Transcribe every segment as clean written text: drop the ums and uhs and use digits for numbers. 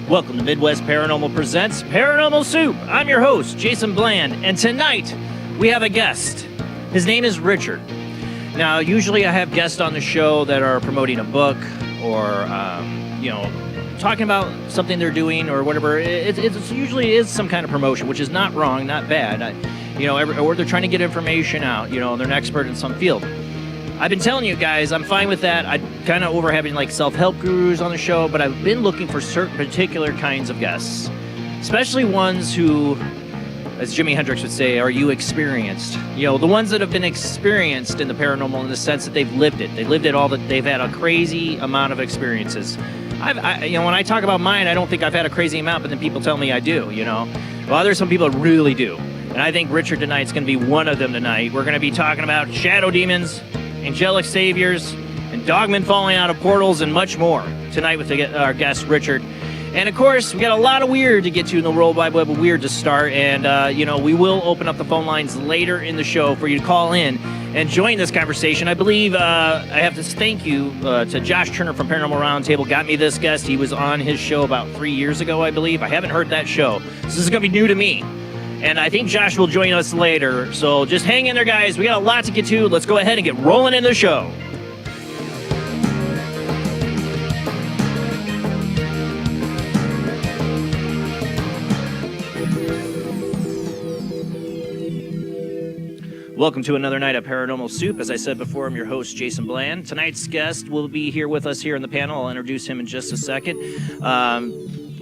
Welcome to Midwest Paranormal Presents Paranormal Soup. I'm your host, Jason Bland, and tonight we have a guest. His name is Richard. Now, usually I have guests on the show that are promoting a book or, talking about something they're doing or whatever. It usually is some kind of promotion, which is not wrong, not bad. Or they're trying to get information out. They're an expert in some field. I've been telling you guys, I'm fine with that. I'm kind of over having like self-help gurus on the show, but I've been looking for certain particular kinds of guests, especially ones who, as Jimi Hendrix would say, are you experienced? The ones that have been experienced in the paranormal in the sense that they've lived it. They lived it all. They've had a crazy amount of experiences. When I talk about mine, I don't think I've had a crazy amount, but then people tell me I do. Well, there's some people that really do, and I think Richard tonight's going to be one of them tonight. We're going to be talking about shadow demons, angelic saviors, and dogmen falling out of portals, and much more tonight with our guest, Richard. And, of course, we got a lot of weird to get to in the World Wide Web of Weird to start, and, we will open up the phone lines later in the show for you to call in and join this conversation. I believe I have to thank you to Josh Turner from Paranormal Roundtable. Got me this guest. He was on his show about 3 years ago, I believe. I haven't heard that show, so this is going to be new to me. And I think Josh will join us later. So just hang in there, guys. We got a lot to get to. Let's go ahead and get rolling in the show. Welcome to another night of Paranormal Soup. As I said before, I'm your host, Jason Bland. Tonight's guest will be here with us here in the panel. I'll introduce him in just a second.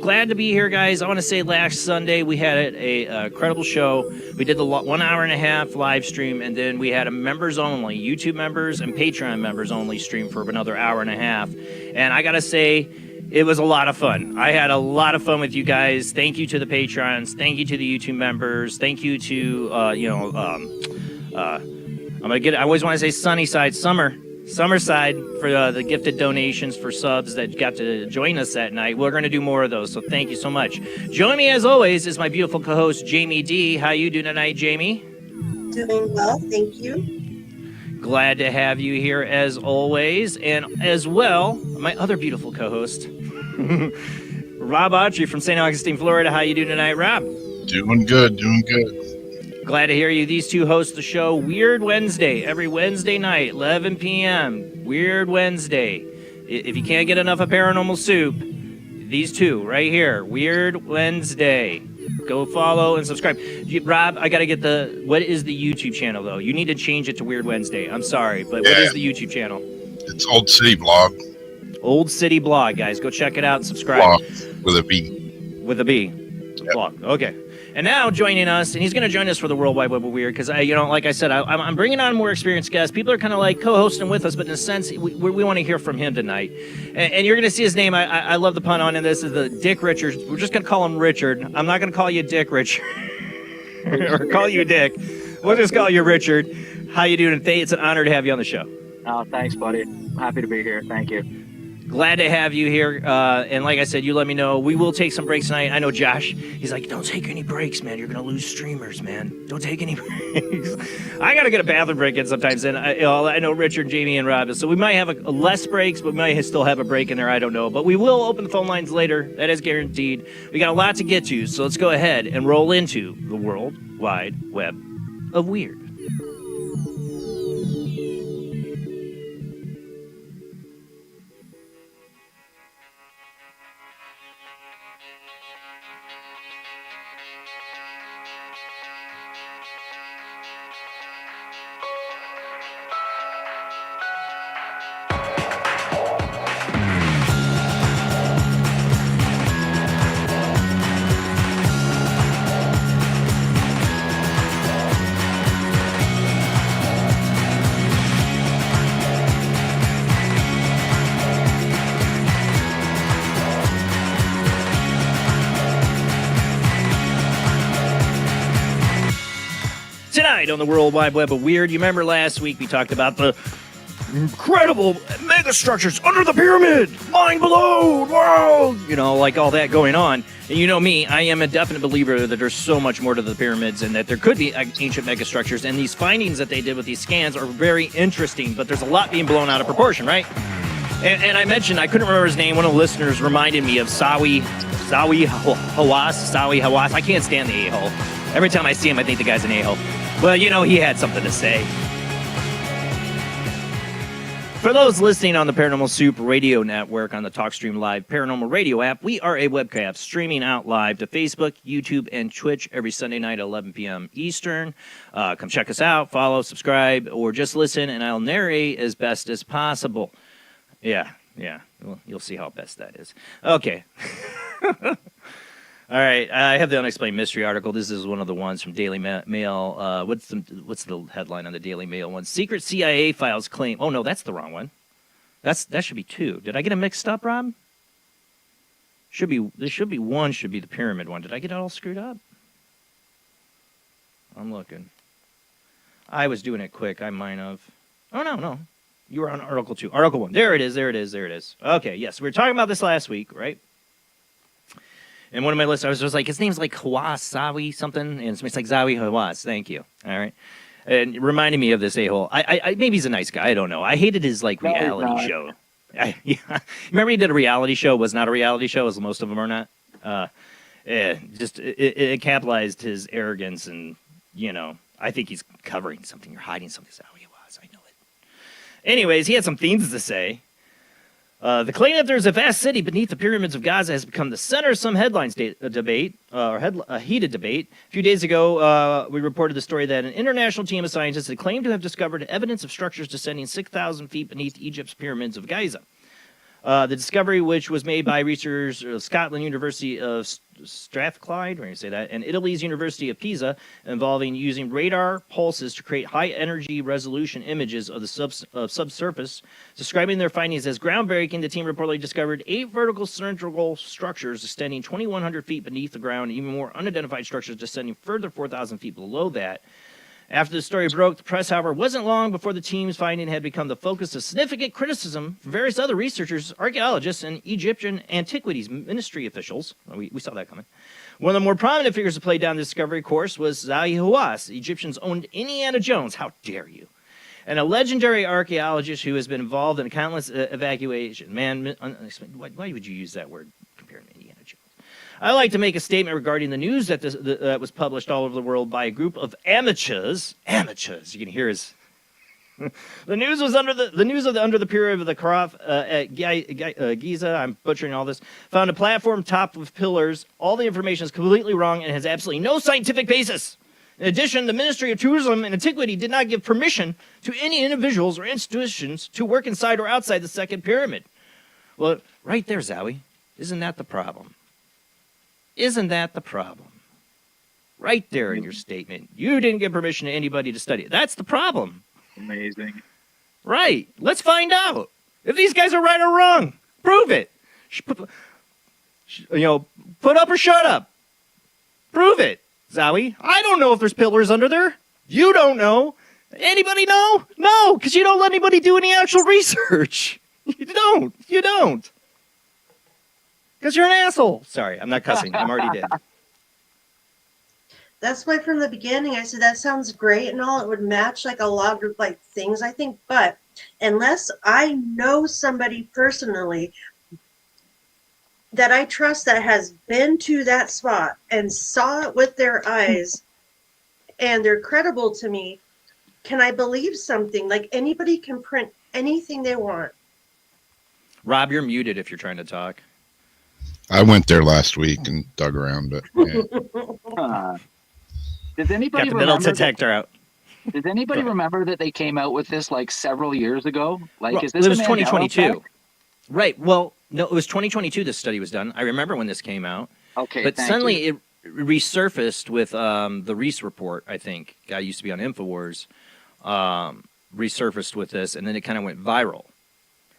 Glad to be here, guys. I want to say last Sunday we had a incredible show. We did the 1 hour and a half live stream, and then we had a members only, YouTube members and Patreon members only stream for another hour and a half. And I got to say, it was a lot of fun. I had a lot of fun with you guys. Thank you to the Patrons. Thank you to the YouTube members. Thank you to, I always want to say Sunnyside, Summerside for the gifted donations for subs that got to join us that night. We're going to do more of those, so thank you so much. Joining me, as always, is my beautiful co-host, Jamie D. How you doing tonight, Jamie? Doing well, thank you. Glad to have you here, as always. And as well, my other beautiful co-host, Rob Autry from St. Augustine, Florida. How you doing tonight, Rob? Doing good. Glad to hear you. These two host the show Weird Wednesday, every Wednesday night, 11 p.m. Weird Wednesday. If you can't get enough of Paranormal Soup, these two right here, Weird Wednesday. Go follow and subscribe. Rob, I got to get what is the YouTube channel, though? You need to change it to Weird Wednesday. I'm sorry, but what is the YouTube channel? It's Old City Blog. Old City Blog, guys. Go check it out and subscribe. Blog with a B. With a B. Yep. Blog. Okay. And now joining us, and he's going to join us for the World Wide Web of Weird, because, like I said, I'm bringing on more experienced guests. People are kind of like co-hosting with us, but in a sense, we want to hear from him tonight. And you're going to see his name. I love the pun on in this, is the Dick Richard. We're just going to call him Richard. I'm not going to call you Dick Richard or call you Dick. We'll just call you Richard. How you doing? It's an honor to have you on the show. Oh, thanks, buddy. I'm happy to be here. Thank you. Glad to have you here. And like I said, you let me know. We will take some breaks tonight. I know Josh, he's like, don't take any breaks, man. You're going to lose streamers, man. Don't take any breaks. I got to get a bathroom break in sometimes. And I know Richard, Jamie, and Rob. So we might have less breaks, but we might still have a break in there. I don't know. But we will open the phone lines later. That is guaranteed. We got a lot to get to. So let's go ahead and roll into the World Wide Web of Weird. Tonight on the World Wide Web of Weird, you remember last week we talked about the incredible mega structures under the pyramid, mind blown, wow, like all that going on. And you know me, I am a definite believer that there's so much more to the pyramids and that there could be ancient mega structures. And these findings that they did with these scans are very interesting, but there's a lot being blown out of proportion, right? And I mentioned, I couldn't remember his name. One of the listeners reminded me of Sawi Hawass. I can't stand the a-hole. Every time I see him, I think the guy's an a-hole. But, he had something to say. For those listening on the Paranormal Soup radio network on the Talkstream Live Paranormal Radio app, we are a webcast streaming out live to Facebook, YouTube, and Twitch every Sunday night at 11 p.m. Eastern. Come check us out, follow, subscribe, or just listen, and I'll narrate as best as possible. Yeah. Well, you'll see how best that is. Okay. All right, I have the Unexplained Mystery article. This is one of the ones from Daily Mail. What's the headline on the Daily Mail one? Secret CIA files claim... Oh, no, that's the wrong one. That should be two. Did I get them mixed up, Rob? There should be one, should be the pyramid one. Did I get it all screwed up? I'm looking. I was doing it quick. I might have. Oh, no. You were on Article 2. Article 1. There it is. Okay, yes. We were talking about this last week, right? And one of my lists, I was just like, his name's like Hawass, Zawi something. And it's like Zawi Hawass. Thank you. All right. And it reminded me of this a-hole. I maybe he's a nice guy. I don't know. I hated his reality show. Remember he did a reality show? Was not a reality show, as most of them are not. It capitalized his arrogance, and I think he's covering something or hiding something. Zawi Hawass. I know it. Anyways, he had some things to say. The claim that there's a vast city beneath the pyramids of Gaza has become the center of some headlines debate, a heated debate. A few days ago, we reported the story that an international team of scientists had claimed to have discovered evidence of structures descending 6,000 feet beneath Egypt's pyramids of Giza. The discovery, which was made by researchers of Scotland University of Strathclyde, and Italy's University of Pisa, involving using radar pulses to create high-energy resolution images of the subsurface. Describing their findings as groundbreaking, the team reportedly discovered 8 vertical cylindrical structures extending 2,100 feet beneath the ground, and even more unidentified structures descending further 4,000 feet below that. After the story broke, the press, however, wasn't long before the team's finding had become the focus of significant criticism from various other researchers, archaeologists, and Egyptian antiquities ministry officials. We saw that coming. One of the more prominent figures to play down the discovery course was Zahi Hawass, Egyptians' own Indiana Jones. How dare you? And a legendary archaeologist who has been involved in countless evacuation. Man, why would you use that word comparing to Indiana Jones? I like to make a statement regarding the news that was published all over the world by a group of amateurs. Amateurs, you can hear his. The news was under the period of the Karaf at Giza. I'm butchering all this. Found a platform topped with pillars. All the information is completely wrong and has absolutely no scientific basis. In addition, the Ministry of Tourism and Antiquity did not give permission to any individuals or institutions to work inside or outside the second pyramid. Well, right there, Zowie. Isn't that the problem? Isn't that the problem? Right there in your statement. You didn't give permission to anybody to study it. That's the problem. Amazing. Right. Let's find out. If these guys are right or wrong, prove it. Put up or shut up. Prove it, Zowie. I don't know if there's pillars under there. You don't know. Anybody know? No, because you don't let anybody do any actual research. You don't. Because you're an asshole. Sorry, I'm not cussing. I'm already dead. That's why from the beginning I said that sounds great and all. It would match like a lot of like things I think, but unless I know somebody personally that I trust that has been to that spot and saw it with their eyes and they're credible to me, can I believe something? Like anybody can print anything they want. Rob, you're muted if you're trying to talk. I went there last week and dug around, but yeah. Does anybody Got the metal remember detector out. Does anybody remember that they came out with this like several years ago? Like, Well, is this it was a Mandela 2022. effect? Right. Well, no, it was 2022 this study was done. I remember when this came out. Okay, But thank suddenly you. it resurfaced with the Reese report, I think. Guy used to be on InfoWars. Resurfaced with this, and then it kind of went viral.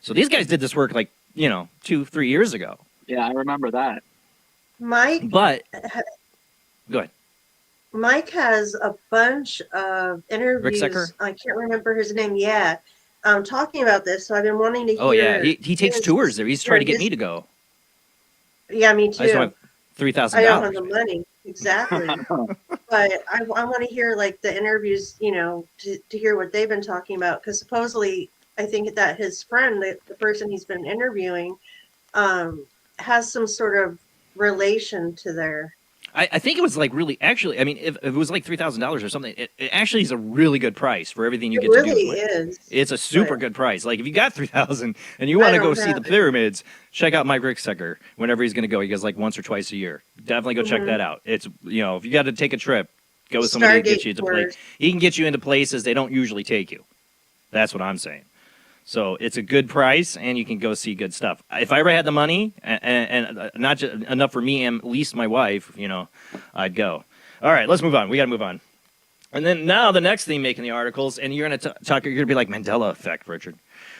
So these guys did this work like, 2-3 years ago. Yeah, I remember that. Mike, But, go ahead. Mike has a bunch of interviews. Secker? I can't remember his name. Yeah. Talking about this. So I've been wanting to hear. Oh, yeah. He takes his- tours there. He's trying to get his- me to go. Yeah, me I just don't too. have $3,000. I don't have the money. Exactly. But I want to hear like the interviews, to hear what they've been talking about. Because supposedly, I think that his friend, the person he's been interviewing, has some sort of relation to their. I think it was like really, actually, I mean, if it was like $3,000 or something, it actually is a really good price for everything you It get to do. really is. It's a super But- good price. Like if you got $3,000 and you want to I go don't see the have it. pyramids, check out Mike Ricksecker whenever he's going to go. He goes like once or twice a year. Definitely go check Mhm. that out. It's if you got to take a trip, go with somebody to get Stargate you to tours. place. He can get you into places they don't usually take you. That's what I'm saying. So it's a good price, and you can go see good stuff. If I ever had the money, and not just enough for me and at least my wife, I'd go. All right, let's move on. We got to move on. And then now the next thing making the articles, and you're going to talk. You're going to be like Mandela effect, Richard,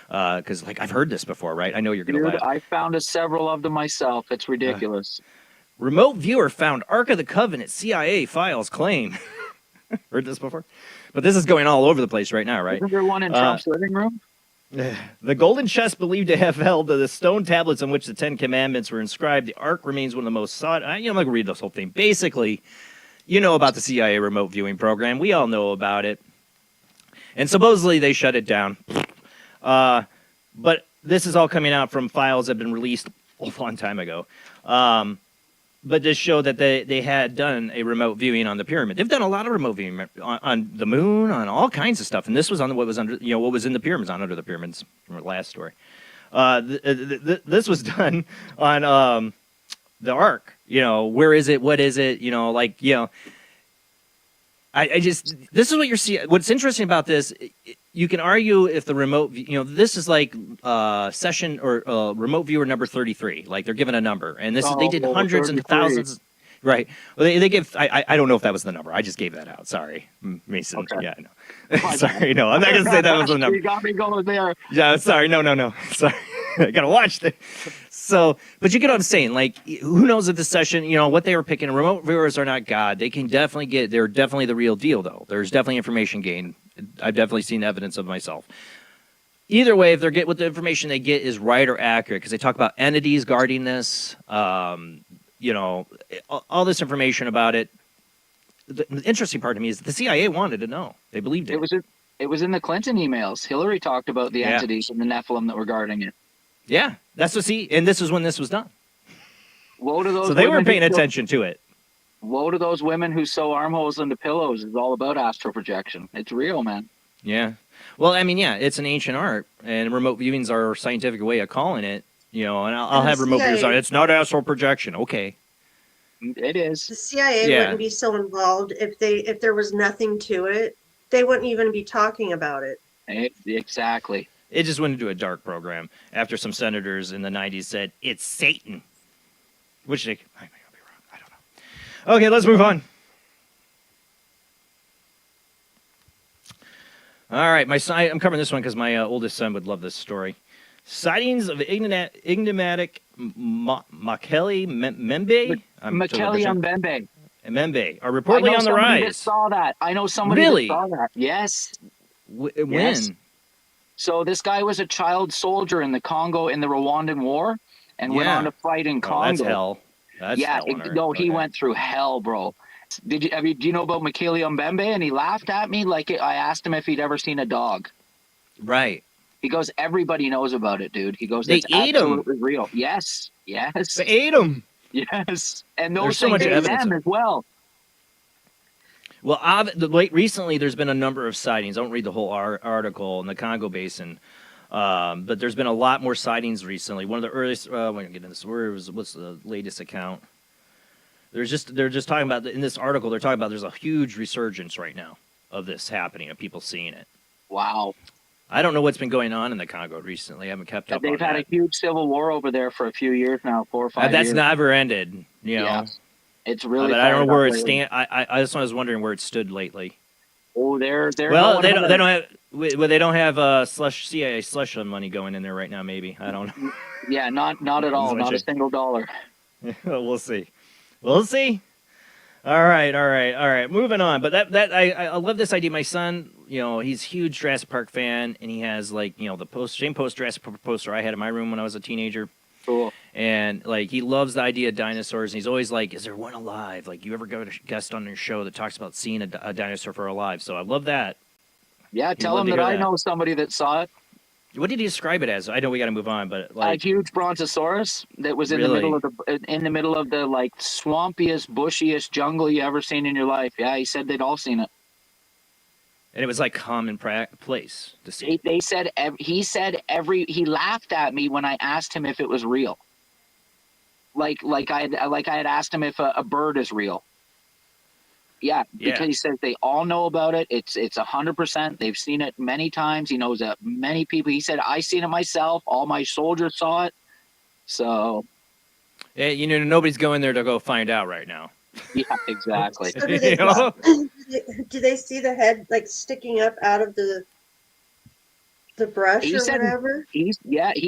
because like I've heard this before, right? I know you're going to Dude, laugh. I found several of them myself. It's ridiculous. Remote viewer found Ark of the Covenant CIA files claim. Heard this before? But this is going all over the place right now, right? Isn't there one in Trump's living room? The golden chest believed to have held the stone tablets on which the Ten Commandments were inscribed. The Ark remains one of the most sought. I'm not going to read this whole thing. Basically, you know about the CIA remote viewing program. We all know about it. And supposedly they shut it down. But this is all coming out from files that have been released a long time ago. But this showed that they had done a remote viewing on the pyramid. They've done a lot of remote viewing on the moon, on all kinds of stuff. And this was on what was under, what was in the pyramids, on under the pyramids from our last story. This was done on the Ark. Where is it? What is it? I just, this is what you're seeing. What's interesting about this, you can argue if the remote, this is like session or remote viewer number 33. Like they're given a number, and this is, they did hundreds and 33. thousands. Right. Well, they give. I don't know if that was the number. I just gave that out. Sorry, Mason. Okay. Yeah, I know. Sorry, no, I'm not gonna say that was the number. You got me going there. Yeah, sorry, no. Sorry, I gotta watch this. So, but you get what I'm saying. Like, who knows if the session, what they were picking. Remote viewers are not God. They can definitely get. They're definitely the real deal, though. There's definitely information gained. I've definitely seen evidence of myself. Either way, if they're what the information they get is right or accurate, because they talk about entities guarding this. All this information about it. The interesting part to me is the CIA wanted to know. They believed it. It was in the Clinton emails. Hillary talked about the entities and the Nephilim that were guarding it. Yeah, that's what. See, and this is when this was done. Woe to those So they women weren't paying who sew- attention to it. Woe to those women who sew armholes into pillows. It's all about astral projection. It's real, man. Yeah. Well, I mean, yeah, it's an ancient art, and remote viewings are a scientific way of calling it. You know, and I'll And the have remote viewers on. CIA It's not astral projection. Okay. It is. The CIA Yeah. wouldn't be so involved if there was nothing to it. They wouldn't even be talking about it. Exactly. It just went into a dark program after some senators in the 90s said, it's Satan. Which I might be wrong. I don't know. Okay, let's move on. All right, my son, I'm covering this one because my oldest son would love this story. Sightings of enigmatic Mokele-mbembe. Mokele-mbembe. Are reportedly on the rise. That saw that. I know somebody Really? that saw that. Yes. When? Yes. So this guy was a child soldier in the Congo in the Rwandan War and went on to fight in Congo. Oh, that's hell. That's hell on earth. He went through hell, bro. Do you know about Mokele-mbembe? And he laughed at me like I asked him if he'd ever seen a dog. Right. He goes, everybody knows about it, dude. He goes, they it's ate him. Real. Yes. Yes. They ate him. Yes. And There's those so much things evidence them as well. Well, recently there's been a number of sightings. I don't read the whole article in the Congo Basin, but there's been a lot more sightings recently. One of the earliest, we're gonna get into this. What's the latest account? They're just talking about in this article. They're talking about there's a huge resurgence right now of this happening, of people seeing it. Wow. I don't know what's been going on in the Congo recently. I haven't kept up. They've had a huge civil war over there for a few years now, 4 or 5 years. That's never ended. You know. Yeah. It's really. But I don't know where it stands. I just was wondering where it stood lately. Oh, they're. Well, they don't have CIA slush fund money going in there right now. Maybe I don't know. Yeah, not at all. Not a single dollar. We'll see. We'll see. All right. Moving on. But I love this idea. My son, you know, he's a huge Jurassic Park fan, and he has the same Jurassic Park poster I had in my room when I was a teenager. Cool. And he loves the idea of dinosaurs, and he's always like, "Is there one alive? Like, you ever go to guest on your show that talks about seeing a dinosaur for alive?" So I love that. Yeah, tell him that I know somebody that saw it. What did he describe it as? I know we got to move on, but a huge brontosaurus that was in the middle of the swampiest, bushiest jungle you ever seen in your life. Yeah, he said they'd all seen it. And it was common place to see. He he laughed at me when I asked him if it was real. Like I had asked him if a bird is real. Yeah, because he says they all know about it. It's 100%. They've seen it many times. He knows that many people. He said, I seen it myself. All my soldiers saw it. So, yeah, nobody's going there to go find out right now. Yeah, exactly. So do they see the head sticking up out of the brush whatever? He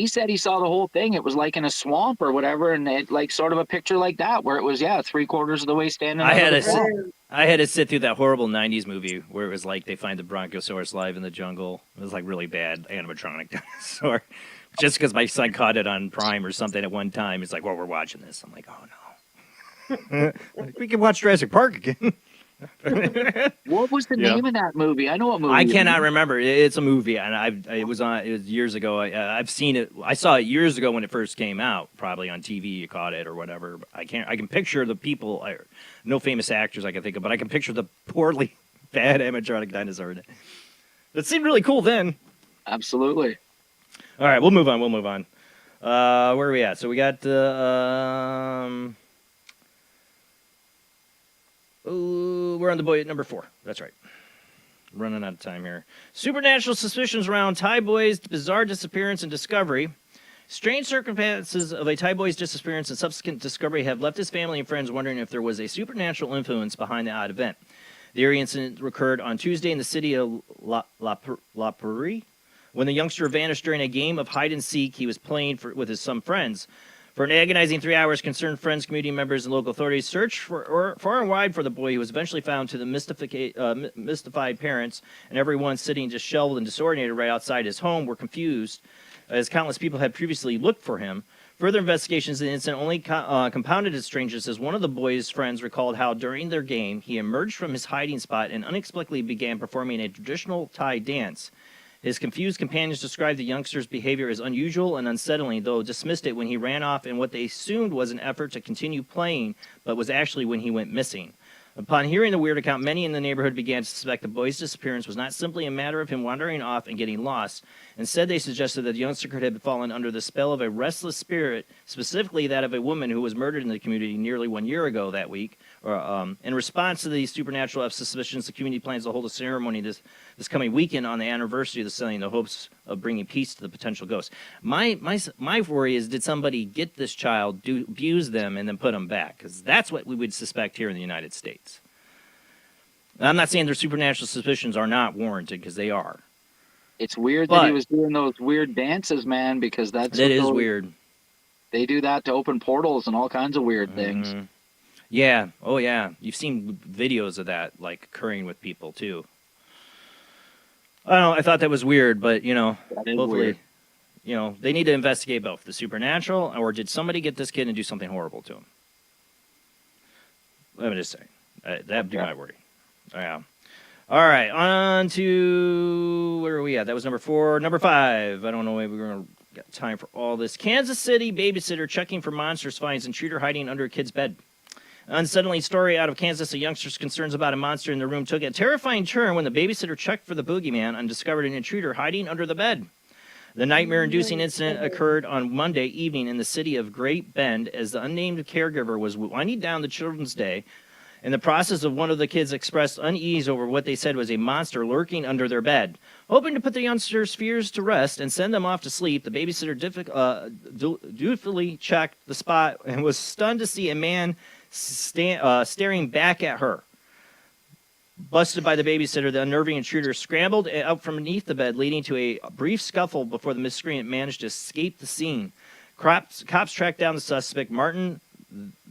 said he saw the whole thing. It was like in a swamp or whatever, and it sort of a picture like that where it was 3/4 of the way standing. I had to sit through that horrible 90s movie where it was they find the Brontosaurus live in the jungle. It was really bad animatronic dinosaur. Just because my son caught it on Prime or something at one time. He's like, well, we're watching this. I'm like, oh no. We can watch Jurassic Park again. What was the name of that movie? I know what movie. I cannot remember. It's a movie, and it was years ago. I've seen it. I saw it years ago when it first came out. Probably on TV, you caught it or whatever. I can picture the people. No famous actors I can think of, but I can picture the poorly bad animatronic dinosaur in it. It seemed really cool then. Absolutely. All right, we'll move on. Where are we at? So we got we're on the boy at number 4. That's right. Running out of time here. Supernatural suspicions around Thai boy's bizarre disappearance and discovery. Strange circumstances of a Thai boy's disappearance and subsequent discovery have left his family and friends wondering if there was a supernatural influence behind the odd event. The eerie incident occurred on Tuesday in the city of La Puri, when the youngster vanished during a game of hide-and-seek he was playing with some friends. For an agonizing 3 hours, concerned friends, community members, and local authorities searched far and wide for the boy, who was eventually found to the mystified parents, and everyone sitting disheveled and disoriented right outside his home were confused, as countless people had previously looked for him. Further investigations of the incident only compounded its strangeness, as one of the boy's friends recalled how, during their game, he emerged from his hiding spot and unexpectedly began performing a traditional Thai dance. His confused companions described the youngster's behavior as unusual and unsettling, though dismissed it when he ran off in what they assumed was an effort to continue playing, but was actually when he went missing. Upon hearing the weird account, many in the neighborhood began to suspect the boy's disappearance was not simply a matter of him wandering off and getting lost. Instead, they suggested that the youngster could have fallen under the spell of a restless spirit, specifically that of a woman who was murdered in the community nearly 1 year ago that week. In response to these supernatural suspicions, the community plans to hold a ceremony this coming weekend on the anniversary of the selling, in the hopes of bringing peace to the potential ghosts. My worry is, did somebody get this child, abuse them, and then put them back? Because that's what we would suspect here in the United States. I'm not saying their supernatural suspicions are not warranted, because they are. It's weird that he was doing those weird dances, man, because that is weird. They do that to open portals and all kinds of weird things. Yeah. Oh, yeah. You've seen videos of that, like, occurring with people, too. I don't know. I thought that was weird, but, hopefully, weird. They need to investigate both the supernatural, or did somebody get this kid and do something horrible to him? Let me just say. That'd be my worry. Yeah. All right, on to, where are we at? That was number 4. Number 5, I don't know, maybe we're going to get time for all this. Kansas City babysitter checking for monsters finds intruder hiding under a kid's bed. Unsettling story out of Kansas, a youngster's concerns about a monster in the room took a terrifying turn when the babysitter checked for the boogeyman and discovered an intruder hiding under the bed. The nightmare-inducing incident occurred on Monday evening in the city of Great Bend as the unnamed caregiver was winding down the Children's Day. In the process of one of the kids expressed unease over what they said was a monster lurking under their bed. Hoping to put the youngsters' fears to rest and send them off to sleep, the babysitter dutifully checked the spot and was stunned to see a man staring back at her. Busted by the babysitter, the unnerving intruder scrambled out from beneath the bed, leading to a brief scuffle before the miscreant managed to escape the scene. Cops tracked down the suspect, Martin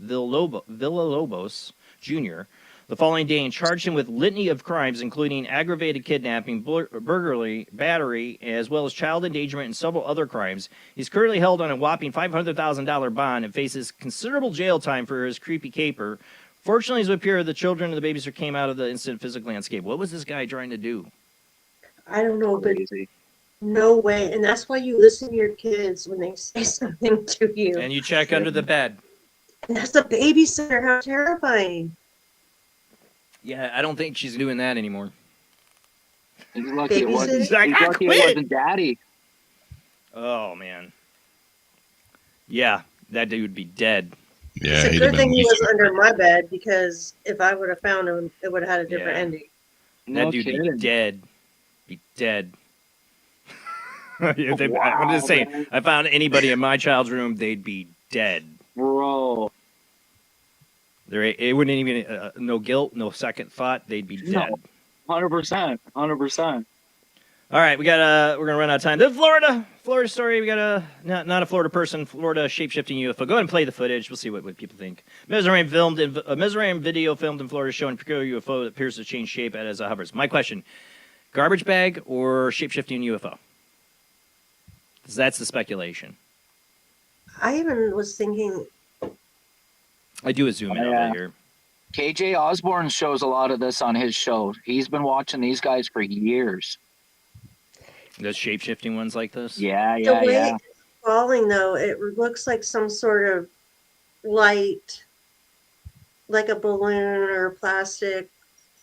Villalobos Jr., the following day and charged him with litany of crimes, including aggravated kidnapping, burglary, battery, as well as child endangerment and several other crimes. He's currently held on a whopping $500,000 bond and faces considerable jail time for his creepy caper. Fortunately, as it would appear, the children of the babysitter came out of the incident physically unscathed. What was this guy trying to do? I don't know, but no way. And that's why you listen to your kids when they say something to you. And you check under the bed. And that's a babysitter. How terrifying. Yeah, I don't think she's doing that anymore. He's lucky it wasn't Daddy. Oh, man. Yeah, that dude would be dead. Yeah, it's a good thing he was under my bed, because if I would have found him, it would have had a different ending. That dude would be dead. Be dead. I'm just saying, man. I found anybody in my child's room, they'd be dead. Bro. It wouldn't even, no guilt, no second thought, they'd be dead. 100%. 100%. All right, we're gonna run out of time. The Florida story. We got not a Florida person, Florida shape-shifting UFO. Go ahead and play the footage. We'll see what people think. Mesmerine video filmed in Florida showing peculiar UFO that appears to change shape as it hovers. My question: garbage bag or shape-shifting UFO? Because that's the speculation. I even was thinking. I do a zoom in over here. KJ Osborne shows a lot of this on his show. He's been watching these guys for years. Those shape-shifting ones like this? Yeah. The way it's falling, though, it looks like some sort of light, like a balloon or plastic,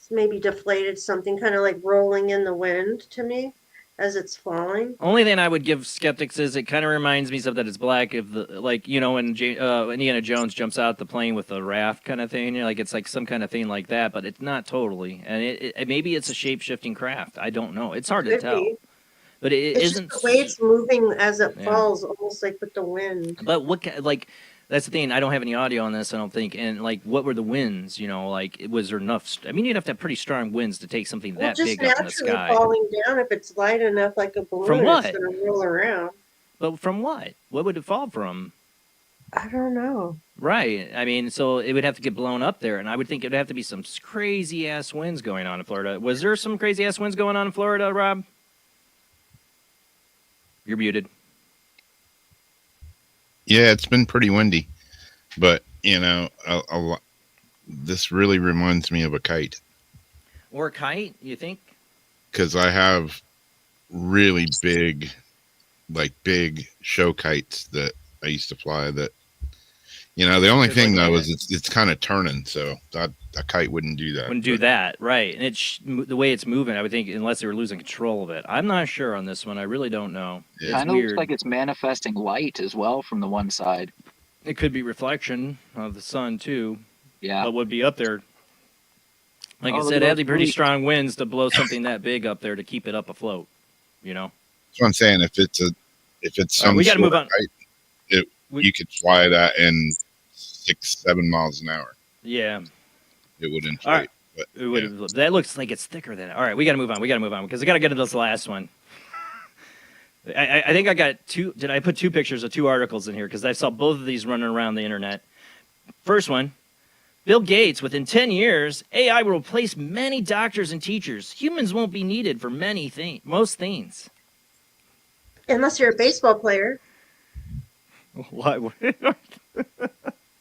maybe deflated, something kind of like rolling in the wind to me as it's falling. Only thing I would give skeptics is it kind of reminds me of that it's black. If when Indiana Jones jumps out the plane with a raft kind of thing, it's like some kind of thing like that, but it's not totally. And it maybe it's a shape-shifting craft. I don't know. It's hard to tell. But it's isn't just the way it's moving as it falls, almost like with the wind. But that's the thing. I don't have any audio on this, I don't think. And what were the winds? Was there enough? I mean, you'd have to have pretty strong winds to take something that big up in the sky. Just falling down if it's light enough, like a balloon. From what? It's going to roll around. But from what? What would it fall from? I don't know. Right. I mean, so it would have to get blown up there, and I would think it would have to be some crazy ass winds going on in Florida. Was there some crazy ass winds going on in Florida, Rob? You're muted. Yeah, it's been pretty windy, but this really reminds me of a kite. Or a kite, you think? Because I have really big, like big show kites that I used to fly. That the only thing though is it's kind of turning, so a kite wouldn't do that. Wouldn't do that, right? And the way it's moving, I would think, unless they were losing control of it. I'm not sure on this one. I really don't know. Yeah. Kind of looks like it's manifesting light as well from the one side. It could be reflection of the sun too. Yeah, what would be up there? Like I said, it had pretty strong winds to blow something that big up there to keep it up afloat. That's what I'm saying. If it's some we got to move on. Kite, you could fly that in 6-7 miles an hour. Yeah. It would inflate. But, that looks like it's thicker than it. All right, we got to move on. Because I got to get into this last one. I think I got two. Did I put two pictures of two articles in here? Because I saw both of these running around the internet. First one, Bill Gates, within 10 years, AI will replace many doctors and teachers. Humans won't be needed for most things. Unless you're a baseball player. Why?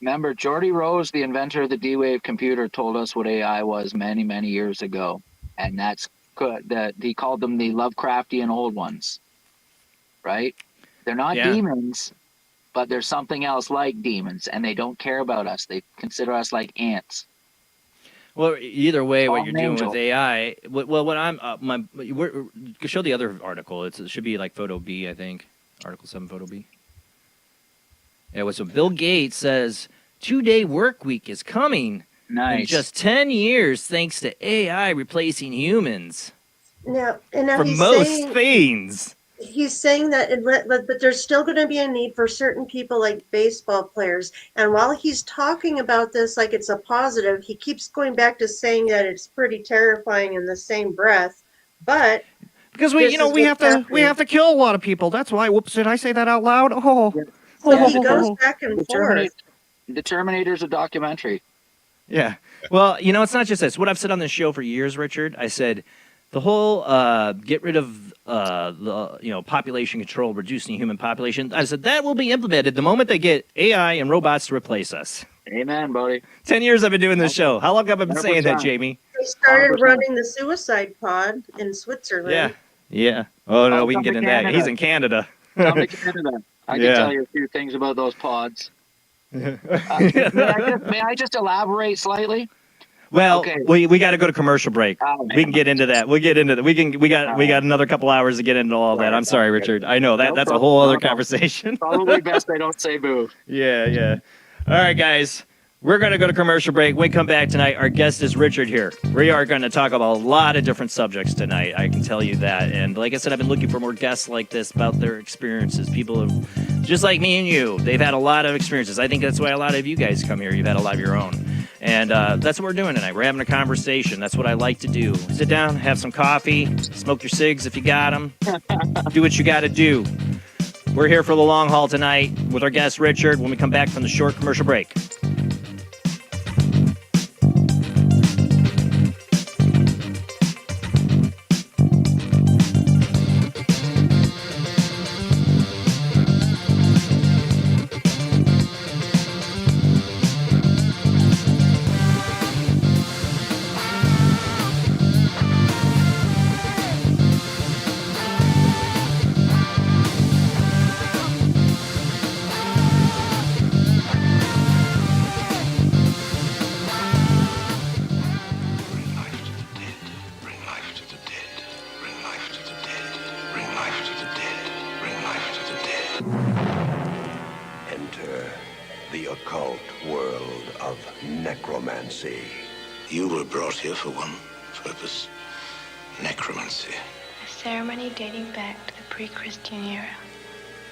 Remember, Geordie Rose, the inventor of the D-Wave computer, told us what AI was many, many years ago. And that's that he called them the Lovecraftian old ones. Right? They're not demons, but there's something else like demons, and they don't care about us. They consider us like ants. Well, either way, what you're Angel. doing with AI, what I'm show the other article. It should be like photo B, I think. Article 7, photo B. Yeah, so Bill Gates says 2-day work week is coming in just 10 years, thanks to AI replacing humans. Now for most things. He's saying that, but there's still going to be a need for certain people like baseball players. And while he's talking about this like it's a positive, he keeps going back to saying that it's pretty terrifying in the same breath. But because we have to kill a lot of people. That's why. Whoops! Did I say that out loud? Oh, so he goes back and forth. The Terminator's a documentary. Yeah. Well, it's not just this. What I've said on this show for years, Richard. I said the whole get rid of the population control, reducing the human population. I said that will be implemented the moment they get AI and robots to replace us. Amen, buddy. 10 years I've been doing this show. How long have I been saying that, Jamie? They started running the suicide pod in Switzerland. Yeah. Oh no, we can get into that. He's in Canada. Come to Canada. I can tell you a few things about those pods. May I just elaborate slightly? Well, okay. we got to go to commercial break. We can get into that. We'll get into that. We got another couple hours to get into all that. I'm sorry, Richard. I know that's a whole other conversation. Probably best I don't say boo. Yeah. All right, guys. We're going to go to commercial break. When we come back tonight, our guest is Richard here. We are going to talk about a lot of different subjects tonight. I can tell you that. And like I said, I've been looking for more guests like this about their experiences. People have, just like me and you, they've had a lot of experiences. I think that's why a lot of you guys come here. You've had a lot of your own. And that's what we're doing tonight. We're having a conversation. That's what I like to do. Sit down, have some coffee, smoke your cigs if you got them. Do what you got to do. We're here for the long haul tonight with our guest, Richard, when we come back from the short commercial break. You were brought here for one purpose, necromancy. A ceremony dating back to the pre-Christian era.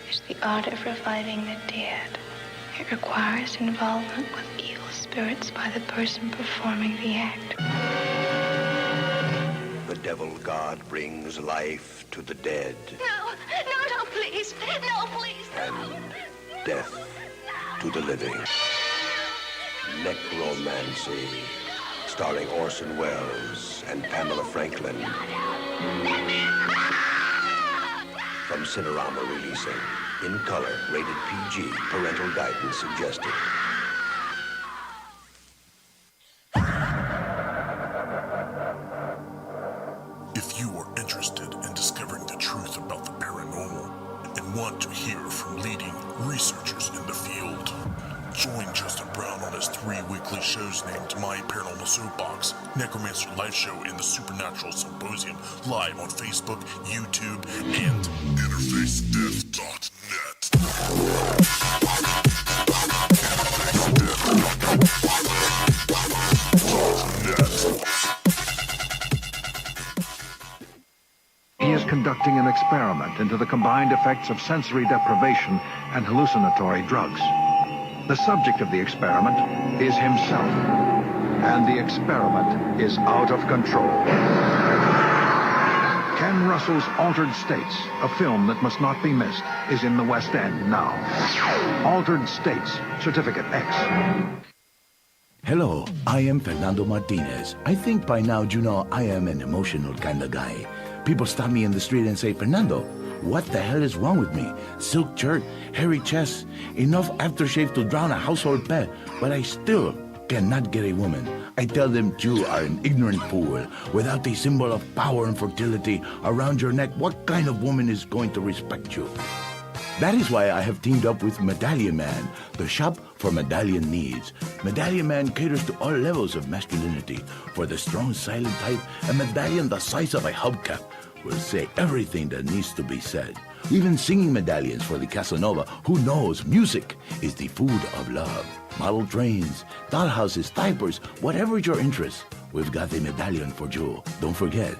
It's the art of reviving the dead. It requires involvement with evil spirits by the person performing the act. The devil god brings life to the dead. No, please. No, please, no. And death to the living. Necromancy. Starring Orson Welles and Pamela Franklin. From Cinerama releasing. In color, rated PG. Parental guidance suggested. If you are interested in discovering the truth want to hear from leading researchers in the field. Join Justin Brown on his 3 weekly shows named My Paranormal Soapbox, Necromancer Live Show, and the Supernatural Symposium, live on Facebook, YouTube, and InterfaceDeath.net. He is conducting an experiment into the combined effects of sensory deprivation and hallucinatory drugs. The subject of the experiment is himself, and the experiment is out of control. Ken Russell's Altered States, a film that must not be missed, is in the West End now. Altered States, Certificate X. Hello, I am Fernando Martinez. I think by now you know I am an emotional kind of guy. People stop me in the street and say, Fernando, what the hell is wrong with me? Silk shirt, hairy chest, enough aftershave to drown a household pet, but I still cannot get a woman. I tell them you are an ignorant fool. Without a symbol of power and fertility around your neck, what kind of woman is going to respect you? That is why I have teamed up with Medallion Man, the shop for medallion needs. Medallion Man caters to all levels of masculinity. For the strong, silent type, a medallion the size of a hubcap will say everything that needs to be said. Even singing medallions for the Casanova, who knows music is the food of love. Model trains, dollhouses, diapers, whatever your interest, we've got a medallion for you. Don't forget,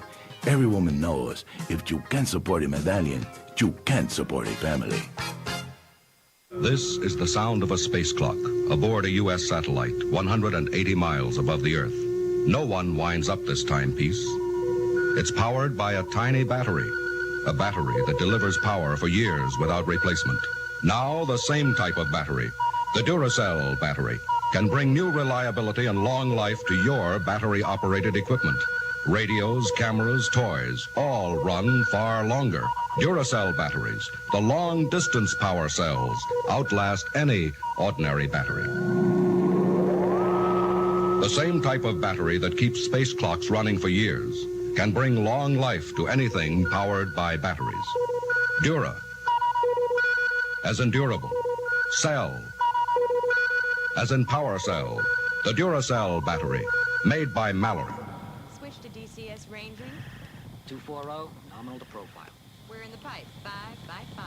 every woman knows if you can't support a medallion, you can't support a family. This is the sound of a space clock aboard a U.S. satellite 180 miles above the Earth. No one winds up this timepiece. It's powered by a tiny battery, a battery that delivers power for years without replacement. Now the same type of battery, the Duracell battery, can bring new reliability and long life to your battery-operated equipment. Radios, cameras, toys, all run far longer. Duracell batteries, the long-distance power cells, outlast any ordinary battery. The same type of battery that keeps space clocks running for years can bring long life to anything powered by batteries. Dura, as in durable. Cell, as in power cell. The Duracell battery, made by Mallory. Switch to DCS ranging. 240, nominal to profile. We're in the pipe. 5 by 5.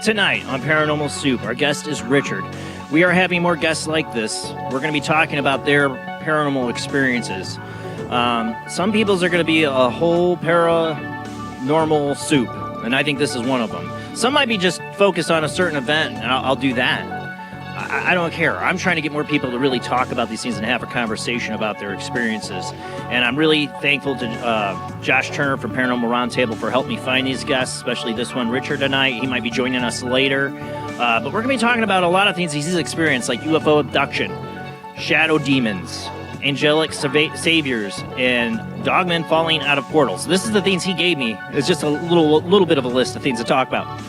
Tonight on Paranormal Soup, our guest is Richard. We are having more guests like this. We're going to be talking about their paranormal experiences. Some people's are going to be a whole paranormal soup, and I think this is one of them. Some might be just focused on a certain event, and I'll do that. I don't care. I'm trying to get more people to really talk about these things and have a conversation about their experiences. And I'm really thankful to Josh Turner from Paranormal Roundtable for helping me find these guests, especially this one, Richard, tonight. He might be joining us later. But we're going to be talking about a lot of things he's experienced, like UFO abduction, shadow demons, angelic saviors, and dogmen falling out of portals. This is the things he gave me. It's just a little bit of a list of things to talk about.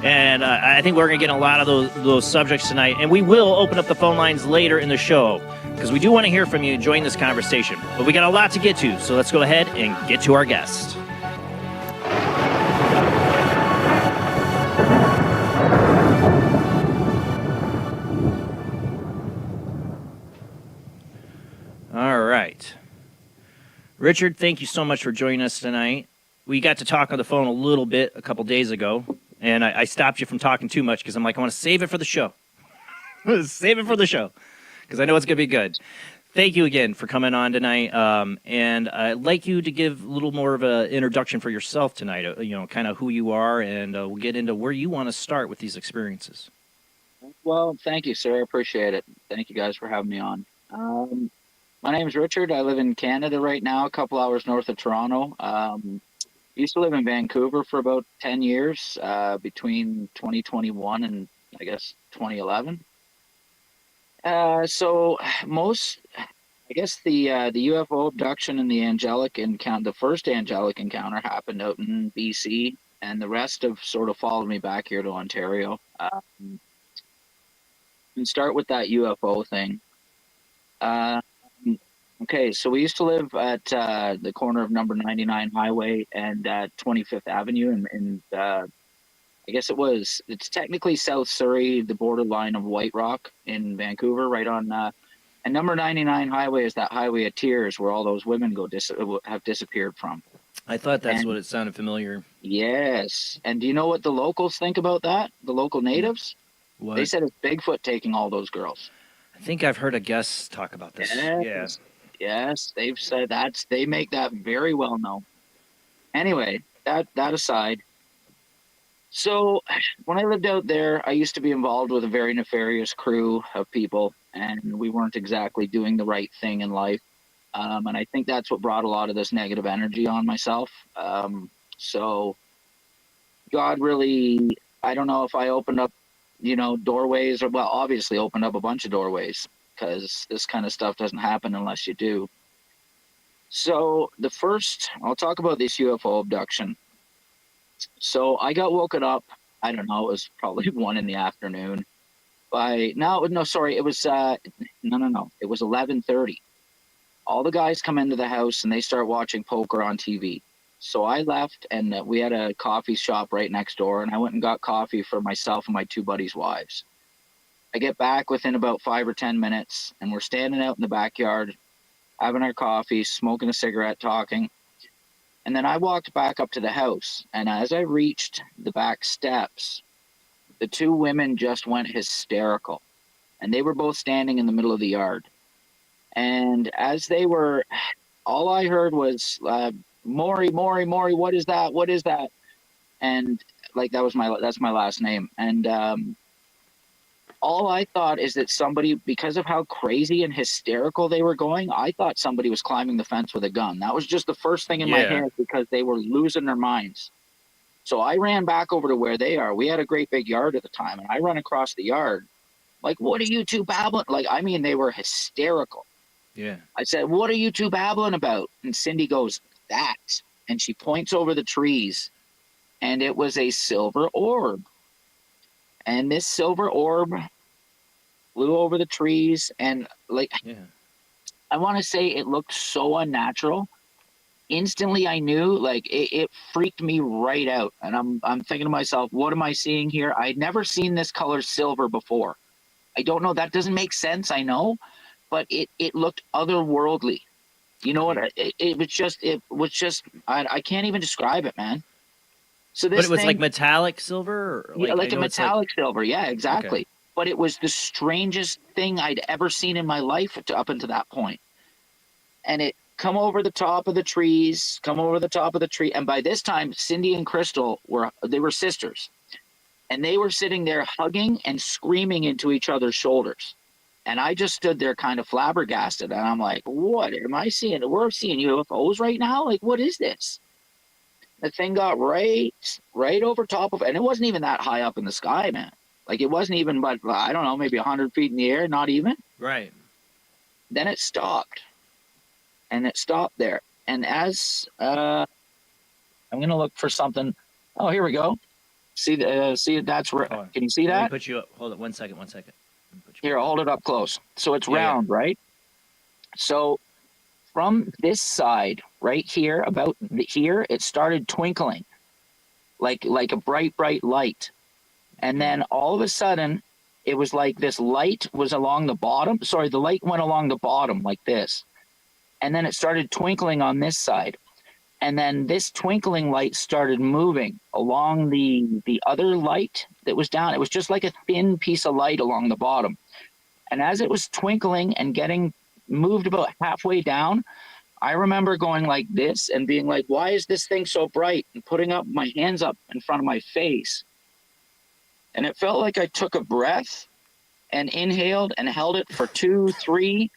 And I think we're going to get a lot of those subjects tonight. And we will open up the phone lines later in the show because we do want to hear from you and join this conversation. But we got a lot to get to, so let's go ahead and get to our guest. All right. Richard, thank you so much for joining us tonight. We got to talk on the phone a little bit a couple days ago. And I stopped you from talking too much because I'm like, I want to save it for the show. Save it for the show because I know it's going to be good. Thank you again for coming on tonight. And I'd like you to give a little more of an introduction for yourself tonight, kind of who you are, and we'll get into where you want to start with these experiences. Well, thank you, sir. I appreciate it. Thank you guys for having me on. My name's Richard. I live in Canada right now, a couple hours north of Toronto. Used to live in Vancouver for about 10 years, between 2021 and I guess 2011. So most, I guess the UFO abduction and the Angelic encounter, the first Angelic encounter happened out in BC, and the rest have sort of followed me back here to Ontario. And start with that UFO thing. Okay, so we used to live at the corner of number 99 Highway and 25th Avenue, and I guess it's technically South Surrey, the borderline of White Rock in Vancouver, right on. And number 99 Highway is that highway of tears where all those women have disappeared from. I thought that's what it sounded familiar. Yes, and do you know what the locals think about that? The local natives? What? They said it's Bigfoot taking all those girls. I think I've heard a guest talk about this. Yes. Yes, they've said they make that very well known. Anyway, that aside. So when I lived out there, I used to be involved with a very nefarious crew of people, and we weren't exactly doing the right thing in life. And I think that's what brought a lot of this negative energy on myself. So God really, I don't know if I opened up, doorways, or, well, obviously opened up a bunch of doorways, because this kind of stuff doesn't happen unless you do. So I'll talk about this UFO abduction. So I got woken up, I don't know, it was probably 1 in the afternoon. It was 11:30. All the guys come into the house and they start watching poker on TV. So I left, and we had a coffee shop right next door, and I went and got coffee for myself and my 2 buddies' wives. I get back within about 5 or 10 minutes, and we're standing out in the backyard, having our coffee, smoking a cigarette, talking. And then I walked back up to the house, and as I reached the back steps, the 2 women just went hysterical. And they were both standing in the middle of the yard. And as they were, all I heard was, Maury, what is that? What is that? And that's my last name. And all I thought is that somebody, because of how crazy and hysterical they were going, I thought somebody was climbing the fence with a gun. That was just the first thing in my head, because they were losing their minds. So I ran back over to where they are. We had a great big yard at the time, and I run across the yard. Like, what are you 2 babbling? They were hysterical. Yeah. I said, what are you 2 babbling about? And Cindy goes, that. And she points over the trees, and it was a silver orb. And this silver orb flew over the trees, and I want to say it looked so unnatural. Instantly I knew, it freaked me right out. And I'm thinking to myself, what am I seeing here? I'd never seen this color silver before. I don't know, that doesn't make sense, I know, but it looked otherworldly. You know what? It was just I can't even describe it, man. So this, but it was like metallic silver, or like a metallic silver. Yeah, exactly. Okay. But it was the strangest thing I'd ever seen in my life up until that point. And it come over the top of the trees, and by this time, Cindy and Crystal were sisters, and they were sitting there hugging and screaming into each other's shoulders. And I just stood there kind of flabbergasted, and I'm like, what am I seeing? We're seeing UFOs right now? Like, what is this? The thing got right over top of it, and it wasn't even that high up in the sky, man. Like, it wasn't even, but I don't know, maybe 100 feet in the air, not even. Right. Then it stopped, and it stopped there. And as I'm going to look for something. Oh, here we go. See, that's where. Can you see that? Let me put you up. Hold it. One second. Here, I'll hold it up close. So it's round, right? So from this side, right here, about here, it started twinkling, like a bright light. And then all of a sudden, it was like this light was along the bottom. Sorry, the light went along the bottom like this. And then it started twinkling on this side. And then this twinkling light started moving along the other light that was down. It was just like a thin piece of light along the bottom. And as it was twinkling and getting moved about halfway down, I remember going like this and being like, why is this thing so bright? And putting up my hands up in front of my face. And it felt like I took a breath and inhaled and held it for 2, 3,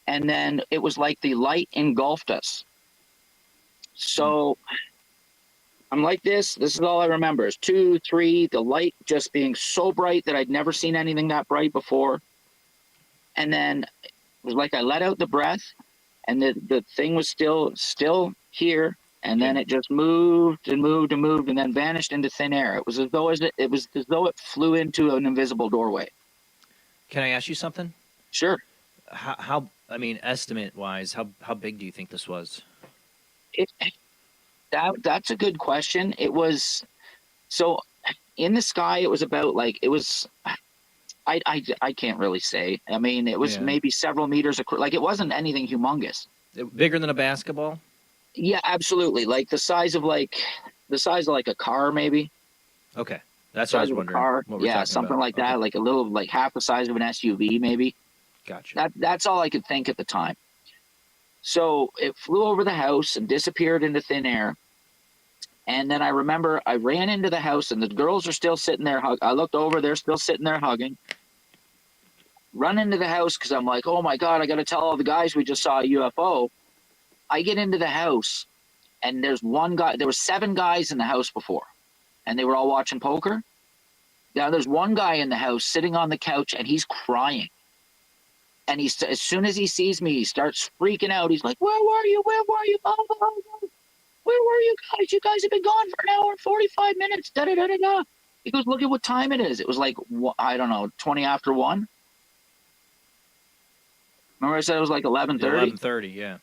and then it was like the light engulfed us. So I'm like this. This is all I remember is 2, 3, the light just being so bright that I'd never seen anything that bright before. And then it was like I let out the breath, and the thing was still here, and then it just moved and moved and moved, and then vanished into thin air. It was as though it flew into an invisible doorway. Can I ask you something? Sure. How I mean, estimate wise, how big do you think this was? That's a good question. It was so in the sky. It was about like it was. I can't really say. I mean, it was maybe several meters across. Like it wasn't anything humongous. Bigger than a basketball? Yeah, absolutely. Like the size of like a car, maybe. Okay, that's what I was wondering. Car. What we're Yeah, talking something about. like that. Like a little, like half the size of an SUV, maybe. Gotcha. That's all I could think at the time. So it flew over the house and disappeared into thin air. And then I remember I ran into the house and the girls are still sitting there. I looked over, they're still sitting there hugging. Run into the house because I'm like, oh my God, I got to tell all the guys we just saw a UFO. I get into the house and there's one guy. There were 7 guys in the house before and they were all watching poker. Now there's one guy in the house sitting on the couch and he's crying. And as soon as he sees me, he starts freaking out. He's like, where were you? Where were you? Blah, blah, blah. Where were you guys? You guys have been gone for an hour and 45 minutes. Da, da, da, da, da. He goes, look at what time it is. It was like, I don't know, 20 after 1. Remember I said it was like 11:30? 11:30, yeah.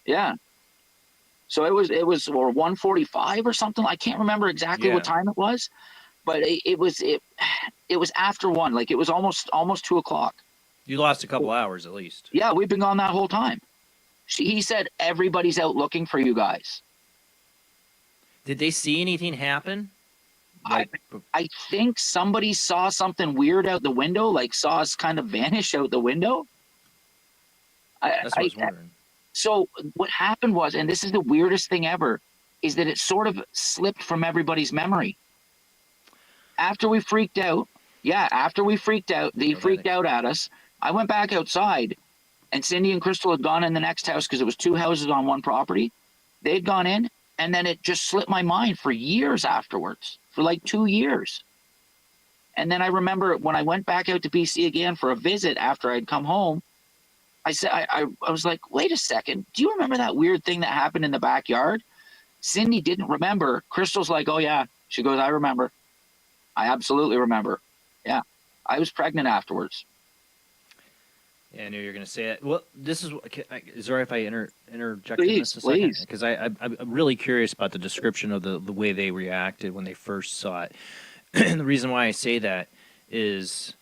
Yeah. So it was or 1:45 or something. I can't remember exactly what time it was, but it was after 1. Like it was almost 2 o'clock. You lost a couple hours at least. Yeah, we've been gone that whole time. He said everybody's out looking for you guys. Did they see anything happen? I think somebody saw something weird out the window, like saw us kind of vanish out the window. That's what I was wondering. So what happened was, and this is the weirdest thing ever, is that it sort of slipped from everybody's memory. After we freaked out, they freaked out at us. I went back outside, and Cindy and Crystal had gone in the next house because it was 2 houses on one property. They had gone in, and then it just slipped my mind for years afterwards, for like 2 years. And then I remember when I went back out to BC again for a visit after I'd come home, I said, I was like, wait a second. Do you remember that weird thing that happened in the backyard? Cindy didn't remember. Crystal's like, oh, yeah. She goes, I remember. I absolutely remember. Yeah. I was pregnant afterwards. Yeah, I knew you were going to say it. Well, this is there if I interject please, in this a second? Please. Because I'm really curious about the description of the way they reacted when they first saw it. And the reason why I say that is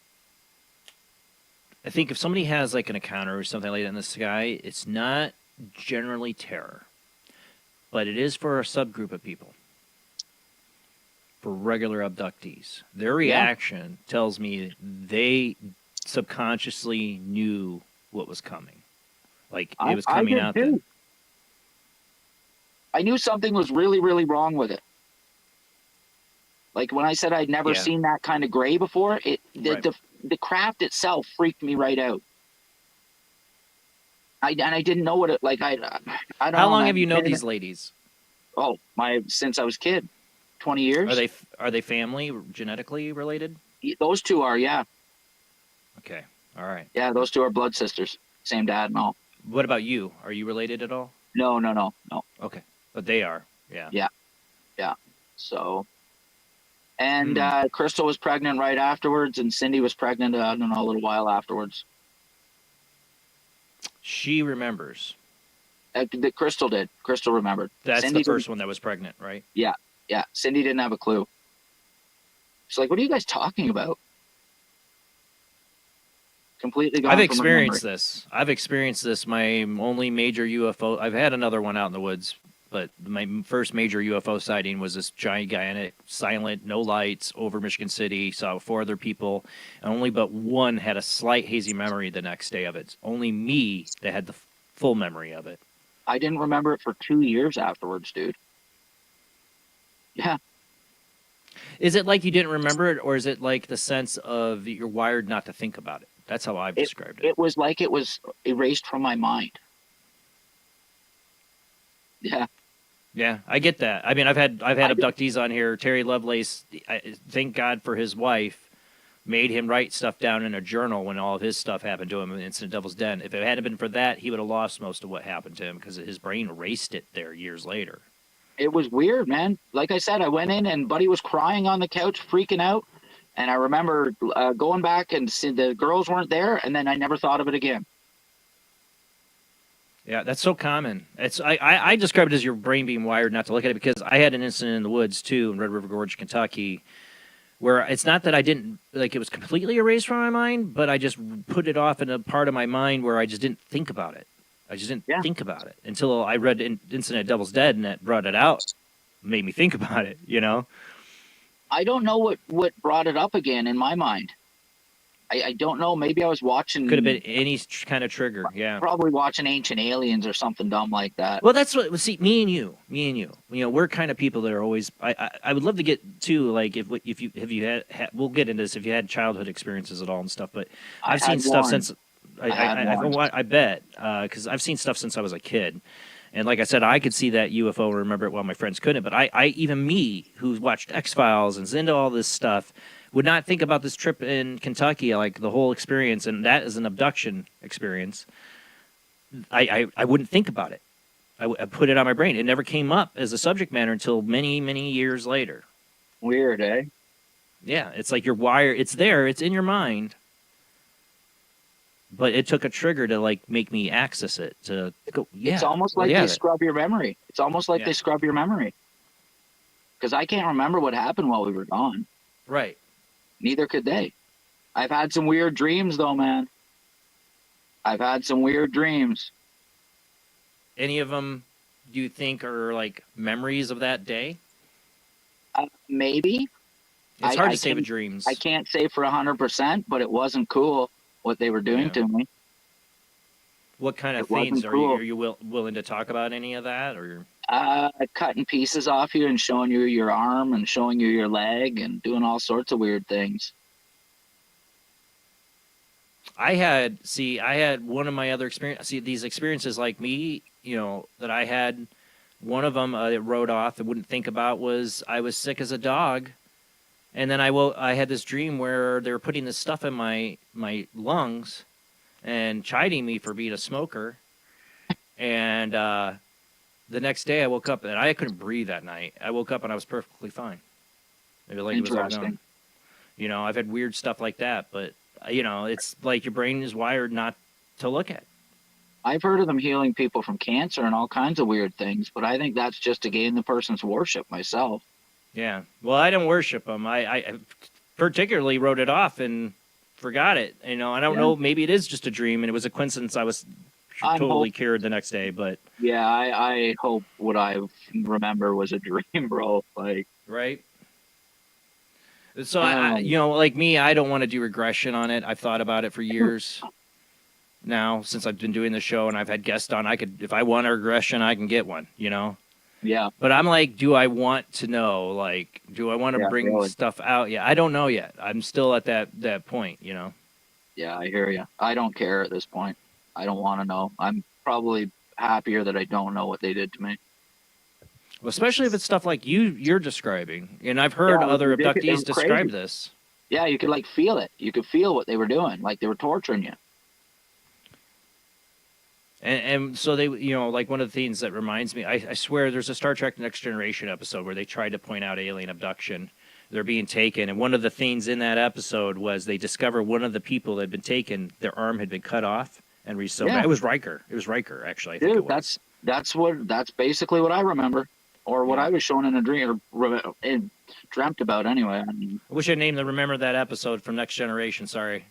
I think if somebody has like an encounter or something like that in the sky, it's not generally terror, but it is for a subgroup of people, for regular abductees. Their reaction tells me they subconsciously knew what was coming. Like it was coming out. I knew something was really, really wrong with it. Like when I said I'd never seen that kind of gray before, the craft itself freaked me right out. I didn't know what it like. I don't know. How long have you known these ladies? Oh, since I was a kid, 20 years. Are they family, genetically related? Those 2 are, yeah. Okay, all right. Yeah, those 2 are blood sisters, same dad and all. What about you? Are you related at all? No. Okay, but they are. Yeah. Yeah. So. And Crystal was pregnant right afterwards, and Cindy was pregnant, I don't know, a little while afterwards. She remembers. Crystal did. Crystal remembered. That's Cindy the first one that was pregnant, right? Yeah. Cindy didn't have a clue. She's like, what are you guys talking about? Completely gone. I've experienced this. My only major UFO, I've had another one out in the woods, but my first major UFO sighting was this gigantic, silent, no lights over Michigan City. Saw 4 other people, and only but one had a slight hazy memory the next day of it. Only me that had the full memory of it. I didn't remember it for 2 years afterwards, dude. Yeah. Is it like you didn't remember it, or is it like the sense of you're wired not to think about it? That's how I've described it. It was like it was erased from my mind. Yeah. Yeah, I get that. I mean, I've had abductees on here. Terry Lovelace, thank God for his wife, made him write stuff down in a journal when all of his stuff happened to him in Incident Devil's Den. If it hadn't been for that, he would have lost most of what happened to him because his brain erased it there years later. It was weird, man. Like I said, I went in and Buddy was crying on the couch, freaking out. And I remember going back and seeing the girls weren't there, and then I never thought of it again. Yeah, that's so common. I describe it as your brain being wired not to look at it, because I had an incident in the woods too in Red River Gorge, Kentucky, where it's not that I didn't, like, it was completely erased from my mind, but I just put it off in a part of my mind where I just didn't think about it. I just didn't think about it until I read Incident at Devil's Dead, and that brought it out, made me think about it, you know? I don't know what brought it up again in my mind. I don't know. Maybe I was watching. Could have been any kind of trigger. Yeah. Probably watching Ancient Aliens or something dumb like that. Well, that's what. See, me and you. You know, we're kind of people that are always. I would love to get to, like, if you have you had we'll get into this, if you had childhood experiences at all and stuff. But I've seen stuff since. I bet because I've seen stuff since I was a kid. And like I said, I could see that UFO and remember it while my friends couldn't. But I even me, who watched X-Files and is into all this stuff, would not think about this trip in Kentucky, like the whole experience, and that is an abduction experience. I wouldn't think about it. I put it on my brain. It never came up as a subject matter until many, many years later. Weird, eh? Yeah, it's like your wire. It's there. It's in your mind. But it took a trigger to, like, make me access it, to go, yeah. It's almost like they scrub your memory. It's almost like they scrub your memory. Because I can't remember what happened while we were gone. Right. Neither could they. I've had some weird dreams, though, man. I've had some weird dreams. Any of them, do you think, are, like, memories of that day? Maybe. It's hard to say with dreams. I can't say for 100%, but it wasn't cool what they were doing to me. What kind of things are you willing to talk about? Any of that, or cutting pieces off you and showing you your arm and showing you your leg and doing all sorts of weird things. I had one of my other experiences. See, these experiences, like me, you know, that I had. One of them that wrote off, I wouldn't think about, was I was sick as a dog. And then I had this dream where they were putting this stuff in my lungs and chiding me for being a smoker. And the next day I woke up, and I couldn't breathe that night. I woke up and I was perfectly fine. Maybe like it was all gone. You know, I've had weird stuff like that, but, you know, it's like your brain is wired not to look at. I've heard of them healing people from cancer and all kinds of weird things, but I think that's just to gain the person's worship myself. Yeah. Well, I don't worship them. I particularly wrote it off and forgot it. You know, I don't know. Maybe it is just a dream, and it was a coincidence. I was totally cured the next day. But yeah, I hope what I remember was a dream, bro. Like, right. So you know, like me, I don't want to do regression on it. I've thought about it for years now since I've been doing the show, and I've had guests on. If I want a regression, I can get one. You know. Yeah. But I'm like, do I want to know? Like, do I want to bring stuff out? Yeah, I don't know yet. I'm still at that point, you know? Yeah, I hear you. I don't care at this point. I don't want to know. I'm probably happier that I don't know what they did to me. Well, especially if it's stuff like you're describing. And I've heard other abductees describe this. Yeah, you could, like, feel it. You could feel what they were doing. Like, they were torturing you. And so they, you know, like one of the things that reminds me, I swear there's a Star Trek Next Generation episode where they tried to point out alien abduction. They're being taken. And one of the things in that episode was they discovered one of the people that had been taken, their arm had been cut off and resewn. Yeah. It was Riker. It was Riker, actually. I think it was. That's basically what I remember, or what I was shown in a dream, or dreamt about anyway. I mean, I wish I named Remember that episode from Next Generation. Sorry.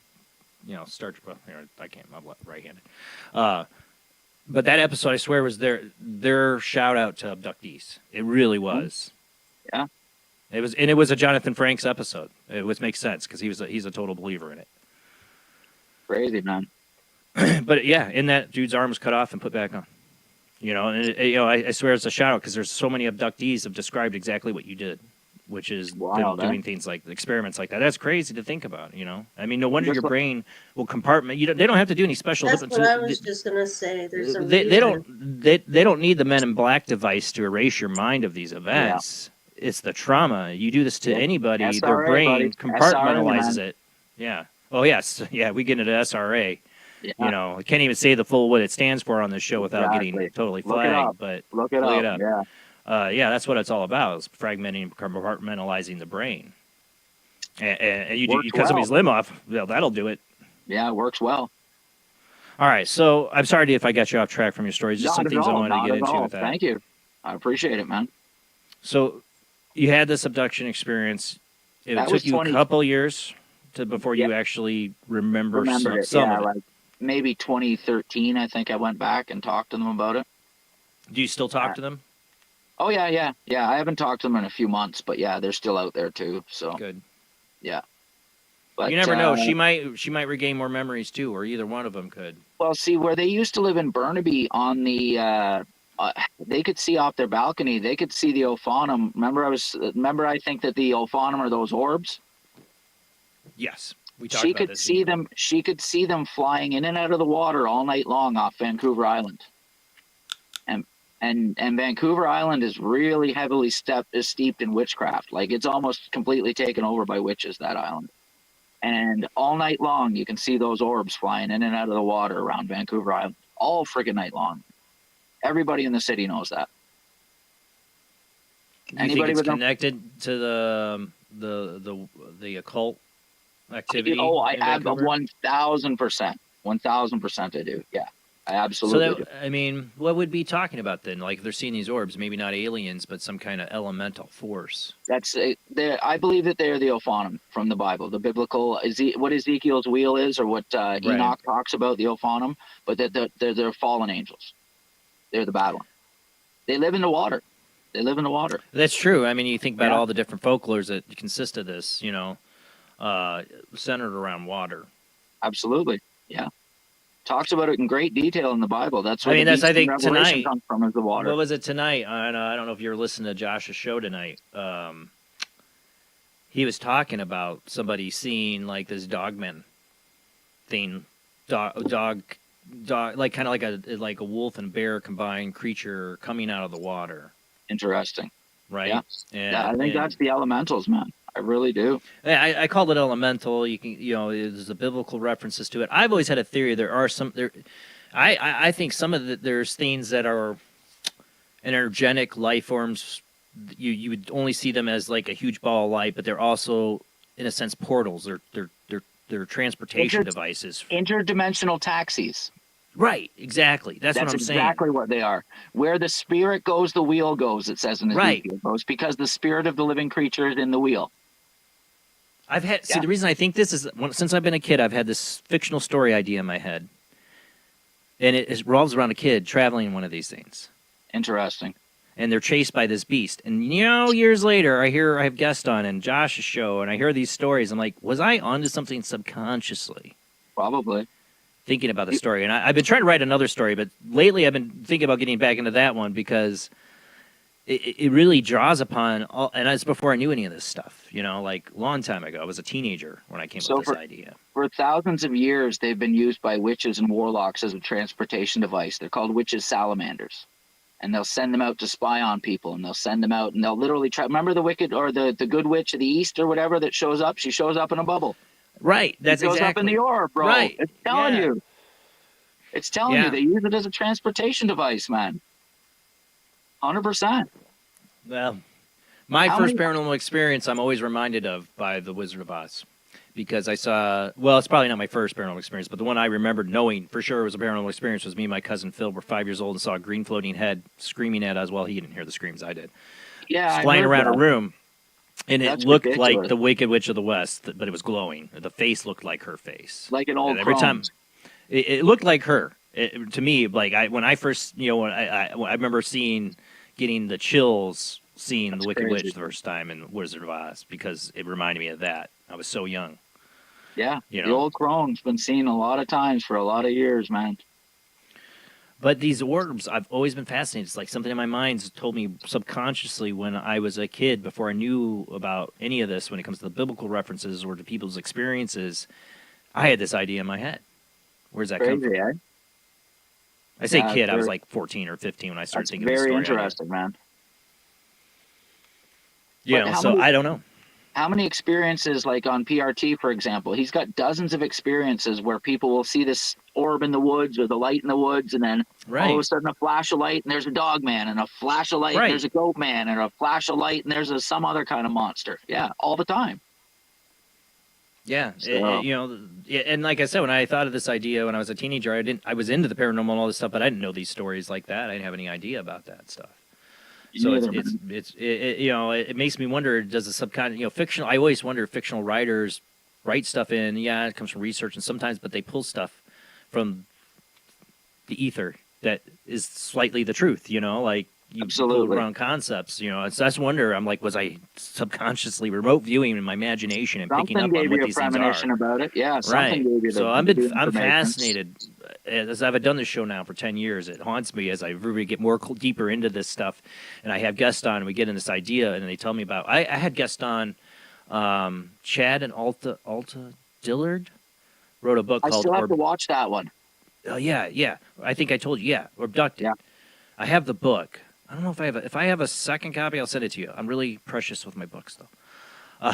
You know, Star Trek. Well, I can't, I'm right-handed. But that episode, I swear, was their shout out to abductees. It really was. Yeah. It was a Jonathan Frakes episode. It makes sense because he's a total believer in it. Crazy, man. But yeah, in that dude's arm was cut off and put back on. You know, and I swear it's a shout out because there's so many abductees have described exactly what you did. which is Wild, doing things like experiments like that. That's crazy to think about, you know. I mean, no wonder your Just brain will compartment. They don't have to do any special. That's what I was just gonna say. There's a they reason. they don't need the Men in Black device to erase your mind of these events. It's the trauma. You do this to anybody, SRA, their brain buddy. compartmentalizes SRA, man. it. Yeah. Oh yes. Yeah. We get into SRA. Yeah. You know, I can't even say the full what it stands for on this show without getting totally Look it flagged. up. But Look it up. Yeah. yeah, that's what it's all about: is fragmenting and compartmentalizing the brain. And you cut somebody's limb off, well, that'll do it. Yeah, it works well. All right, so I'm sorry if I got you off track from your stories. Just some things I wanted to get into with that. Thank you. I appreciate it, man. So you had this abduction experience. It took you a couple years before you actually remember some of it. Like maybe 2013, I think I went back and talked to them about it. Do you still talk to them? Oh, yeah. I haven't talked to them in a few months, but yeah, they're still out there too. So good. Yeah. But you never know. She might regain more memories too, or either one of them could. Well, see, where they used to live in Burnaby, on the they could see off their balcony. They could see the Ophanum. Remember, I think that the Ophanum are those orbs. Yes, we talked She about could this. see them. She could see them flying in and out of the water all night long off Vancouver Island. And Vancouver Island is really heavily steeped in witchcraft. Like, it's almost completely taken over by witches, that island. And all night long, you can see those orbs flying in and out of the water around Vancouver Island, all friggin' night long. Everybody in the city knows that. You think it's connected to the occult activity? Oh, I have 1,000%. 1,000% I do. Yeah, I absolutely do. I mean, what would be talking about then? Like, if they're seeing these orbs, maybe not aliens, but some kind of elemental force. I believe that they are the Ophanum from the Bible, the biblical. What Ezekiel's wheel is, or what Enoch talks about, the Ophanum, but they're fallen angels. They're the bad one. They live in the water. That's true. I mean, you think about all the different folklores that consist of this, you know, centered around water. Absolutely. Yeah. Talks about it in great detail in the Bible. That's where I think tonight comes from, is the water. What was it tonight? I don't know if you were listening to Josh's show tonight. He was talking about somebody seeing like this dogman thing, dog, like kind of like a wolf and bear combined creature coming out of the water. Interesting. Right? Yeah. I think that's the elementals, man. I really do. I call it elemental. There's a biblical references to it. I've always had a theory. I think some of there's things that are energetic life forms. You would only see them as like a huge ball of light, but they're also, in a sense, portals. They're transportation devices. Interdimensional taxis. Right, exactly. That's what I'm saying. That's exactly what they are. Where the spirit goes, the wheel goes, it says in Ezekiel. Right. Because the spirit of the living creature is in the wheel. The reason I think this is, since I've been a kid, I've had this fictional story idea in my head. And it revolves around a kid traveling in one of these things. Interesting. And they're chased by this beast. And, years later, I have guests on and Josh's show, and I hear these stories. I'm like, was I onto something subconsciously? Probably. Thinking about the story. And I've been trying to write another story, but lately I've been thinking about getting back into that one because it really draws upon all, and that's before I knew any of this stuff, like a long time ago. I was a teenager when I came up with this idea. For thousands of years, they've been used by witches and warlocks as a transportation device. They're called witches' salamanders. And they'll send them out to spy on people, and they'll send them out, and they'll literally try. Remember the wicked or the good witch of the East or whatever that shows up? She shows up in a bubble. Right. That's exactly. It goes up in the orb, bro. Right. It's telling you. It's telling you they use it as a transportation device, man. 100%. Well, my first paranormal experience I'm always reminded of by The Wizard of Oz. Because I saw, well, it's probably not my first paranormal experience, but the one I remembered knowing for sure was a paranormal experience was me and my cousin Phil were 5 years old and saw a green floating head screaming at us. Well, he didn't hear the screams, I did. Yeah, flying around a room. And it looked like the Wicked Witch of the West, but it was glowing. The face looked like her face. Like an old every time it looked like her. To me, like when I first, I remember getting the chills seeing the Wicked Witch the first time in Wizard of Oz because it reminded me of that. I was so young. Yeah, the old crone's been seen a lot of times for a lot of years, man. But these orbs, I've always been fascinated. It's like something in my mind's told me subconsciously when I was a kid, before I knew about any of this, when it comes to the biblical references or to people's experiences, I had this idea in my head. Where's that come from? Eh? I say kid, I was like 14 or 15 when I started thinking of the story. Very interesting, man. Yeah, so I don't know. How many experiences, like on PRT, for example, he's got dozens of experiences where people will see this orb in the woods or the light in the woods, and then all of a sudden a flash of light and there's a dog man, and a flash of light and there's a goat man, and a flash of light and there's some other kind of monster. Yeah, all the time. Yeah, and like I said, when I thought of this idea when I was a teenager, I was into the paranormal and all this stuff, but I didn't know these stories like that. I didn't have any idea about that stuff. So it makes me wonder, does the subconscious, fictional, I always wonder if fictional writers write stuff in, it comes from research and sometimes, but they pull stuff from the ether that is slightly the truth, like you pull around concepts, so I just wonder, I'm like, was I subconsciously remote viewing in my imagination and picking up on what these things are? About it. Yeah, right. So I'm fascinated. As I've done this show now for 10 years, it haunts me as I really get deeper into this stuff, and I have guests on, and we get in this idea, and they tell me about. I had guests on, Chad and Alta Dillard wrote a book called. I still have to watch that one. Oh yeah. I think I told you. Yeah, Abducted. Yeah. I have the book. I don't know if I have a second copy, I'll send it to you. I'm really precious with my books though.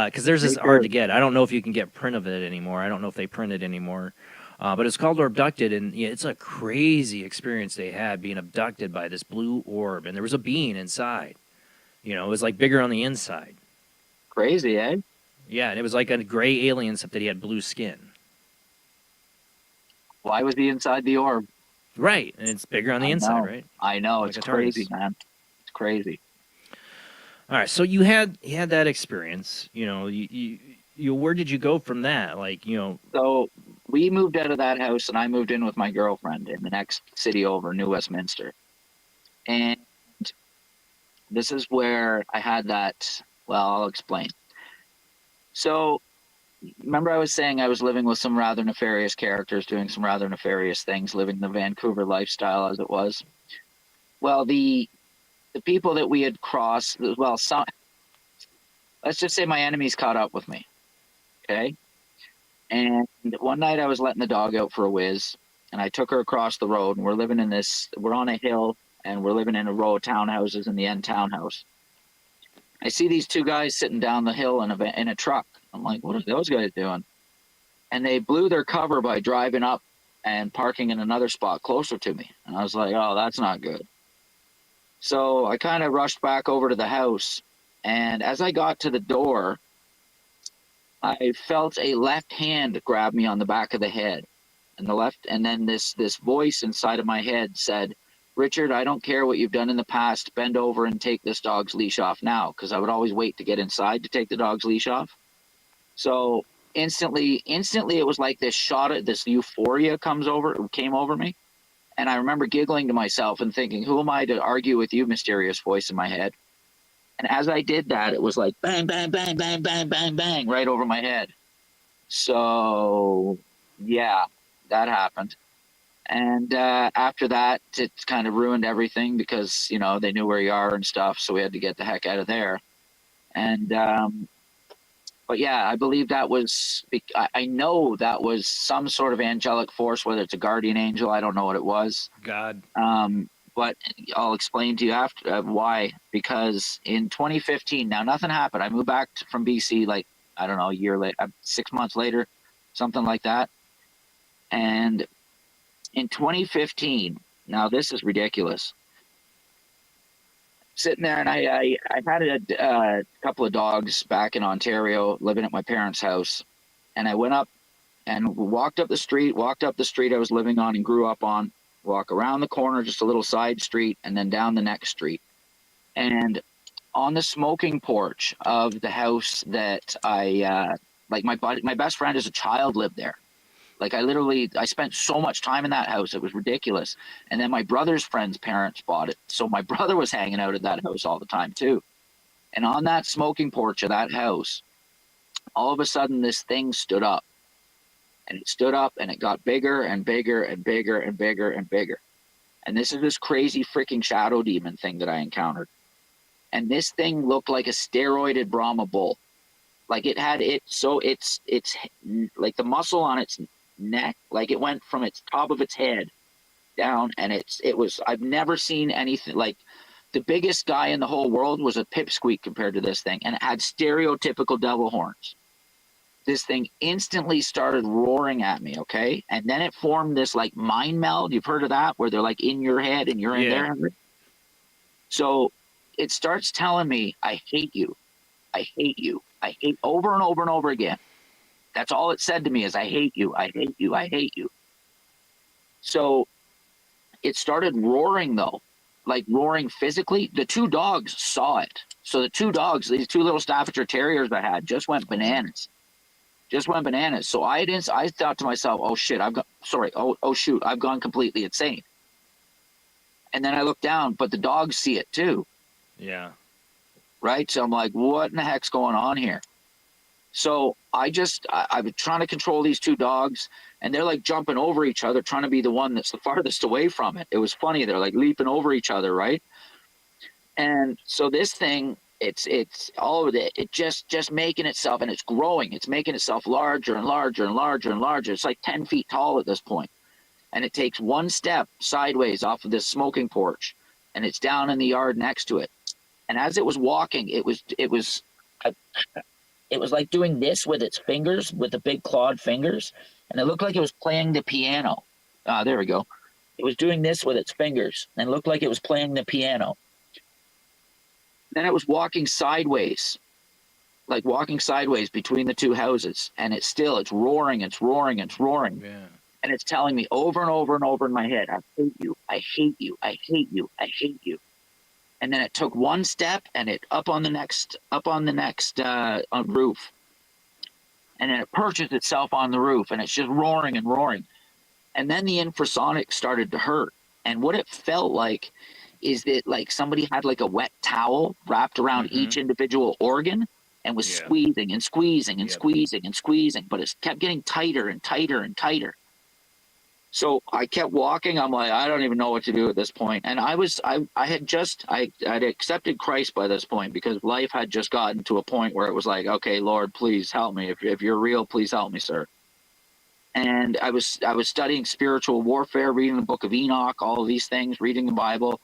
Because theirs is hard to get. I don't know if you can get print of it anymore. I don't know if they print it anymore. But it's called Abducted, and it's a crazy experience they had being abducted by this blue orb, and there was a being inside. It was like bigger on the inside. Crazy, eh? Yeah, and it was like a gray alien, except that he had blue skin. Why was he inside the orb? Right, and it's bigger on the inside, right? I know, it's crazy, man. It's crazy. All right, so you had that experience. Where did you go from that? So we moved out of that house, and I moved in with my girlfriend in the next city over, New Westminster. And this is where I had that. Well, I'll explain. So, remember I was saying I was living with some rather nefarious characters, doing some rather nefarious things, living the Vancouver lifestyle as it was. Well, the people that we had crossed, let's just say my enemies caught up with me. Okay? And one night I was letting the dog out for a whiz, and I took her across the road, and we're on a hill, and we're living in a row of townhouses in the end townhouse. I see these two guys sitting down the hill in a truck. I'm like, what are those guys doing? And they blew their cover by driving up and parking in another spot closer to me. And I was like, oh, that's not good. So I kind of rushed back over to the house. And as I got to the door, I felt a left hand grab me on the back of the head. And then this voice inside of my head said, Richard, I don't care what you've done in the past. Bend over and take this dog's leash off now. Because I would always wait to get inside to take the dog's leash off. So instantly, it was like this euphoria came over me. And I remember giggling to myself and thinking, who am I to argue with you, mysterious voice in my head? And as I did that, it was like bang, bang, bang, bang, bang, bang, bang, right over my head. So, yeah, that happened. And after that, it kind of ruined everything because, they knew where you are and stuff. So we had to get the heck out of there. And, but yeah, I believe I know that was some sort of angelic force, whether it's a guardian angel, I don't know what it was. God. But I'll explain to you after why. Because in 2015, now nothing happened. I moved back from BC, I don't know, a year later, 6 months later, something like that. And in 2015, now this is ridiculous. Sitting there, and I had a couple of dogs back in Ontario, living at my parents' house, and I went up and walked up the street I was living on and grew up on, walk around the corner, just a little side street, and then down the next street. And on the smoking porch of the house that my best friend as a child lived there. I spent so much time in that house. It was ridiculous. And then my brother's friend's parents bought it. So my brother was hanging out at that house all the time too. And on that smoking porch of that house, all of a sudden this thing stood up. And it stood up and it got bigger and bigger and bigger and bigger and bigger. And this is this crazy freaking shadow demon thing that I encountered. And this thing looked like a steroided Brahma bull. Like it had it, so it's like the muscle on its neck, like it went from its top of its head down, and it was, I've never seen anything like, the biggest guy in the whole world was a pipsqueak compared to this thing, and it had stereotypical devil horns. This thing instantly started roaring at me, okay? And then it formed this like mind meld. You've heard of that, where they're like in your head and you're in there. So it starts telling me, I hate you. I hate you. I hate, over and over and over again. That's all it said to me is, I hate you. I hate you. I hate you. So it started roaring though, like roaring physically. The two dogs saw it. So the two dogs, these two little Staffordshire Terriers I had, just went bananas. Just went bananas. So I thought to myself, oh shit, oh shoot, I've gone completely insane. And then I looked down, but the dogs see it too. Yeah. Right? So I'm like, what in the heck's going on here? So I've been trying to control these two dogs, and they're like jumping over each other, trying to be the one that's the farthest away from it. It was funny. They're like leaping over each other, right? And so this thing, it's all of it just making itself, and it's growing. It's making itself larger and larger and larger and larger. It's like 10 feet tall at this point. And it takes one step sideways off of this smoking porch, and it's down in the yard next to it. And as it was walking, it was like doing this with its fingers, with the big clawed fingers, and it looked like it was playing the piano. There we go. It was doing this with its fingers, and it looked like it was playing the piano. Then it was walking sideways, like walking sideways between the two houses, and it's roaring, it's roaring, it's roaring. Yeah. And it's telling me over and over and over in my head, I hate you, I hate you, I hate you, I hate you. And then it took one step, and it up on the next roof. And then it perches itself on the roof, and it's just roaring and roaring. And then the infrasonic started to hurt. And what it felt like is that like somebody had like a wet towel wrapped around each individual organ and was squeezing and squeezing and squeezing and squeezing, but it kept getting tighter and tighter and tighter. So I kept walking. I'm like, I don't even know what to do at this point. And I had accepted Christ by this point, because life had just gotten to a point where it was like, okay, Lord, please help me. If you're real, please help me, sir. And I was studying spiritual warfare, reading the book of Enoch, all of these things, reading the Bible.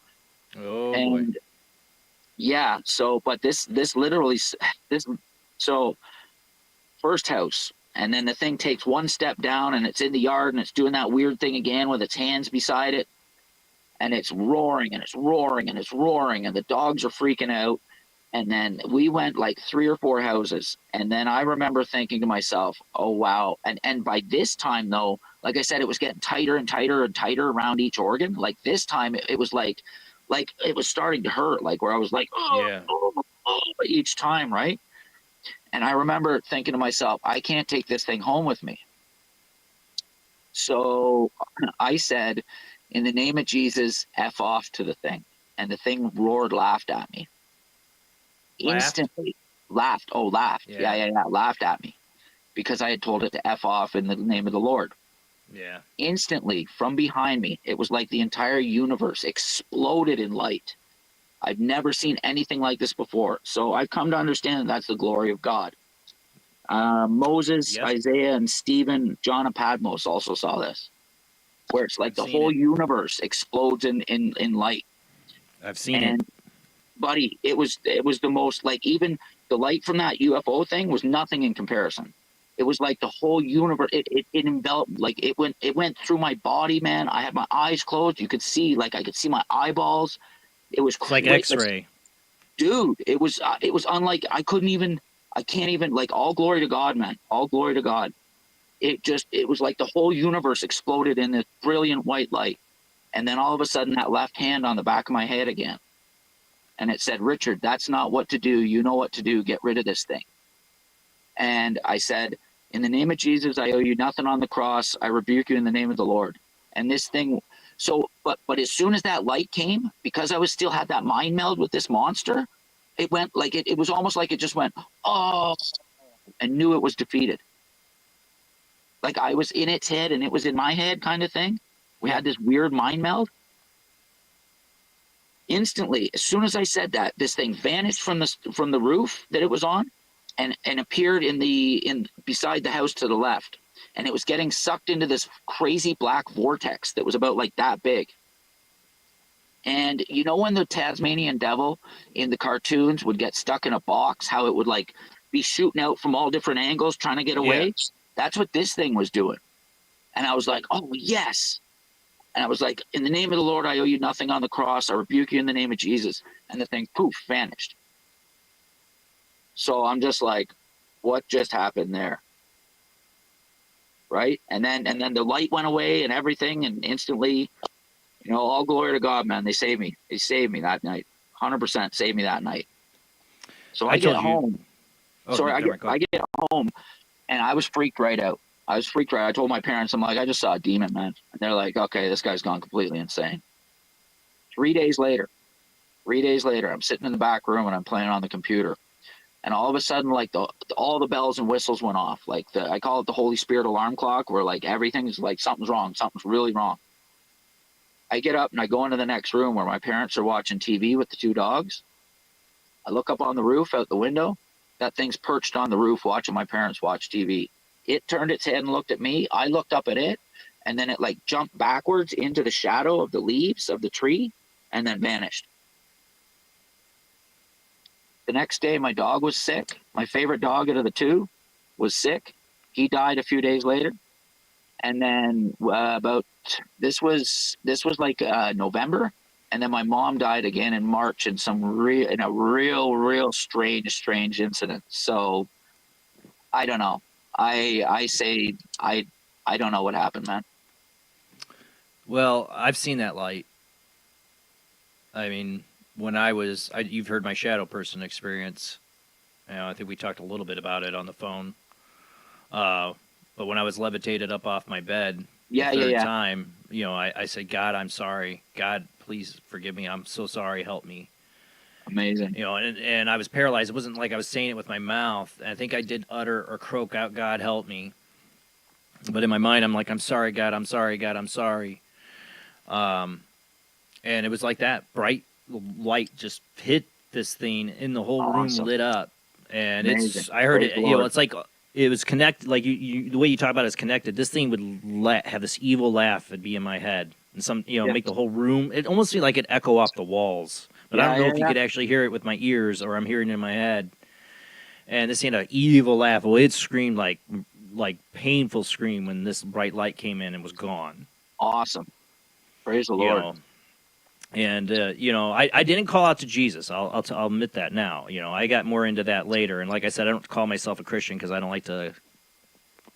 Oh, and boy. Yeah. So, but this literally, so first house. And then the thing takes one step down, and it's in the yard, and it's doing that weird thing again with its hands beside it. And it's roaring, and it's roaring, and it's roaring, and the dogs are freaking out. And then we went like 3 or 4 houses. And then I remember thinking to myself, oh, wow. And by this time, though, like I said, it was getting tighter and tighter and tighter around each organ. Like this time, it was like it was starting to hurt, like where I was like, oh, each time, right? And I remember thinking to myself, I can't take this thing home with me. So I said, in the name of Jesus, F off to the thing. And the thing roared, laughed at me. Instantly. Laughed. Oh, laughed. Yeah, laughed at me. Because I had told it to F off in the name of the Lord. Yeah. Instantly, from behind me, it was like the entire universe exploded in light. I've never seen anything like this before. So I've come to understand that's the glory of God. Moses, Isaiah, and Stephen, John, and Patmos also saw this, where it's like the whole universe explodes in light. I've seen it. Buddy, it was the most, like, even the light from that UFO thing was nothing in comparison. It was like the whole universe. It enveloped, like it went through my body, man. I had my eyes closed. You could see, like, I could see my eyeballs. It was like X-ray, dude. It was unlike, I can't even, like, all glory to God, man. All glory to God. It was like the whole universe exploded in this brilliant white light. And then all of a sudden that left hand on the back of my head again. And it said, Richard, that's not what to do. You know what to do. Get rid of this thing. And I said, in the name of Jesus, I owe you nothing on the cross. I rebuke you in the name of the Lord. And this thing, so, but as soon as that light came, because I was still had that mind meld with this monster, it went like, it was almost like it just went, oh, and knew it was defeated. Like I was in its head and it was in my head kind of thing. We had this weird mind meld. Instantly, as soon as I said that, this thing vanished from the roof that it was on and appeared in beside the house to the left. And it was getting sucked into this crazy black vortex that was about like that big. And you know when the Tasmanian devil in the cartoons would get stuck in a box, how it would like be shooting out from all different angles trying to get away? Yeah. That's what this thing was doing. And I was like, oh, yes. And I was like, in the name of the Lord, I owe you nothing on the cross. I rebuke you in the name of Jesus. And the thing, poof, vanished. So I'm just like, what just happened there? Right? And then the light went away and everything. And instantly, you know, all glory to God, man. They saved me. They saved me that night. 100% saved me that night. So I get home. I get home and I was freaked right out. I was freaked out. I told my parents, I'm like, I just saw a demon, man. And they're like, okay, this guy's gone completely insane. 3 days later, I'm sitting in the back room and I'm playing on the computer. And all of a sudden, like all the bells and whistles went off. Like I call it the Holy Spirit alarm clock, where like everything's like something's wrong. Something's really wrong. I get up and I go into the next room where my parents are watching TV with the two dogs. I look up on the roof out the window. That thing's perched on the roof watching my parents watch TV. It turned its head and looked at me. I looked up at it, and then it like jumped backwards into the shadow of the leaves of the tree and then vanished. The next day, my dog was sick. My favorite dog out of the two was sick. He died a few days later. And then this was like November. And then my mom died again in March in a real strange incident. So I don't know. I say I don't know what happened, man. Well, I've seen that light. I mean, when you've heard my shadow person experience. You know, I think we talked a little bit about it on the phone. But when I was levitated up off my bed the third time, you know, I said, God, I'm sorry. God, please forgive me. I'm so sorry. Help me. Amazing. You know, and I was paralyzed. It wasn't like I was saying it with my mouth. I think I did utter or croak out, God, help me. But in my mind, I'm like, I'm sorry, God. I'm sorry, God. I'm sorry. And it was like that bright light just hit this thing, and the whole room lit up. And Amazing. I heard it, you know, it's like it was connected. Like the way you talk about it is connected. This thing would have this evil laugh that'd be in my head, and make the whole room. It almost seemed like it echo off the walls. But I don't know if you could actually hear it with my ears or I'm hearing it in my head. And this ain't an evil laugh. Well, it screamed like painful scream when this bright light came in and was gone. Awesome. Praise the Lord. Know? And you know, I didn't call out to Jesus. I'll admit that now. You know, I got more into that later. And like I said, I don't call myself a Christian because I don't like to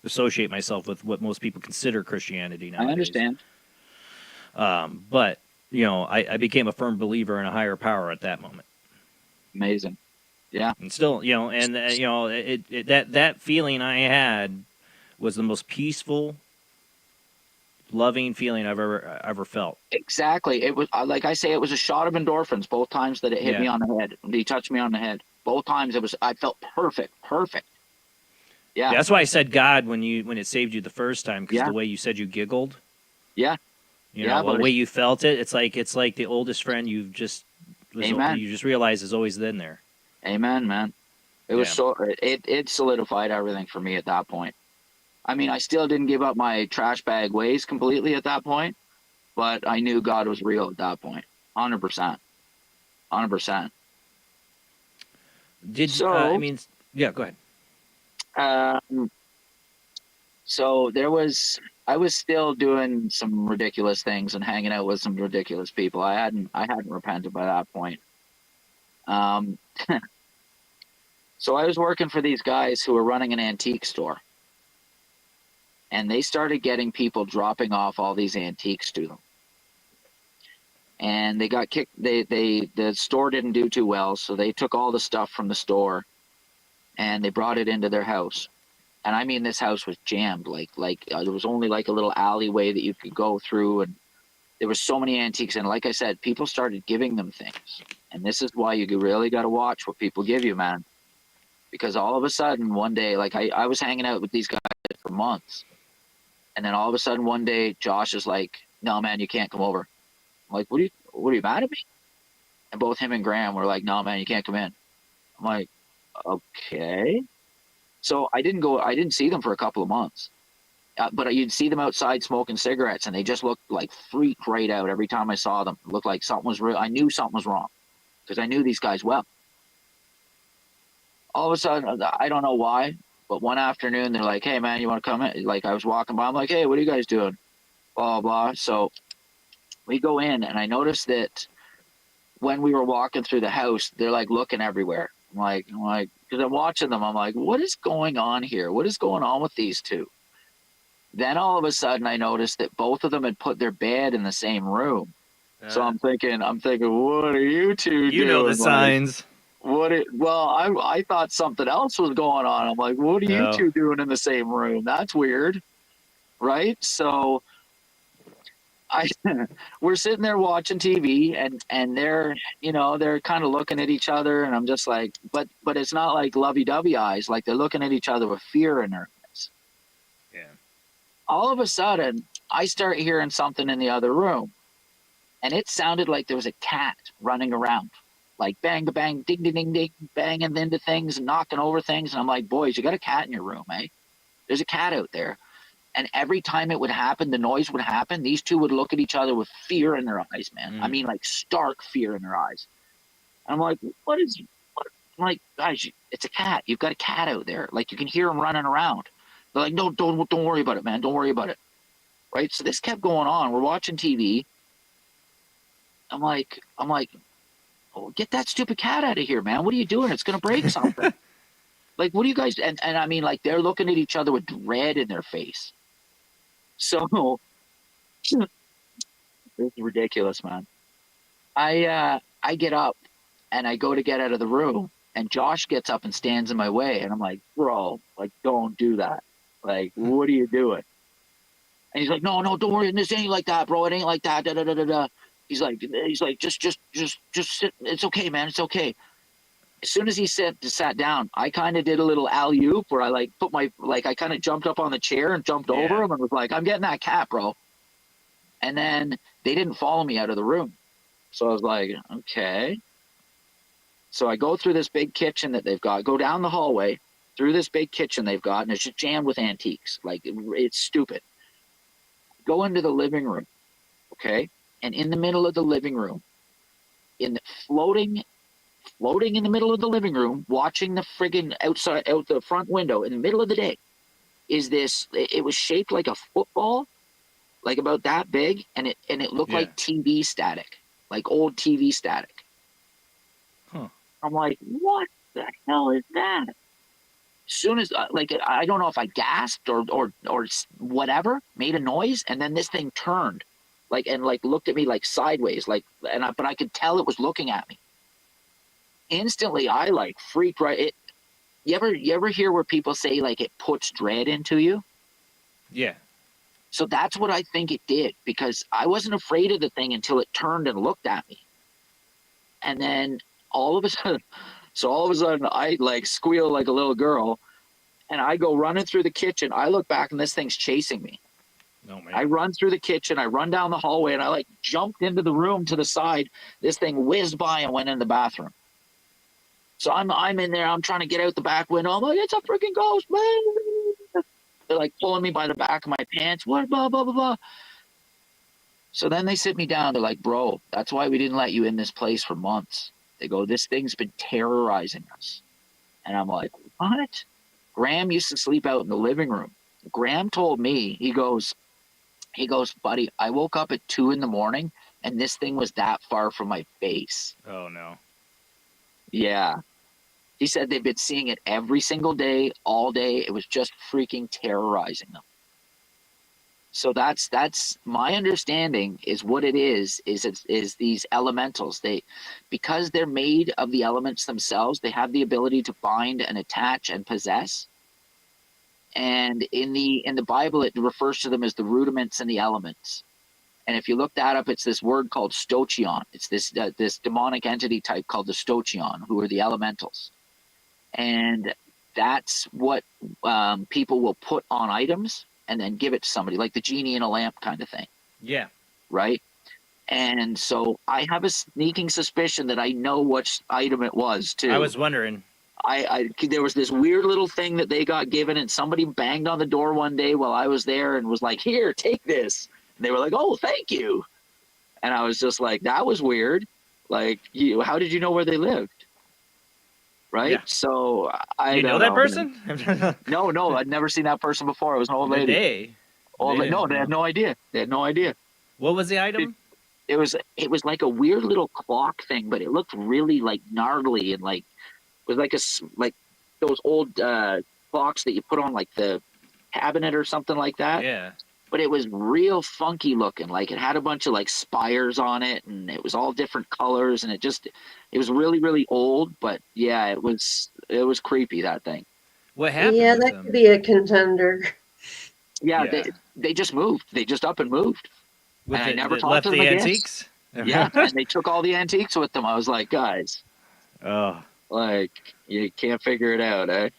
associate myself with what most people consider Christianity nowadays. I understand. But you know, I became a firm believer in a higher power at that moment. Amazing. Yeah. And still, you know, and you know, that feeling I had was the most peaceful, loving feeling I've ever felt. Exactly. It was like I say, it was a shot of endorphins both times that it hit me on the head. He touched me on the head. Both times I felt perfect. Yeah. That's why I said God when it saved you the first time, because the way you said you giggled. Yeah. You know, the way you felt it, it's like the oldest friend you just realized is always in there. Amen, man. It was it solidified everything for me at that point. I mean, I still didn't give up my trash bag ways completely at that point, but I knew God was real at that point. 100%. 100%. Go ahead. So I was still doing some ridiculous things and hanging out with some ridiculous people. I hadn't repented by that point. So I was working for these guys who were running an antique store. And they started getting people dropping off all these antiques to them. And they got kicked. The store didn't do too well, so they took all the stuff from the store and they brought it into their house. And I mean, this house was jammed. Like there was only like a little alleyway that you could go through, and there were so many antiques. And like I said, people started giving them things. And this is why you really got to watch what people give you, man. Because all of a sudden, one day, like I was hanging out with these guys for months. And then all of a sudden one day, Josh is like, "No, man, you can't come over." I'm like, what are you mad at me?" And both him and Graham were like, "No, man, you can't come in." I'm like, okay. So I didn't see them for a couple of months. But you'd see them outside smoking cigarettes, and they just looked like freaked right out every time I saw them. It looked like something was real. I knew something was wrong because I knew these guys well. All of a sudden, I don't know why, but one afternoon they're like, "Hey, man, you want to come in?" Like I was walking by, I'm like, "Hey, what are you guys doing?" Blah, blah. So we go in, and I noticed that when we were walking through the house, they're like looking everywhere. I'm like, because I'm watching them. I'm like, what is going on here? What is going on with these two? Then all of a sudden I noticed that both of them had put their bed in the same room. So I'm thinking, what are you two doing? You know the signs. I thought something else was going on. I'm like, what are you two doing in the same room? That's weird. Right? So we're sitting there watching TV, and they're kind of looking at each other, and I'm just like, but it's not like lovey-dovey eyes. Like they're looking at each other with fear in their eyes. Yeah. All of a sudden, I start hearing something in the other room, and it sounded like there was a cat running around, like bang, bang, ding, ding, ding, ding, banging into things and knocking over things. And I'm like, boys, you got a cat in your room, eh? There's a cat out there. And every time it would happen, the noise would happen, these two would look at each other with fear in their eyes, man. I mean, like stark fear in their eyes. And I'm like, what? I'm like, guys, it's a cat. You've got a cat out there. Like, you can hear him running around. They're like, no, don't worry about it, man. Don't worry about it. Right? So this kept going on. We're watching TV. I'm like, oh, get that stupid cat out of here, man. What are you doing? It's going to break something. Like, what do you guys, and I mean, like, they're looking at each other with dread in their face. So it's ridiculous, man. I get up and I go to get out of the room, and Josh gets up and stands in my way, and I'm like, bro, like, don't do that. Like, what are you doing? And he's like, no, don't worry, this ain't like that, bro. It ain't like that. Da, da, da, da, da. He's like, just sit. It's okay, man. It's okay. As soon as he sat down, I kind of did a little alley-oop where I like put I kind of jumped up on the chair and jumped over him and was like, I'm getting that cat, bro. And then they didn't follow me out of the room. So I was like, okay. So I go through this big kitchen that they've got, go down the hallway through this big kitchen they've got, and it's just jammed with antiques. Like, it's stupid. Go into the living room, okay? And in the middle of the living room, floating in the middle of the living room, watching the friggin' out the front window in the middle of the day, is this, it was shaped like a football, like about that big, and it looked like TV static, like old TV static. Huh. I'm like, what the hell is that? As soon as, I don't know if I gasped or whatever, made a noise, and then this thing turned, and looked at me like sideways, but I could tell it was looking at me. Instantly, I freaked right. You ever hear where people say it puts dread into you? Yeah. So that's what I think it did, because I wasn't afraid of the thing until it turned and looked at me. And then all of a sudden I squeal like a little girl, and I go running through the kitchen. I look back and this thing's chasing me. No, man. I run through the kitchen, I run down the hallway, and I jumped into the room to the side. This thing whizzed by and went in the bathroom. So I'm in there, I'm trying to get out the back window. I'm like, it's a freaking ghost, man. They're pulling me by the back of my pants. What, blah, blah, blah, blah. So then they sit me down. They're like, bro, that's why we didn't let you in this place for months. They go, this thing's been terrorizing us. And I'm like, what? Graham used to sleep out in the living room. Graham told me, he goes, buddy, I woke up at 2 a.m. and this thing was that far from my face. Oh, no. Yeah. He said they've been seeing it every single day, all day. It was just freaking terrorizing them. So that's my understanding is what it is these elementals. Because they're made of the elements themselves, they have the ability to bind and attach and possess. And in the Bible, it refers to them as the rudiments and the elements. And if you look that up, it's this word called stoichion. It's this demonic entity type called the stoichion, who are the elementals. And that's what people will put on items and then give it to somebody, like the genie in a lamp kind of thing, Yeah. right? And so I have a sneaking suspicion that I know which item it was too. I was wondering. There was this weird little thing that they got given, and somebody banged on the door one day while I was there and was like, "Here, take this." And they were like, "Oh, thank you." And I was just like, "That was weird. Like, how did you know where they lived?" Right? Yeah. So I You know don't that person? No, I'd never seen that person before. It was an old Did lady. they? No, they had no idea. They had no idea. What was the item? It was like a weird little clock thing, but it looked really like gnarly and like it was like those old clocks that you put on like the cabinet or something like that. Yeah. But it was real funky looking. Like it had a bunch of like spires on it, and it was all different colors, and it was really, really old. But yeah, it was creepy, that thing. What happened? Yeah, that could be a contender. Yeah. They just moved. They just up and moved. And I never talked left to them the again. antiques? Yeah, and they took all the antiques with them. I was like, guys, like you can't figure it out, eh?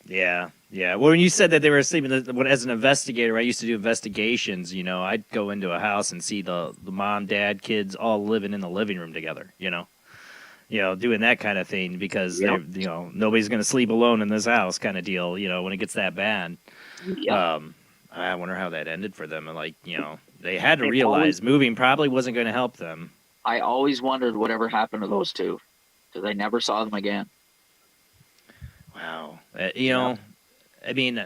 Yeah. Well, when you said that they were sleeping, as an investigator, I used to do investigations. I'd go into a house and see the mom, dad, kids all living in the living room together. Doing that kind of thing because nobody's going to sleep alone in this house, kind of deal. When it gets that bad. Yep. I wonder how that ended for them. And they had to realize moving probably wasn't going to help them. I always wondered whatever happened to those two because I never saw them again. Wow. I mean,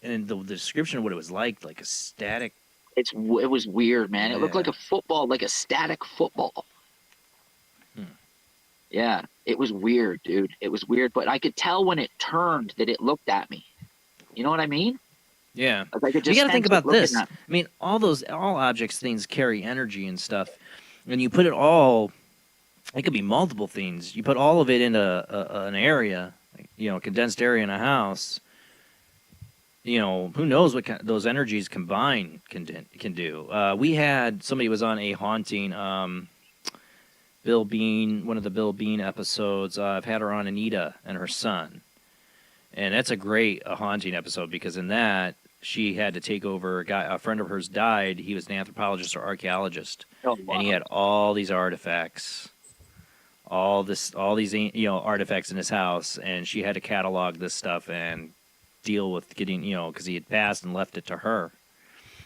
and the description of what it was like a static. It was weird, man. It looked like a football, like a static football. Yeah, it was weird, dude. It was weird, but I could tell when it turned that it looked at me. You know what I mean? Yeah. Like You got to think about this. I mean, all objects, things carry energy and stuff. And you put it all, it could be multiple things. You put all of it into an area, condensed area in a house. Who knows what those energies combined can do. We had somebody was on a haunting, Bill Bean, one of the Bill Bean episodes. I've had her on, Anita and her son. And that's a great haunting episode because in that, she had to take over a friend of hers died. He was an anthropologist or archaeologist. Oh, wow. And he had all these artifacts, all these artifacts in his house. And she had to catalog this stuff and deal with getting, because he had passed and left it to her.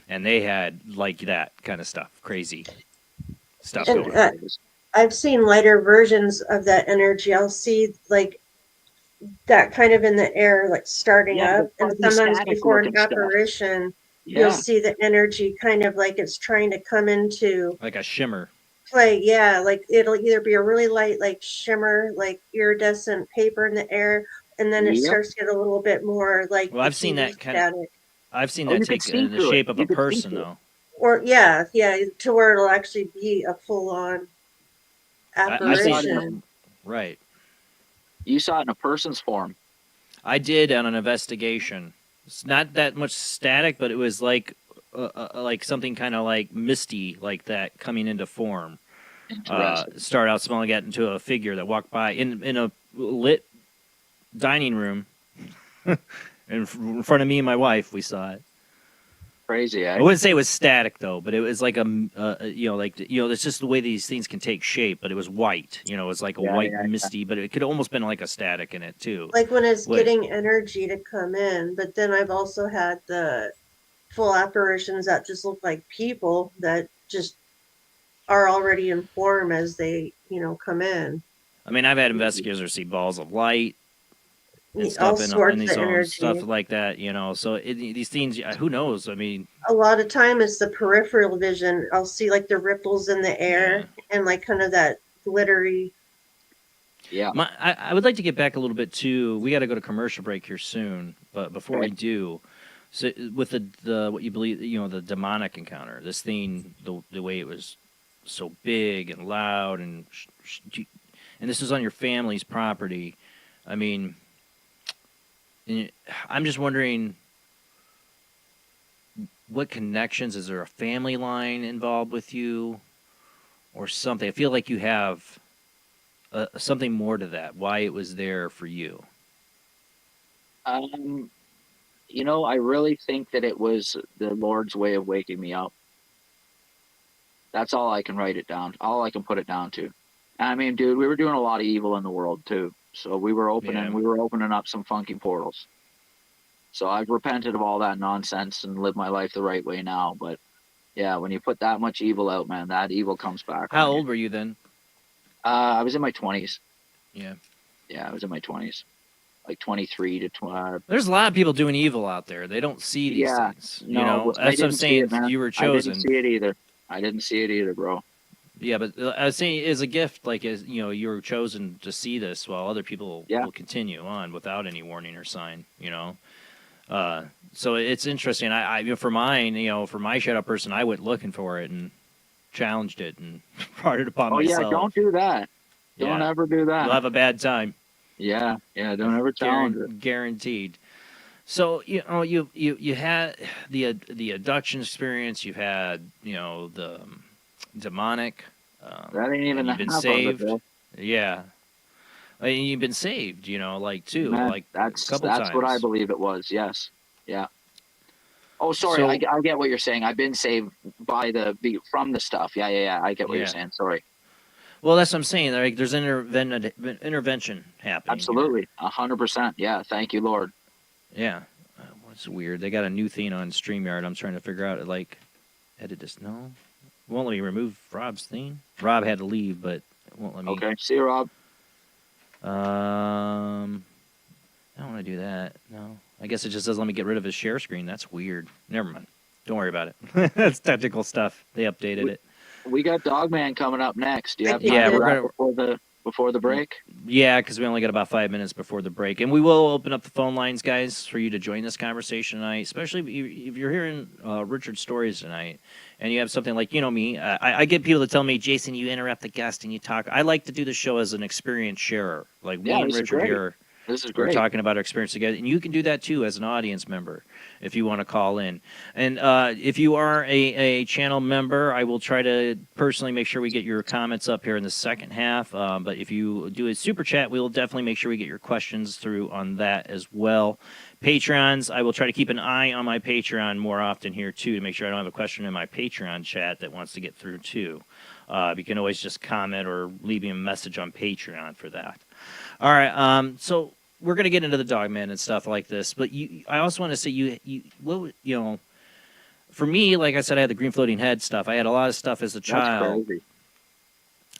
And they had like that kind of stuff, crazy stuff going on. I've seen lighter versions of that energy. I'll see like that kind of in the air, like starting up, and sometimes before an apparition, you'll see the energy kind of like it's trying to come into like a shimmer play. Yeah, like it'll either be a really light, like shimmer, like iridescent paper in the air, and then it starts to get a little bit more like. Well, I've seen that kind of. I've seen that take in the shape of a person, though. Or to where it'll actually be a full-on apparition. Right. You saw it in a person's form. I did on an investigation. It's not that much static, but it was like something kind of like misty, like that coming into form. Start out small and get into a figure that walked by in a lit dining room in front of me and my wife. We saw it. Crazy, eh? I wouldn't say it was static though, but it was like it's just the way these things can take shape. But it was white, it was like a white misty, but it could almost been like a static in it too. Like when it's getting energy to come in. But then I've also had the full apparitions that just look like people that just are already in form as they, come in. I mean, I've had investigators see balls of light. And All stuff sorts and of these energy. stuff like that, So these things, who knows? I mean, a lot of time it's the peripheral vision. I'll see like the ripples in the air and like kind of that glittery. Yeah. I would like to get back a little bit to. We got to go to commercial break here soon, but before we do, so with the what you believe, the demonic encounter, this thing, the way it was so big and loud, and this was on your family's property. I mean. I'm just wondering, what connections? Is there a family line involved with you or something? I feel like you have something more to that, why it was there for you. I really think that it was the Lord's way of waking me up. That's all I can write it down. All I can put it down to. I mean, dude, we were doing a lot of evil in the world too. So we were opening up some funky portals. So I've repented of all that nonsense and lived my life the right way now. But yeah, when you put that much evil out, man, that evil comes back. How old were you then? I was in my 20s. Yeah. Yeah, I was in my 20s. Like 23 to 20. There's a lot of people doing evil out there. They don't see these things. No, that's what I'm saying. You were chosen. I didn't see it either. I didn't see it either, bro. Yeah, but I was saying as a gift, like as you were chosen to see this, while other people will continue on without any warning or sign. So it's interesting. I for mine, for my shadow person, I went looking for it and challenged it and brought it upon myself. Oh yeah, don't do that. Don't ever do that. You'll have a bad time. Yeah, don't ever challenge it. Guaranteed. So you had the abduction experience. You've had the demonic. That ain't even you've been saved. Yeah, you've been saved. Too. Man, like that's a couple times. What I believe it was. Yes. Yeah. Oh, sorry. I get what you're saying. I've been saved from the stuff. Yeah. I get what you're saying. Sorry. Well, that's what I'm saying. Like, there's intervention happening. Absolutely, 100%. Yeah, thank you, Lord. Yeah, what's weird? They got a new thing on StreamYard. I'm trying to figure out. Edit this. No, it won't let me remove Rob's thing. Rob had to leave, but it won't let me. Okay, see you, Rob. I don't want to do that. No, I guess it just doesn't let me get rid of his share screen. That's weird. Never mind. Don't worry about it. That's technical stuff. They updated it. We got Dogman coming up next. Do you have before the break? Yeah, because we only got about 5 minutes before the break, and we will open up the phone lines, guys, for you to join this conversation tonight. Especially if you're hearing Richard's stories tonight, and you have something like me. I get people to tell me, Jason, you interrupt the guest and you talk. I like to do the show as an experience sharer, like me and Richard here. This is great. We're talking about our experience together, and you can do that too as an audience member if you want to call in. And if you are a channel member, I will try to personally make sure we get your comments up here in the second half. But if you do a super chat, we will definitely make sure we get your questions through on that as well. Patrons, I will try to keep an eye on my Patreon more often here too to make sure I don't have a question in my Patreon chat that wants to get through too. You can always just comment or leave me a message on Patreon for that. All right, so we're gonna get into the Dogman and stuff like this, but I also want to say for me, like I said, I had the green floating head stuff. I had a lot of stuff as a child. That's crazy.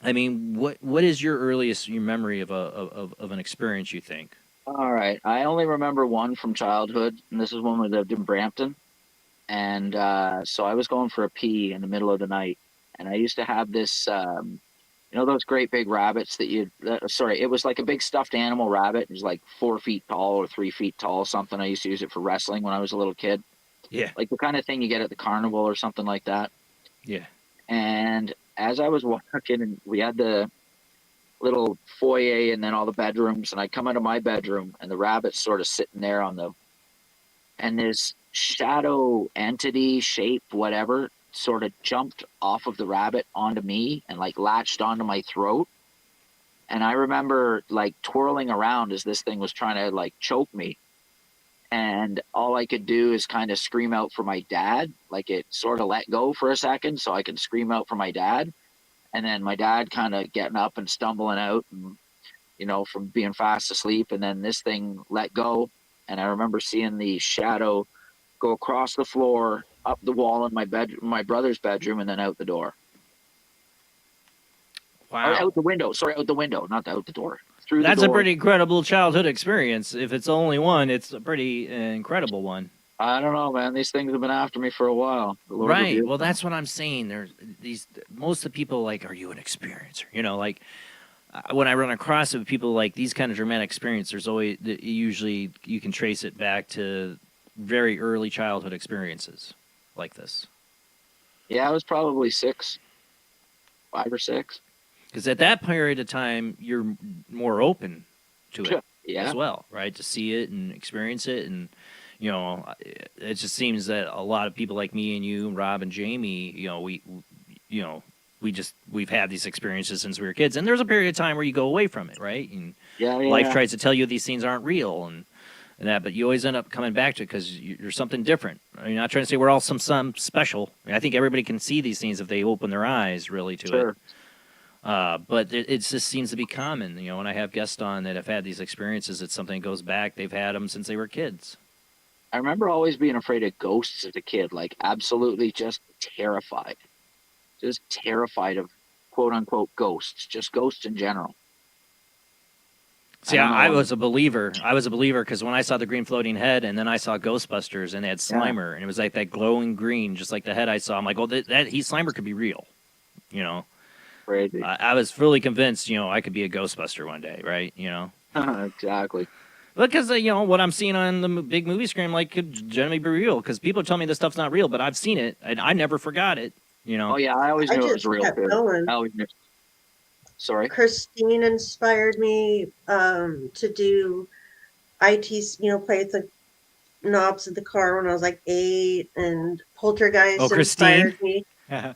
I mean, what is your earliest memory of an experience? You think? All right, I only remember one from childhood, and this is when we lived in Brampton, and so I was going for a pee in the middle of the night, and I used to have this. Those great big rabbits that it was like a big stuffed animal rabbit. It was like 4 feet tall or 3 feet tall, something. I used to use it for wrestling when I was a little kid. Yeah. Like the kind of thing you get at the carnival or something like that. Yeah. And as I was walking, and we had the little foyer and then all the bedrooms, and I come out of my bedroom and the rabbit's sort of sitting there and this shadow entity shape, whatever, sort of jumped off of the rabbit onto me and latched onto my throat. And I remember twirling around as this thing was trying to choke me. And all I could do is kind of scream out for my dad. It sort of let go for a second so I could scream out for my dad. And then my dad kind of getting up and stumbling out and, from being fast asleep. And then this thing let go. And I remember seeing the shadow go across the floor, up the wall in my brother's bedroom, and then out the door. Wow. Or out the window. Sorry, out the window, not out the door. Through That's the door. a pretty incredible childhood experience. If it's only one, it's a pretty incredible one. I don't know, man. These things have been after me for a while. Right. Well, that's what I'm saying. There's most of the people are you an experiencer? When I run across it with people these kind of dramatic experience, there's always usually you can trace it back to very early childhood experiences like this. Yeah, I was probably 5 or 6. Because at that period of time, you're more open to it as well, right? To see it and experience it. And, it just seems that a lot of people like me and you, Rob and Jamie, we've had these experiences since we were kids. And there's a period of time where you go away from it, right? And life tries to tell you these things aren't real. And and that, but you always end up coming back to it because you're something different. I'm not trying to say we're all some special. I think everybody can see these things if they open their eyes really to it. But it just seems to be common. You know, when I have guests on that have had these experiences, it's something that goes back. They've had them since they were kids. I remember always being afraid of ghosts as a kid, like absolutely just terrified. Just terrified of quote-unquote ghosts, just ghosts in general. See, I was a believer. I was a believer because when I saw the green floating head, and then I saw Ghostbusters, and they had Slimer, and it was like that glowing green, just like the head I saw. I'm like, well, Slimer could be real, you know. Crazy. I was fully convinced, you know, I could be a Ghostbuster one day, right? You know. Exactly. Because you know what I'm seeing on the big movie screen, like, could generally be real. Because people tell me this stuff's not real, but I've seen it, and I never forgot it. You know. Oh yeah, I always knew it was real too. I always knew. Sorry. Christine inspired me to do IT, you know, play with the knobs of the car when I was like 8, and Poltergeist inspired me. Huh?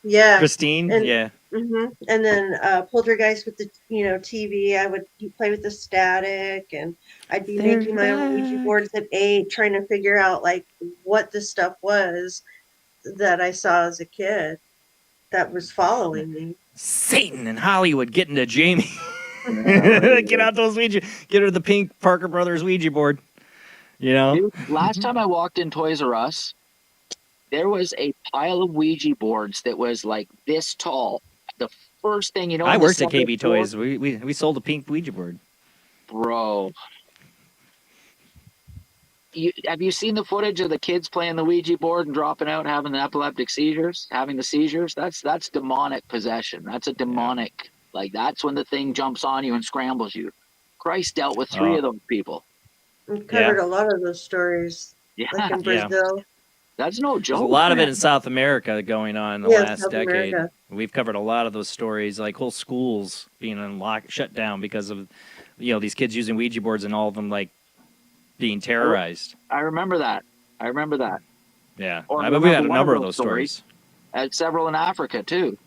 Yeah. Christine? And, yeah. And then Poltergeist with the, you know, TV, I would play with the static, and I'd be making my own Ouija boards at 8, trying to figure out like what the stuff was that I saw as a kid that was following me. Satan in Hollywood getting to Jamie. Get out those Ouija. Get her the pink Parker Brothers Ouija board. You know? Dude, last time I walked in Toys R Us, there was a pile of Ouija boards that was like this tall. The first thing, you know, I worked at KB Toys. We sold a pink Ouija board. Bro. Have you seen the footage of the kids playing the Ouija board and dropping out and having the epileptic seizures? Having the seizures? That's demonic possession. That's a demonic, like that's when the thing jumps on you and scrambles you. Christ dealt with 3 of those people. We covered a lot of those stories. Like in Brazil. That's no joke. There's a lot of it in South America going on in the last South decade. America. We've covered a lot of those stories, like whole schools being unlocked, shut down because of, you know, these kids using Ouija boards and all of them like being terrorized. I remember that. Yeah, Or I mean, we had a number of those stories. And several in Africa too.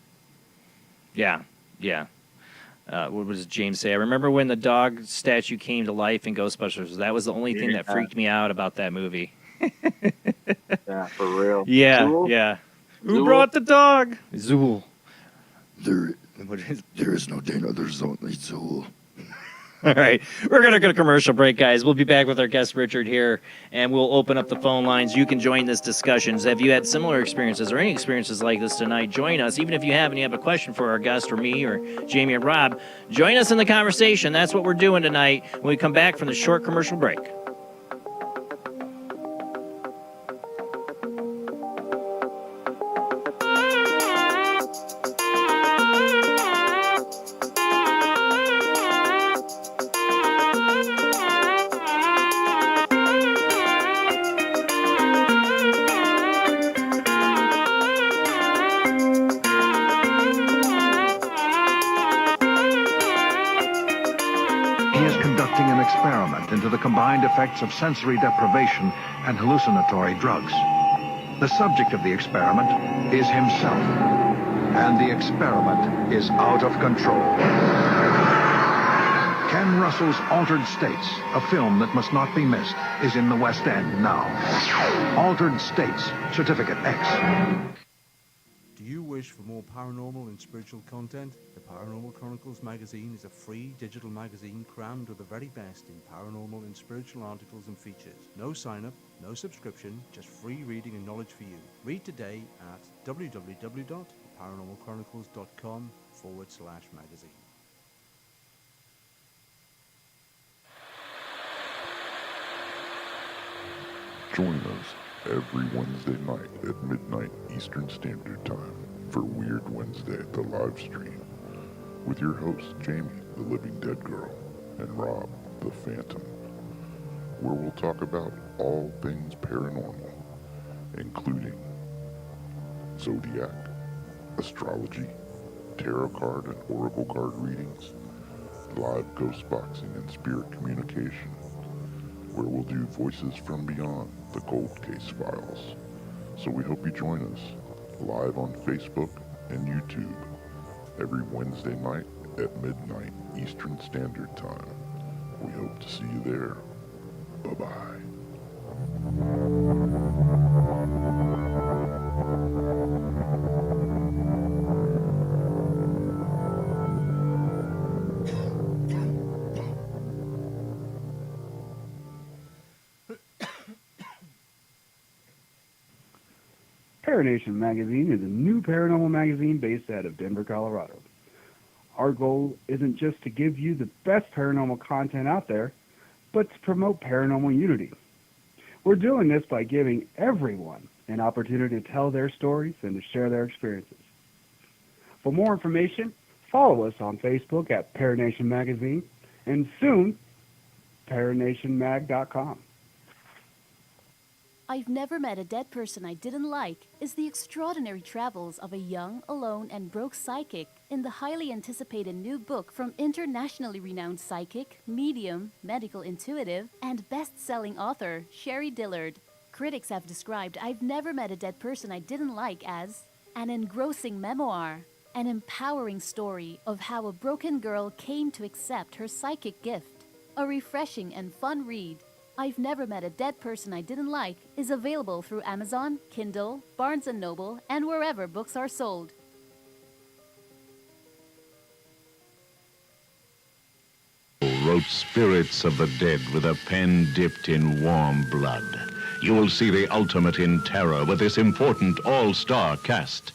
Yeah. What does James say? I remember when the dog statue came to life in Ghostbusters. That was the only thing that freaked me out about that movie. Yeah, for real. Yeah, Zool? yeah. Who Zool? brought the dog? Zool. There is no Dana, there's only Zool. All right, we're going to go to commercial break, guys. We'll be back with our guest, Richard, here, and we'll open up the phone lines. You can join this discussion. Have you had similar experiences or any experiences like this tonight? Join us. Even if you have and you have a question for our guest or me or Jamie or Rob, join us in the conversation. That's what we're doing tonight when we come back from the short commercial break. Into the combined effects of sensory deprivation and hallucinatory drugs. The subject of the experiment is himself, and the experiment is out of control. Ken Russell's Altered States, a film that must not be missed, is in the West End now. Altered States, Certificate X. Do you wish for more paranormal and spiritual content? The Paranormal Chronicles magazine is a free digital magazine crammed with the very best in paranormal and spiritual articles and features. No sign-up, no subscription, just free reading and knowledge for you. Read today at www.paranormalchronicles.com/magazine. Join us every Wednesday night at midnight Eastern Standard Time for Weird Wednesday, the live stream, with your hosts Jamie, the Living Dead Girl, and Rob, the Phantom, where we'll talk about all things paranormal, including zodiac, astrology, tarot card and oracle card readings, live ghost boxing and spirit communication, where we'll do Voices from Beyond, the Cold Case Files. So we hope you join us live on Facebook and YouTube every Wednesday night at midnight Eastern Standard Time. We hope to see you there. Bye-bye. Paranation Magazine is a new paranormal magazine based out of Denver, Colorado. Our goal isn't just to give you the best paranormal content out there, but to promote paranormal unity. We're doing this by giving everyone an opportunity to tell their stories and to share their experiences. For more information, follow us on Facebook at Paranation Magazine and soon, paranationmag.com. I've Never Met a Dead Person I Didn't Like is the extraordinary travels of a young, alone, and broke psychic in the highly anticipated new book from internationally renowned psychic, medium, medical intuitive, and best-selling author Sherry Dillard. Critics have described I've Never Met a Dead Person I Didn't Like as an engrossing memoir, an empowering story of how a broken girl came to accept her psychic gift. A refreshing and fun read, I've Never Met a Dead Person I Didn't Like is available through Amazon, Kindle, Barnes & Noble, and wherever books are sold. Wrote Spirits of the Dead with a pen dipped in warm blood. You will see the ultimate in terror with this important all-star cast.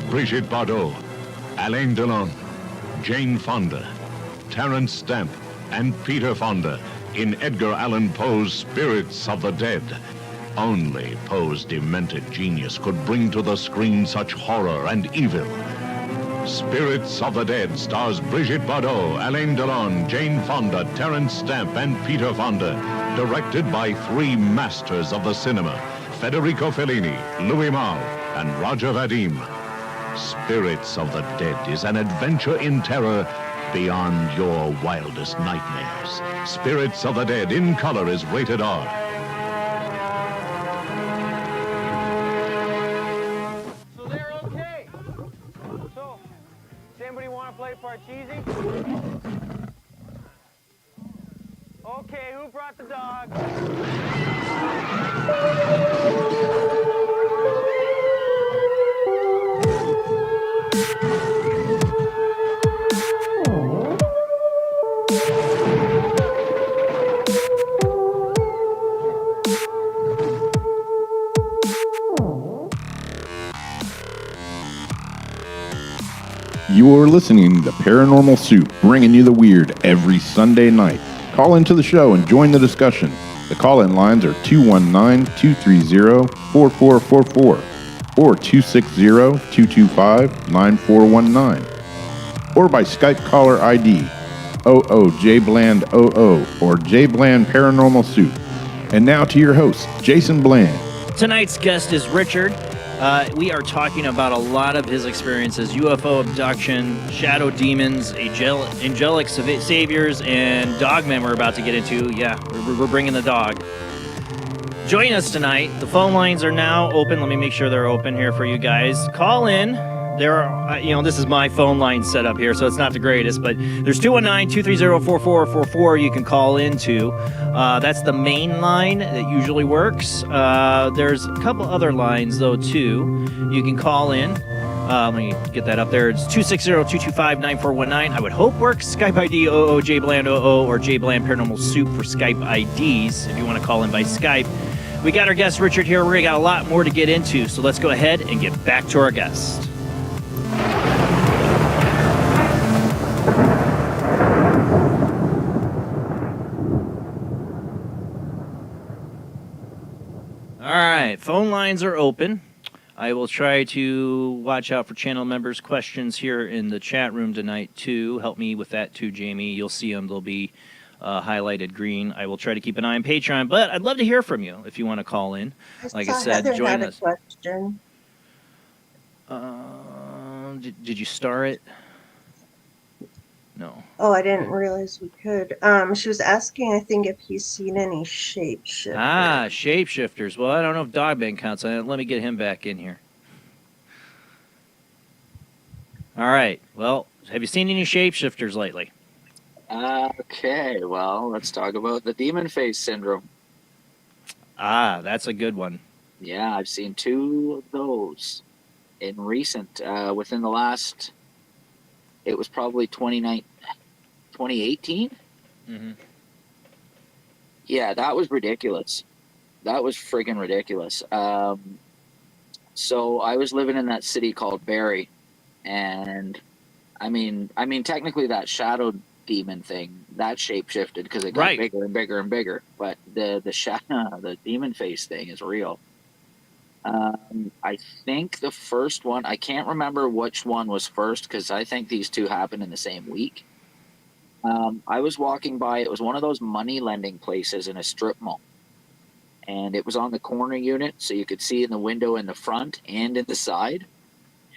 Brigitte Bardot, Alain Delon, Jane Fonda, Terence Stamp, and Peter Fonda in Edgar Allan Poe's Spirits of the Dead. Only Poe's demented genius could bring to the screen such horror and evil. Spirits of the Dead stars Brigitte Bardot, Alain Delon, Jane Fonda, Terence Stamp, and Peter Fonda. Directed by three masters of the cinema, Federico Fellini, Louis Malle, and Roger Vadim. Spirits of the Dead is an adventure in terror beyond your wildest nightmares. Spirits of the Dead in color is rated R. So they're okay. So, does anybody want to play Parcheesi? Okay, who brought the dog? You're listening to Paranormal Soup, bringing you the weird every Sunday night. Call into the show and join the discussion. The call-in lines are 219-230-4444 or 260-225-9419 or by Skype caller ID oojblandoo or jblandparanormalsoup. And now to your host, Jason Bland. Tonight's guest is Richard. We are talking about a lot of his experiences: UFO abduction, shadow demons, angelic saviors, and dogmen we're about to get into. Yeah, we're bringing the dog. Join us tonight. The phone lines are now open. Let me make sure they're open here for you guys. Call in. There are, this is my phone line set up here, so it's not the greatest, but there's 219-230-4444 you can call into. That's the main line that usually works. There's a couple other lines, though, too. You can call in. Let me get that up there. It's 260-225-9419. I would hope works. Skype ID oojblandoo or jblandparanormalsoup for Skype IDs if you want to call in by Skype. We got our guest, Richard, here. We got a lot more to get into, so let's go ahead and get back to our guest. All right, phone lines are open. I will try to watch out for channel members' questions here in the chat room tonight, too. Help me with that, too, Jamie. You'll see them. They'll be highlighted green. I will try to keep an eye on Patreon, but I'd love to hear from you if you want to call in. Like I said, Heather join had us. a question. Did you star it? No. Oh, I didn't realize we could. She was asking, I think, if he's seen any shapeshifters. Ah, shapeshifters. Well, I don't know if Dogman counts. Let me get him back in here. All right. Well, have you seen any shapeshifters lately? Okay, well, let's talk about the demon face syndrome. Ah, that's a good one. Yeah, I've seen 2 of those in recent, within the last, it was probably 2018? Mm-hmm. Yeah, that was ridiculous. That was friggin' ridiculous. So I was living in that city called Barrie, and I mean, technically that shadow demon thing that shape shifted because it got Right. bigger and bigger and bigger. But the shadow, the demon face thing is real. I think the first one, I can't remember which one was first because I think these 2 happened in the same week. I was walking by. It was one of those money lending places in a strip mall, and it was on the corner unit, so you could see in the window in the front and in the side.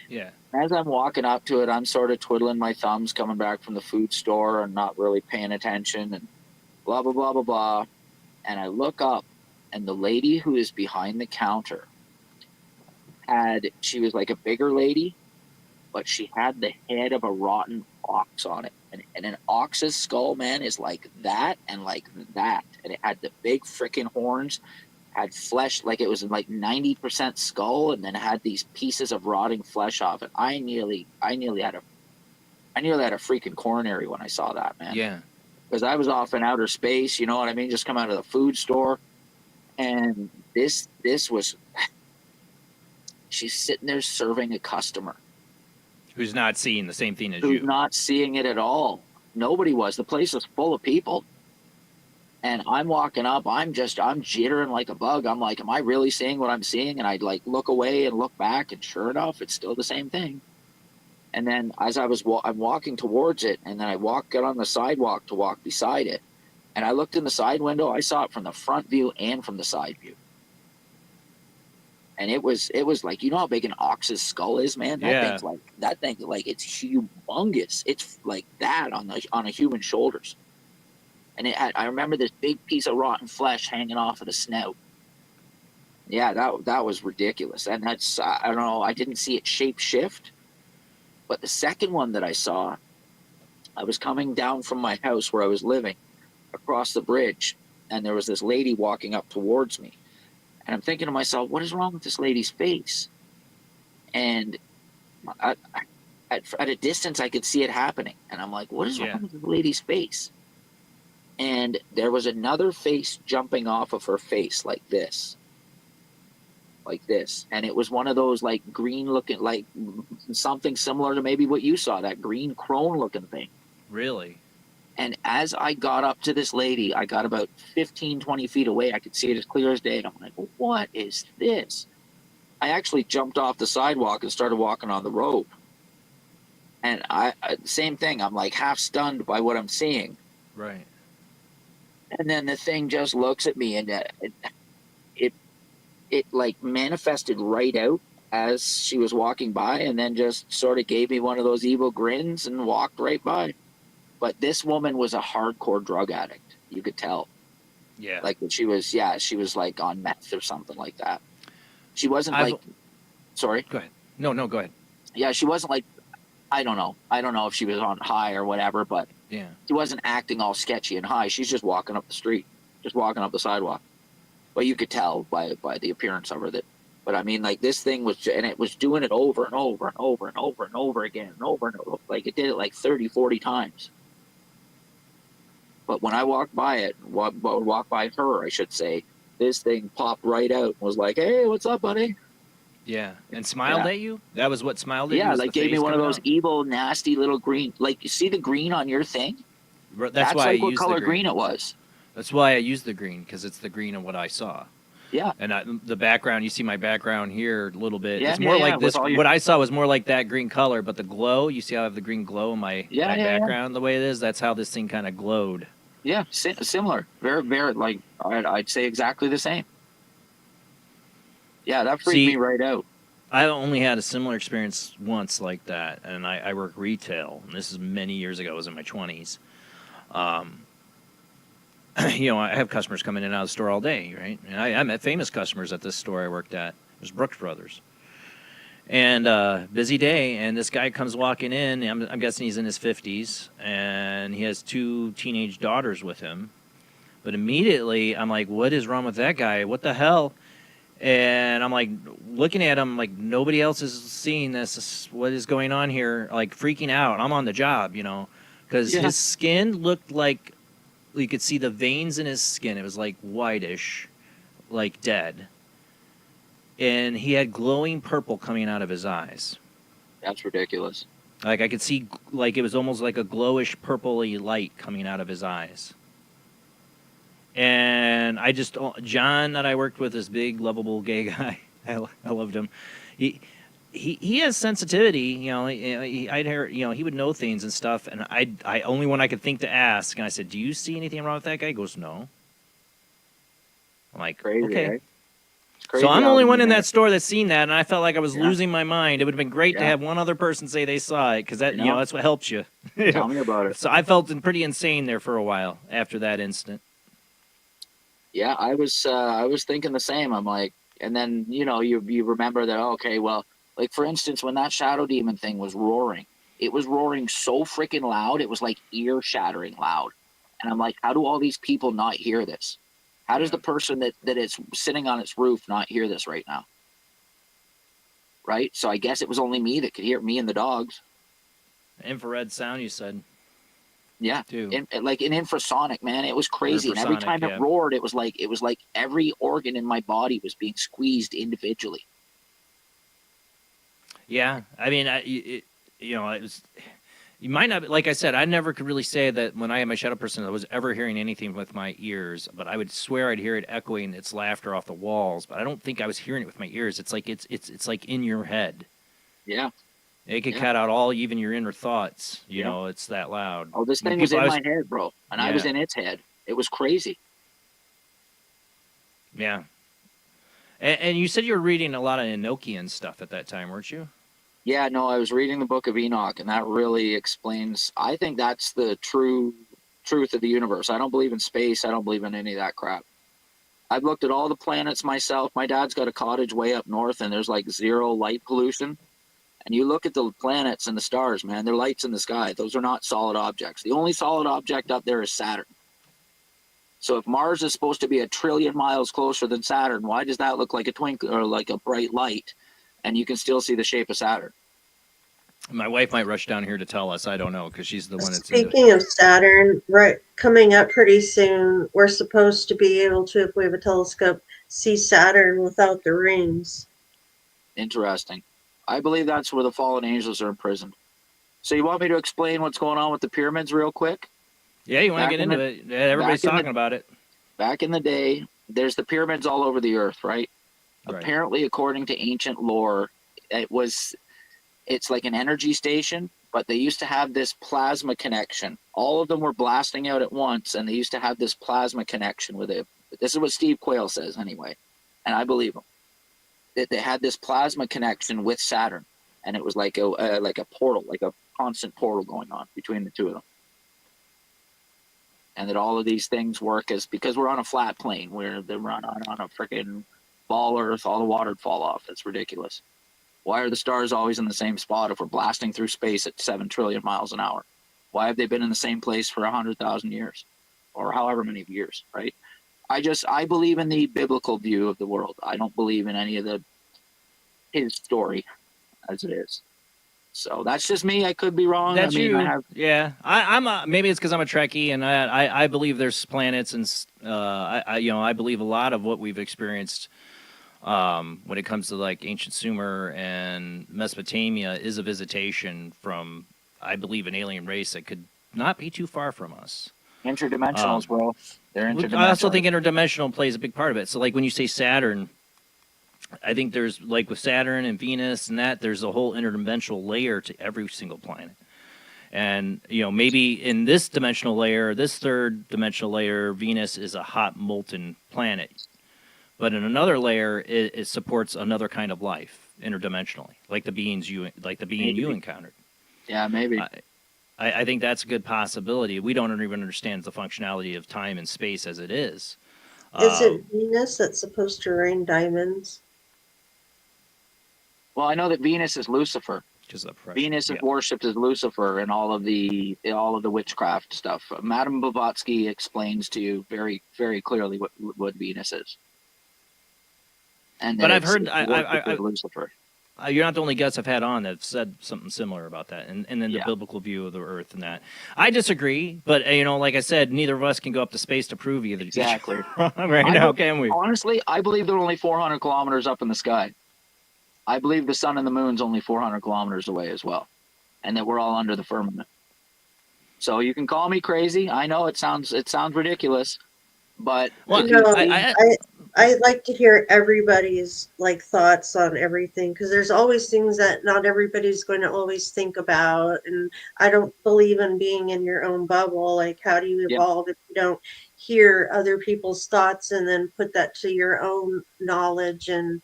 Yeah. As I'm walking up to it, I'm sort of twiddling my thumbs coming back from the food store and not really paying attention and blah, blah, blah, blah, blah. And I look up, and the lady who is behind the counter she was like a bigger lady, but she had the head of a rotten ox on it. And an ox's skull, man, is like that and like that. And it had the big freaking horns, had flesh, like it was like 90% skull, and then it had these pieces of rotting flesh off it. I nearly had a freaking coronary when I saw that, man. Yeah. Because I was off in outer space, you know what I mean? Just come out of the food store. And this was, she's sitting there serving a customer. Who's not seeing the same thing as Who's you. not seeing it at all. Nobody was. The place was full of people. And I'm walking up, I'm jittering like a bug. I'm like, am I really seeing what I'm seeing? And I'd like look away and look back, and sure enough, it's still the same thing. And then as I'm walking towards it, and then I get on the sidewalk to walk beside it. And I looked in the side window, I saw it from the front view and from the side view. And it was like, you know how big an ox's skull is, man? That thing's like it's humongous. It's like that on a human's shoulders. And I remember this big piece of rotten flesh hanging off of the snout. Yeah, that was ridiculous. And that's, I don't know, I didn't see it shape shift. But the second one that I saw, I was coming down from my house where I was living across the bridge, and there was this lady walking up towards me. And I'm thinking to myself, what is wrong with this lady's face? And at a distance, I could see it happening. And I'm like, what is wrong with this lady's face? And there was another face jumping off of her face like this. And it was one of those like green looking, like something similar to maybe what you saw, that green crone looking thing. Really? And as I got up to this lady, I got about 15, 20 feet away. I could see it as clear as day. And I'm like, what is this? I actually jumped off the sidewalk and started walking on the road. And same thing. I'm like half stunned by what I'm seeing. Right. And then the thing just looks at me, and it like manifested right out as she was walking by, and then just sort of gave me one of those evil grins and walked right by. But this woman was a hardcore drug addict. You could tell. Yeah. Like she was like on meth or something like that. She wasn't sorry. Go ahead. No, go ahead. Yeah, she wasn't like, I don't know if she was on high or whatever, but yeah, she wasn't acting all sketchy and high. She's just walking up the street, just walking up the sidewalk. But you could tell by the appearance of her that. But I mean, like this thing was, and it was doing it over and over and over and over and over again and over and over. Like it did it like 30, 40 times. But when I walked by it, walked by her, I should say, this thing popped right out and was like, "Hey, what's up, buddy?" Yeah, and smiled at you? That was what smiled at you? Yeah, like gave me one of those evil, nasty little green. Like, you see the green on your thing? That's why like what color green it was. That's why I used the green, because it's the green of what I saw. Yeah. And the background, you see my background here a little bit. Yeah, it's more like this. your... What I saw was more like that green color, but the glow, you see how I have the green glow in my background the way it is? That's how this thing kind of glowed. Yeah, similar. Very, very, like, I'd say exactly the same. Yeah, that freaked me right out. I only had a similar experience once like that, and I work retail, and this is many years ago. I was in my 20s. You know, I have customers coming in and out of the store all day, right? And I met famous customers at this store I worked at. It was Brooks Brothers. And busy day, and this guy comes walking in. I'm guessing he's in his 50s, and he has 2 teenage daughters with him. But immediately, I'm like, what is wrong with that guy? What the hell? And I'm like, looking at him, like, nobody else is seeing this. What is going on here? Like, freaking out. I'm on the job, because his skin looked like you could see the veins in his skin. It was like whitish, like dead. And he had glowing purple coming out of his eyes. That's ridiculous. Like, I could see, like, it was almost like a glowish purpley light coming out of his eyes. And John that I worked with, this big, lovable gay guy, I loved him. He has sensitivity, I'd hear, he would know things and stuff, and I only one I could think to ask, and I said, do you see anything wrong with that guy? He goes, no. I'm like, crazy, okay. Right? Crazy. So I'm the only one in that store that's seen that, and I felt like I was losing my mind. It would have been great to Yeah. have one other person say they saw it, because that, that's what helps you. Tell me about it. So I felt pretty insane there for a while after that incident. Yeah, I was thinking the same. I'm like, and then you remember that. Okay, well, like for instance, when that shadow demon thing was roaring, it was roaring so freaking loud, it was like ear shattering loud. And I'm like, how do all these people not hear this? How does the person that is sitting on its roof not hear this right now? Right. So I guess it was only me that could hear, me and the dogs. Infrared sound, you said. Yeah, too. Like an infrasonic, man. It was crazy, and every time it roared, it was like every organ in my body was being squeezed individually. Yeah, I mean, it was. You might not, like I said, I never could really say that when I had my shadow person, I was ever hearing anything with my ears. But I would swear I'd hear it echoing its laughter off the walls. But I don't think I was hearing it with my ears. It's like it's like in your head. Yeah. It could cut out even your inner thoughts. You know, it's that loud. Oh, this thing was in my head, bro. And I was in its head. It was crazy. Yeah. And you said you were reading a lot of Enochian stuff at that time, weren't you? Yeah, no, I was reading the Book of Enoch, and that really explains, I think that's the truth of the universe. I don't believe in space. I don't believe in any of that crap. I've looked at all the planets myself. My dad's got a cottage way up north, and there's like zero light pollution. And you look at the planets and the stars, man, they're lights in the sky. Those are not solid objects. The only solid object up there is Saturn. So if Mars is supposed to be 1 trillion miles closer than Saturn, why does that look like a twinkle or like a bright light? And you can still see the shape of Saturn. My wife might rush down here to tell us. I don't know, because she's the one that's Speaking of Saturn, right, coming up pretty soon, we're supposed to be able to, if we have a telescope, see Saturn without the rings. Interesting. I believe that's where the fallen angels are imprisoned. So you want me to explain what's going on with the pyramids real quick? Yeah, you want to get into it? Yeah, everybody's talking about it. Back in the day, there's the pyramids all over the earth, right? Apparently, according to ancient lore, it's like an energy station, but they used to have this plasma connection. All of them were blasting out at once, and they used to have this plasma connection with it. This is what Steve Quayle says, anyway, and I believe him. That they had this plasma connection with Saturn, and it was like a portal, like a constant portal going on between the two of them. And that all of these things work because we're on a flat plane, where they run on a freaking ball Earth, all the water would fall off. It's ridiculous. Why are the stars always in the same spot if we're blasting through space at 7 trillion miles an hour? Why have they been in the same place for 100,000 years, or however many years, right? I believe in the biblical view of the world. I don't believe in any of his story as it is. So that's just me. I could be wrong. That's you. Yeah, I'm maybe it's because I'm a Trekkie, and I believe there's planets, and I believe a lot of what we've experienced when it comes to like ancient Sumer and Mesopotamia is a visitation from, I believe, an alien race that could not be too far from us. Interdimensionals, bro. They're interdimensional. I also think interdimensional plays a big part of it. So like when you say Saturn, I think there's, like with Saturn and Venus and that, there's a whole interdimensional layer to every single planet. And, maybe in this dimensional layer, this third dimensional layer, Venus is a hot, molten planet. But in another layer, it supports another kind of life interdimensionally, like the being you encountered. Yeah, maybe. I think that's a good possibility. We don't even understand the functionality of time and space as it is. Is it Venus that's supposed to rain diamonds? Well, I know that Venus is Lucifer. Because of the pressure. Venus is worshipped as Lucifer and all of the witchcraft stuff. Madame Blavatsky explains to you very, very clearly what Venus is. And but I've heard Lucifer. You're not the only guest I've had on that said something similar about that, and then the biblical view of the Earth and that. I disagree, but like I said, neither of us can go up to space to prove either. Exactly. Now, can we? Honestly, I believe they're only 400 kilometers up in the sky. I believe the sun and the moon's only 400 kilometers away as well, and that we're all under the firmament. So you can call me crazy. I know it sounds ridiculous, but I like to hear everybody's like thoughts on everything, because there's always things that not everybody's going to always think about, and I don't believe in being in your own bubble. Like, how do you evolve if you don't hear other people's thoughts and then put that to your own knowledge and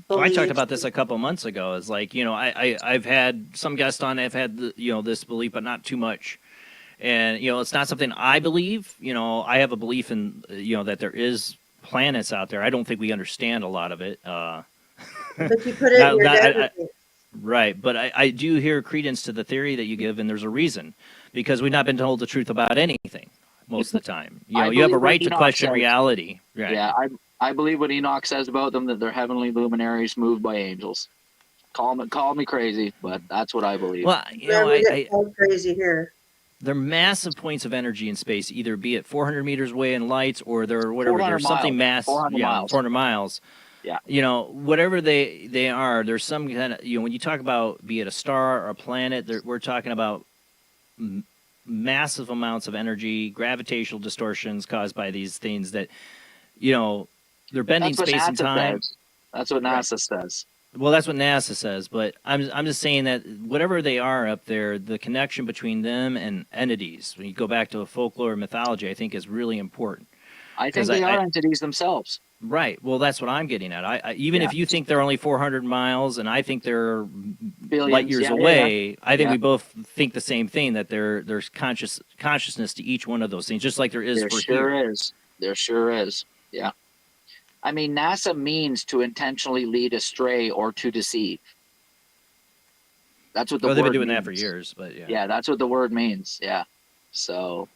I talked about this a couple months ago. It's like, I've had some guests on. I've had this belief, but not too much. And it's not something I believe. I have a belief in that there is planets out there. I don't think we understand a lot of it. But you put it in your database. Right, but I do hear credence to the theory that you give, and there's a reason, because we've not been told the truth about anything most of the time. You have a right to question reality. Right. Yeah, I believe what Enoch says about them, that they're heavenly luminaries moved by angels. Call me crazy, but that's what I believe. Well, I crazy here. They're massive points of energy in space, either be it 400 meters away in lights, or they're whatever. There's something massive. 400 miles. Yeah. Whatever they are, there's some kind of, when you talk about, be it a star or a planet, we're talking about massive amounts of energy, gravitational distortions caused by these things that, they're bending space and time. That's what NASA says. Well, that's what NASA says, but I'm just saying that whatever they are up there, the connection between them and entities, when you go back to folklore and mythology, I think is really important. I think they are entities themselves. Right. Well, that's what I'm getting at. Even if you think they're only 400 miles and I think they're light years away, I think we both think the same thing, that there's consciousness to each one of those things, just like there is for here. There sure is. Yeah. I mean, NASA means to intentionally lead astray or to deceive. That's what the word means. They've been doing that for years, but yeah. Yeah, that's what the word means. Yeah. So.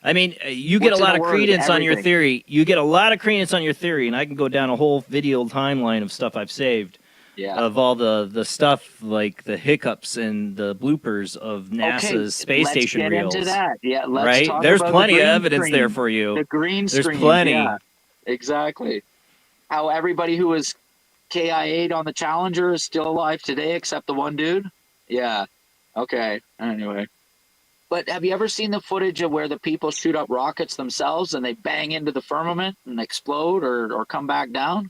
I mean, you get a lot of credence on your theory. You get a lot of credence on your theory, and I can go down a whole video timeline of stuff I've saved. Yeah. Of all the stuff, like the hiccups and the bloopers of NASA's space station reels. Let's get into that. Yeah, let's right? talk There's about plenty the of green evidence screen. there for you. The green There's screen. plenty. Yeah, exactly. How everybody who was KIA'd on the Challenger is still alive today, except the one dude? Yeah. Okay. Anyway. But have you ever seen the footage of where the people shoot up rockets themselves and they bang into the firmament and explode or come back down?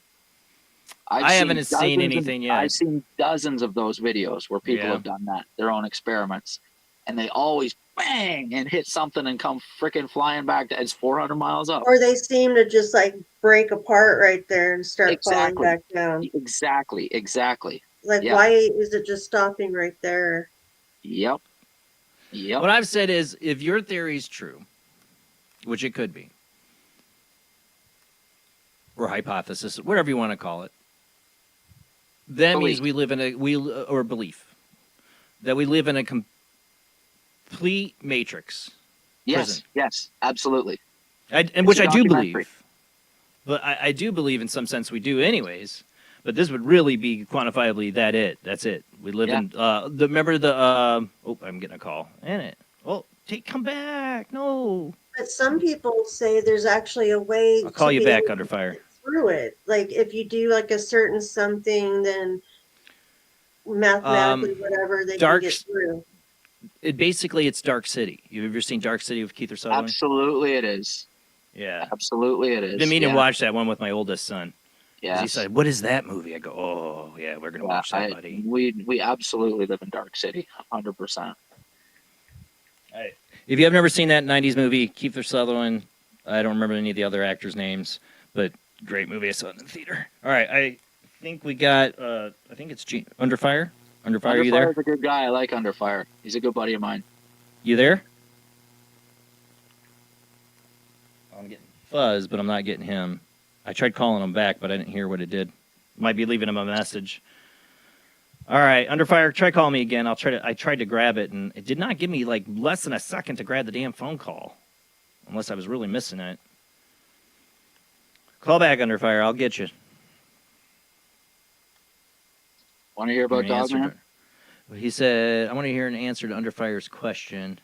I haven't seen anything yet. I've seen dozens of those videos where people have done that, their own experiments. And they always bang and hit something and come freaking flying back. It's 400 miles up. Or they seem to just like break apart right there and start falling back down. Exactly. Like, why is it just stopping right there? Yep. What I've said is, if your theory is true, which it could be, or hypothesis, whatever you want to call it, that means we live in or belief, that we live in a complete matrix. Prison. Yes, absolutely. Which I do believe. But I do believe in some sense we do anyways. But this would really be quantifiably that's it. We live in remember the I'm getting a call. Come back. No. But some people say there's actually a way I'll call you back under fire. Through it. Like if you do like a certain something, then mathematically whatever they can get through. It's Dark City. You've ever seen Dark City with Keith Sutherland? Absolutely it is. Yeah. Absolutely it is. I've been meaning to watch that one with my oldest son. Yeah. He said, "What is that movie?" I go, "Oh, yeah, we're gonna watch that, buddy." We absolutely live in Dark City, 100%. If you have never seen that '90s movie, Keith Sutherland, I don't remember any of the other actors' names, but great movie. I saw it in the theater. All right, I think we got. I think it's Under Fire. Under Fire, are you there? Underfire's a good guy. I like Under Fire. He's a good buddy of mine. You there? I'm getting Fuzz, but I'm not getting him. I tried calling him back, but I didn't hear what it did. Might be leaving him a message. All right, Under Fire, try calling me again. I tried to grab it, and it did not give me like less than a second to grab the damn phone call, unless I was really missing it. Call back, Under Fire. I'll get you. Want to hear about Dogman? He said, I want to hear an answer to Under Fire's question.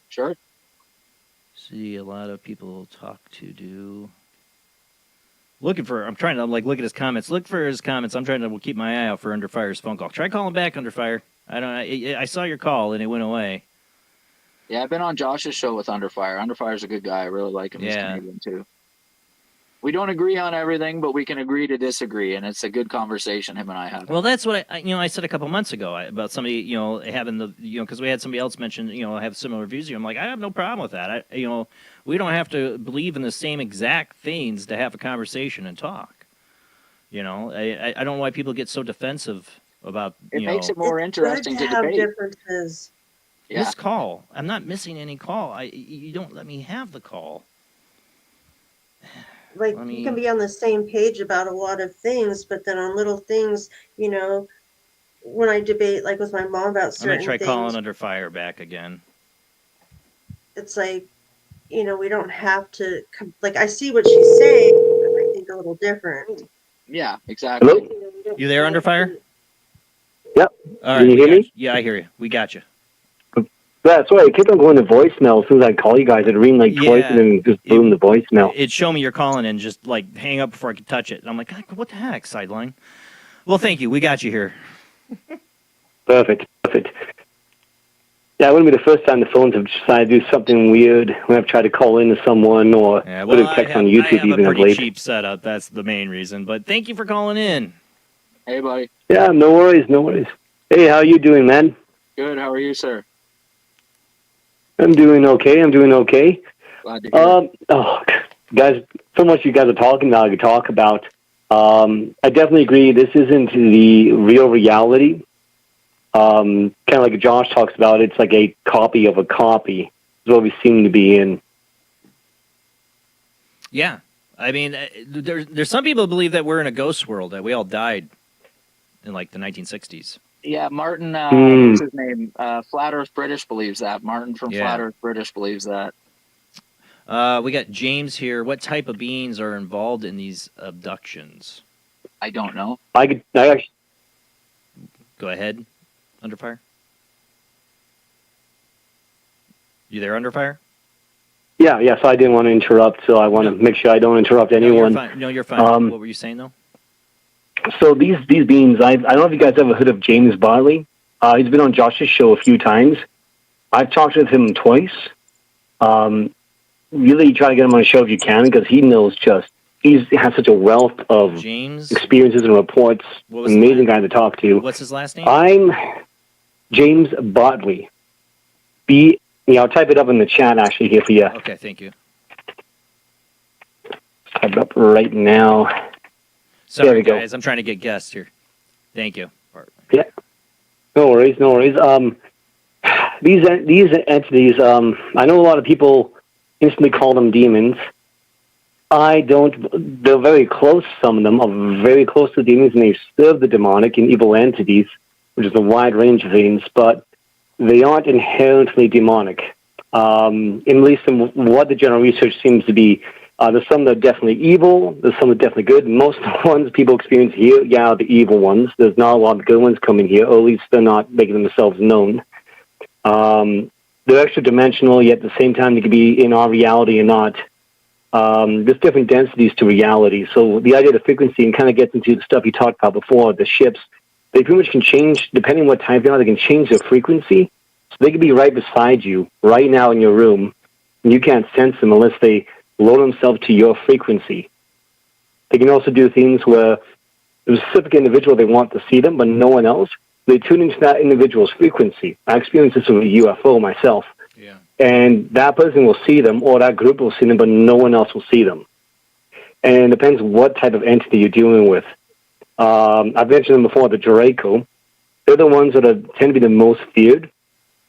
Sure. See, a lot of people talk to do. I'm trying to look at his comments. Look for his comments. I'm trying to keep my eye out for Under Fire's phone call. Try calling back, Under Fire. I saw your call and it went away. Yeah, I've been on Josh's show with Under Fire. Under Fire's a good guy. I really like him. He's Canadian too. We don't agree on everything, but we can agree to disagree, and it's a good conversation him and I have. Well, that's what I said a couple months ago about somebody, having the, because we had somebody else mention, have similar views. I'm like, I have no problem with that. We don't have to believe in the same exact things to have a conversation and talk. I don't know why people get so defensive about. It makes it more interesting to have debate. Differences. Yeah. This call, I'm not missing any call. You don't let me have the call. Like, you can be on the same page about a lot of things, but then on little things, when I debate, like with my mom about certain I'm going to try things, calling Under Fire back again. it's like, we don't have to, I see what she's saying, but I think a little different. Yeah, exactly. Hello? You there, Under Fire? Yep. All right. Can you hear me? Yeah, I hear you. We got you. Yeah, sorry, it kept on going to voicemail as soon as I call you guys. It'd ring twice and then just boom, the voicemail. It showed me you're calling and just hang up before I could touch it. And I'm like, God, what the heck, sideline? Well, thank you. We got you here. Perfect. Yeah, it wouldn't be the first time the phones have decided to do something weird when I've tried to call into someone or put a text on YouTube even I have a pretty late. cheap setup. That's the main reason. But thank you for calling in. Hey, buddy. Yeah, no worries. Hey, how you doing, man? Good. How are you, sir? I'm doing okay. Glad to hear. Guys, so much you guys are talking about, I could talk about. I definitely agree this isn't the real reality. Kind of like Josh talks about, it's like a copy of a copy is what we seem to be in. Yeah. I mean, there's some people who believe that we're in a ghost world, that we all died in the 1960s. Yeah, Martin, what's his name? Flat Earth British believes that. Martin from Flat Earth British believes that. We got James here. What type of beings are involved in these abductions? I don't know. I actually... Go ahead, Under Fire. You there, Under Fire? Yeah, so I didn't want to interrupt, so I want to make sure I don't interrupt anyone. No, you're fine. What were you saying, though? So these beings, I don't know if you guys ever heard of James Bartley. He's been on Josh's show a few times. I've talked with him twice. Really try to get him on a show if you can, because he has such a wealth of experiences and reports. Amazing guy to talk to. What's his last name? I'm James Bartley. I'll type it up in the chat actually here for you. Okay, thank you. Type it up right now. Sorry, there we guys. go. I'm trying to get guests here. Thank you. Yeah. No worries. These entities, I know a lot of people instantly call them demons. I don't. They're very close. Some of them are very close to demons, and they serve the demonic and evil entities, which is a wide range of things, but they aren't inherently demonic. At least in what the general research seems to be. There's some that are definitely evil. There's some that are definitely good. Most of the ones people experience here, are the evil ones. There's not a lot of good ones coming here, or at least they're not making themselves known. They're extra-dimensional, yet at the same time they can be in our reality or not. There's different densities to reality. So the idea of the frequency and kind of gets into the stuff you talked about before, the ships, they pretty much can change, depending on what time they are, they can change their frequency. So they could be right beside you, right now in your room, and you can't sense them unless they lower themselves to your frequency. They can also do things where a specific individual, they want to see them, but no one else. They tune into that individual's frequency. I experienced this with a UFO myself. Yeah. And that person will see them, or that group will see them, but no one else will see them. And it depends what type of entity you're dealing with. I've mentioned them before, the Draco. They're the ones that tend to be the most feared.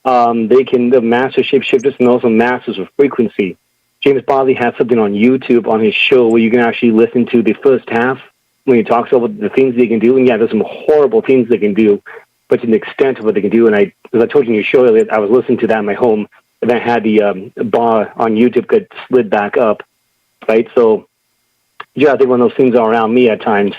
They're master shapeshifters and also masters of frequency. James Bartley has something on YouTube on his show where you can actually listen to the first half when he talks about the things they can do. And there's some horrible things they can do. but to the extent of what they can do. And as I told you in your show earlier, I was listening to that in my home, and I had the bar on YouTube get slid back up, right? So, yeah, I think one of those things are around me at times.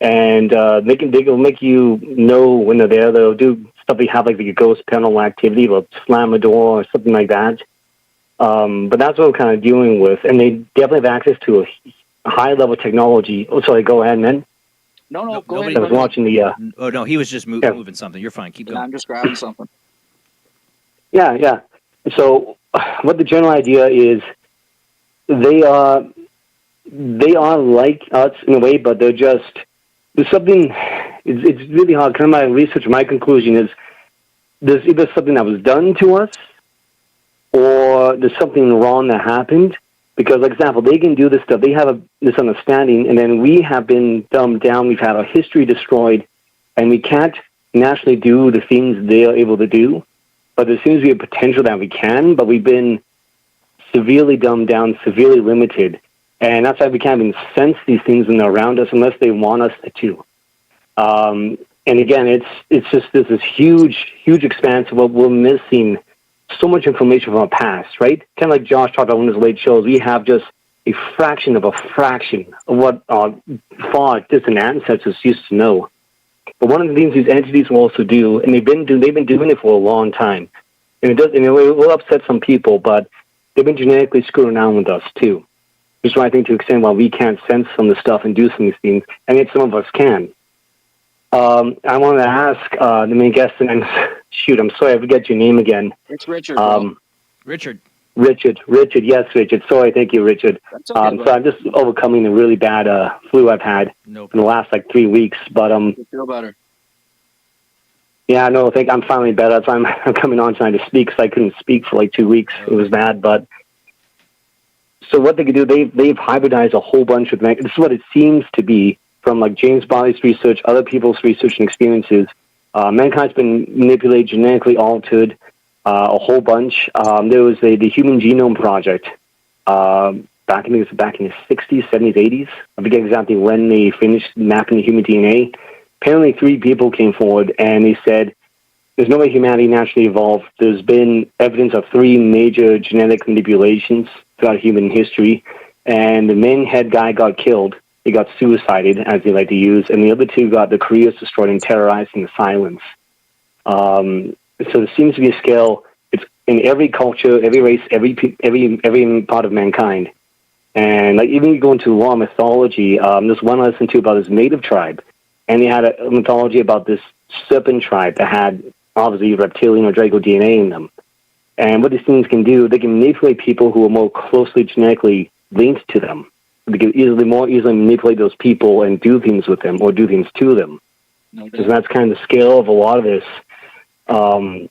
And they'll make you know when they're there. They'll do stuff they have, like the ghost paranormal activity. They'll slam a door or something like that. But that's what I'm kind of dealing with. And they definitely have access to a high-level technology. Oh, sorry, go ahead, man. No, go ahead. I was watching the... Oh, no, he was just moving something. You're fine. Keep going. I'm just grabbing something. Yeah. So what the general idea is, they are like us in a way, but they're just... There's something... It's really hard. Kind of my research, my conclusion is there's either something that was done to us or there's something wrong that happened. Because, like example, they can do this stuff. They have this understanding, and then we have been dumbed down. We've had our history destroyed, and we can't naturally do the things they are able to do. But there seems to be a potential that we can, but we've been severely dumbed down, severely limited. And that's why we can't even sense these things when they're around us unless they want us to. And again, it's just there's this huge expanse of what we're missing. So much information from our past, right? Kind of like Josh talked about one of his late shows. We have just a fraction of what our far distant ancestors used to know. But one of the things these entities will also do, and they've been doing it for a long time, and it will upset some people, but they've been genetically screwing around with us too. Which is why I think to the extent while we can't sense some of the stuff and do some of these things, and yet some of us can. I wanted to ask the main guest, and shoot, I'm sorry, I forget your name again. It's Richard. Richard. Yes, Richard. Sorry, thank you, Richard. That's okay, so I'm just overcoming the really bad flu I've had in the last 3 weeks. But You feel better. Yeah, no, I think I'm finally better. That's why I'm coming on trying to speak, because I couldn't speak for 2 weeks. It was bad, but so what they could do, they've hybridized a whole bunch of this is what it seems to be. From James Barley's research, other people's research and experiences, mankind's been manipulated, genetically altered, a whole bunch. There was the Human Genome Project back in the 60s, 70s, 80s. I forget exactly when they finished mapping the human DNA. Apparently 3 people came forward and they said, there's no way humanity naturally evolved. There's been evidence of 3 major genetic manipulations throughout human history, and the main head guy got killed. He got suicided, as they like to use, and the other 2 got their careers destroyed and terrorized in the silence. So there seems to be a scale. It's in every culture, every race, every part of mankind. And even you go into law mythology, there's one I listened to about this native tribe, and they had a mythology about this serpent tribe that had obviously reptilian or Draco DNA in them. And what these things can do, they can manipulate people who are more closely genetically linked to them. They can more easily manipulate those people and do things with them or do things to them. So that's kind of the scale of a lot of this. So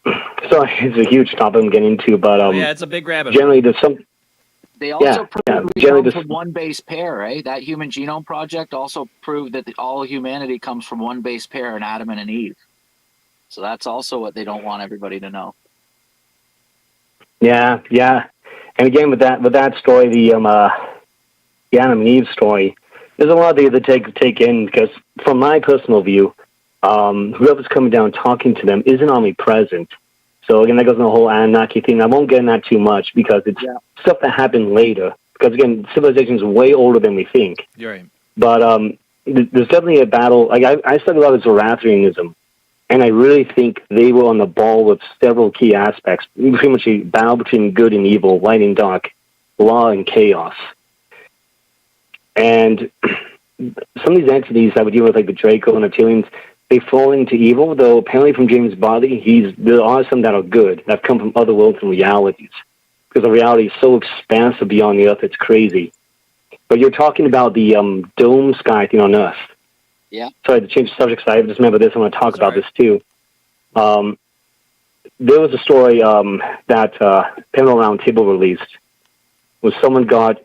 it's a huge topic I'm getting into, but yeah, it's a big rabbit hole. Generally, there's some. They also proved we generally come from one base pair, right? That Human Genome Project also proved that all humanity comes from one base pair, an Adam and an Eve. So that's also what they don't want everybody to know. Yeah. And again, with that story, the Adam and Eve story, there's a lot there to take in, because from my personal view, whoever's coming down talking to them isn't omnipresent. So again, that goes in the whole Anunnaki thing. I won't get into that too much because it's stuff that happened later. Because again, civilization is way older than we think. You're right. But there's definitely a battle. I studied a lot of Zoroastrianism, and I really think they were on the ball with several key aspects. Pretty much a battle between good and evil, light and dark, law and chaos. And some of these entities that we deal with, like the Draco and Reptilians, they fall into evil, though apparently from James Barley, there are some that are good, that come from other worlds and realities. Because the reality is so expansive beyond the Earth, it's crazy. But you're talking about the dome sky thing on Earth. Yeah. Sorry to change the subject, because I just remember this. I want to talk about this too. There was a story that Paranormal Roundtable released, where someone got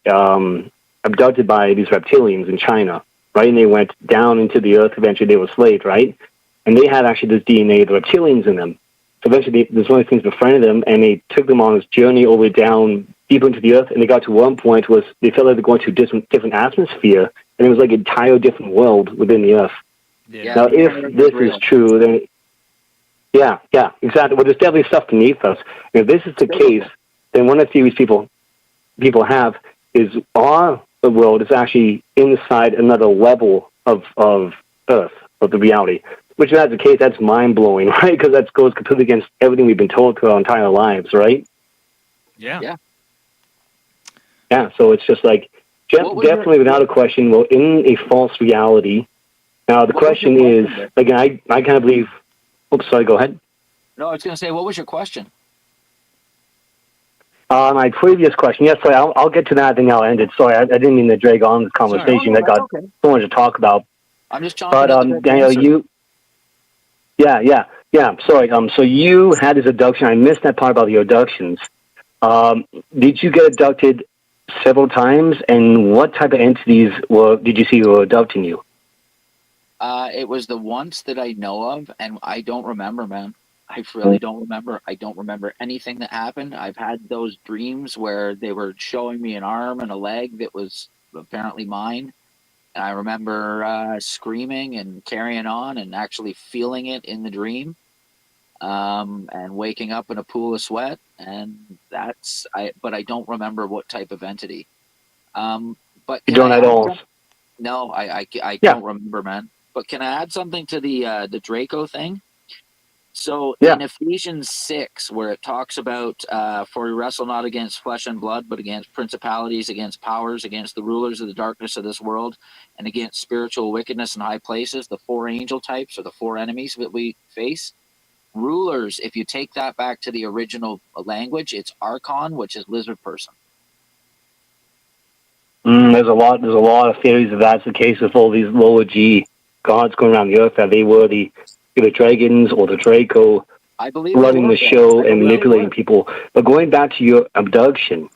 abducted by these reptilians in China, right? And they went down into the Earth. Eventually, they were slaves, right? And they had actually this DNA of the reptilians in them. So eventually, there's one of these things befriended them, and they took them on this journey all the way down deeper into the Earth. And they got to one point where they felt like they're going to a different atmosphere, and it was like an entire different world within the Earth. Yeah, Now, the if universe this is real. true, then yeah, exactly. Well, there's definitely stuff beneath us. And if this is the case, then one of the theories people have is our world is actually inside another level of Earth, of the reality. Which, if that's the case, that's mind-blowing, right? Because that goes completely against everything we've been told through our entire lives, right? Yeah. Yeah, so it's just like, definitely without a question, we're in a false reality. Now, the question is, again, I kind of believe, oops, sorry, go ahead. No, I was going to say, what was your question? My previous question, yes, sorry, I'll get to that, then I'll end it. Sorry, I didn't mean to drag on this conversation. No, I got that's okay. so much to talk about. I'm just chomping But, at the bit to Daniel, answer. sorry. So you had this abduction. I missed that part about the abductions. Did you get abducted several times, and what type of entities did you see who were abducting you? It was the once that I know of, and I don't remember, man. I really don't remember. I don't remember anything that happened. I've had those dreams where they were showing me an arm and a leg that was apparently mine. And I remember screaming and carrying on and actually feeling it in the dream, and waking up in a pool of sweat. And but I don't remember what type of entity. But You can I don't at add all. something? No, I don't remember, man. But can I add something to the Draco thing? So in Ephesians 6, where it talks about, for we wrestle not against flesh and blood, but against principalities, against powers, against the rulers of the darkness of this world, and against spiritual wickedness in high places, the four angel types, or the four enemies that we face. Rulers, if you take that back to the original language, it's archon, which is lizard person. There's a lot of theories that that's the case with all these lower G gods going around the earth, that they were the dragons or the Draco I believe running the show and manipulating people. But going back to your abduction,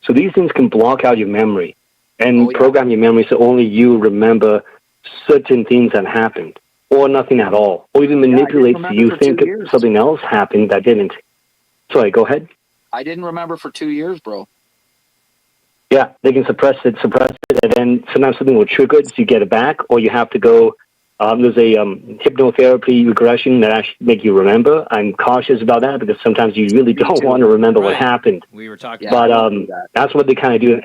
so these things can block out your memory and program your memory so only you remember certain things that happened, or nothing at all, or even manipulate so you think something else happened that didn't. Sorry, go ahead. I didn't remember for 2 years, bro. Yeah, they can suppress it, and then sometimes something will trigger it, so you get it back, or you have to go. There's a hypnotherapy regression that actually make you remember. I'm cautious about that because sometimes you really don't want to remember what happened. We were talking but that's what they kind of do.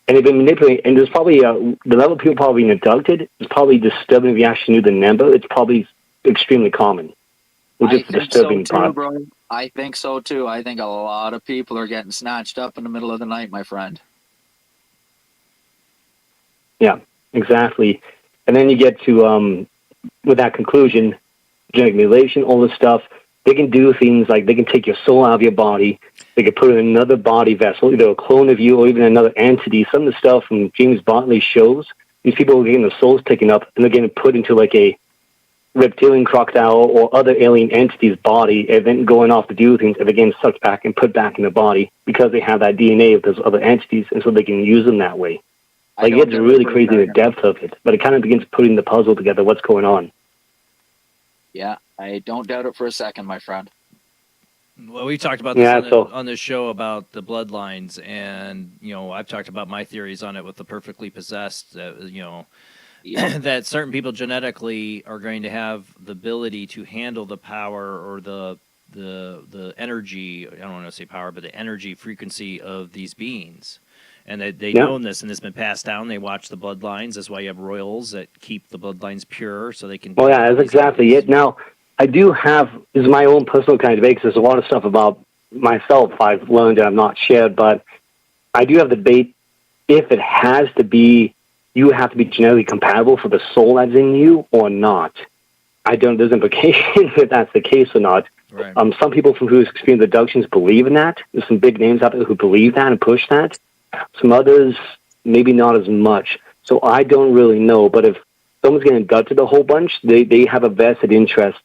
And they've been manipulating, and there's probably the level of people probably being abducted is probably disturbing. If you actually knew the number, it's probably extremely common, which is the disturbing part. Bro. I think so too. I think a lot of people are getting snatched up in the middle of the night, my friend. Yeah, exactly. And then you get to, with that conclusion, genetic mutilation, all this stuff, they can do things like they can take your soul out of your body, they can put it in another body vessel, either a clone of you or even another entity. Some of the stuff from James Bartley's shows, these people are getting their souls taken up and they're getting put into like a reptilian crocodile or other alien entity's body and then going off to do things and they're getting sucked back and put back in the body because they have that DNA of those other entities and so they can use them that way. Like, it's really crazy the depth of it, but it kind of begins putting the puzzle together, what's going on. Yeah, I don't doubt it for a second, my friend. Well, we talked about this on this show about the bloodlines, and, you know, I've talked about my theories on it with the perfectly possessed, you know, that certain people genetically are going to have the ability to handle the power or the energy, I don't want to say power, but the energy frequency of these beings. And they know this, and it's been passed down. They watch the bloodlines. That's why you have royals that keep the bloodlines pure, so they can. Well, yeah, that's exactly it. Now, I do have, this is my own personal kind of debate, because there's a lot of stuff about myself I've learned that I've not shared, but I do have the debate, if it has to be, you have to be genetically compatible for the soul that's in you or not. I don't, there's implications if that's the case or not. Right. Some people from who's experienced abductions believe in that. There's some big names out there who believe that and push that. Some others, maybe not as much. So I don't really know. But if someone's getting abducted a whole bunch, they have a vested interest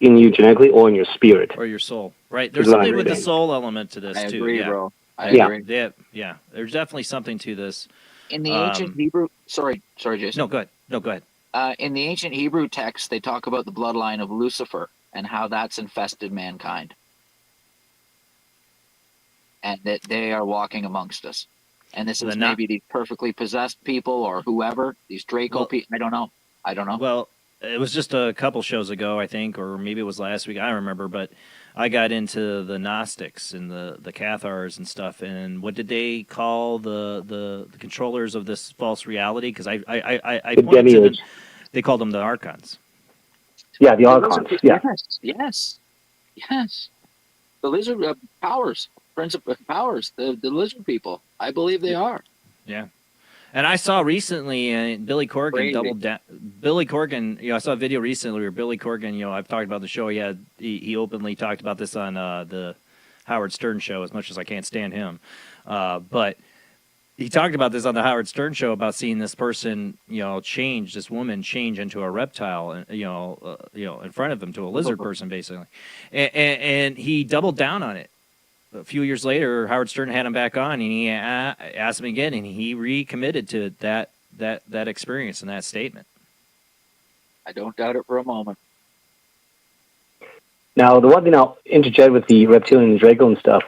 in you genetically or in your spirit. Or your soul. Right. There's something with the soul element to this, too. Agree, yeah. bro. I agree. Yeah. There's definitely something to this. In the ancient Hebrew... Sorry, Jason. No, go ahead. In the ancient Hebrew text, they talk about the bloodline of Lucifer and how that's infested mankind. And that they are walking amongst us. And this is maybe these perfectly possessed people or whoever, these Draco people. I don't know. Well, it was just a couple shows ago, I think, or maybe it was last week. I don't remember, but I got into the Gnostics and the Cathars and stuff. And what did they call the controllers of this false reality? Because I pointed to them, they called them the Archons. Yeah, the Archons. Yeah. Yes. The lizard powers, Prince of Powers, the lizard people. I believe they are. Yeah. And I saw recently Billy Corgan doubled down. Billy Corgan, I saw a video recently where Billy Corgan, I've talked about the show. He openly talked about this on the Howard Stern show, as much as I can't stand him. But he talked about this on the Howard Stern show about seeing this person, this woman change into a reptile, in front of him, to a lizard person, basically. And he doubled down on it. A few years later, Howard Stern had him back on, and he asked him again, and he recommitted to that experience and that statement. I don't doubt it for a moment. Now, the one thing I'll interject with the reptilian and Draco and stuff,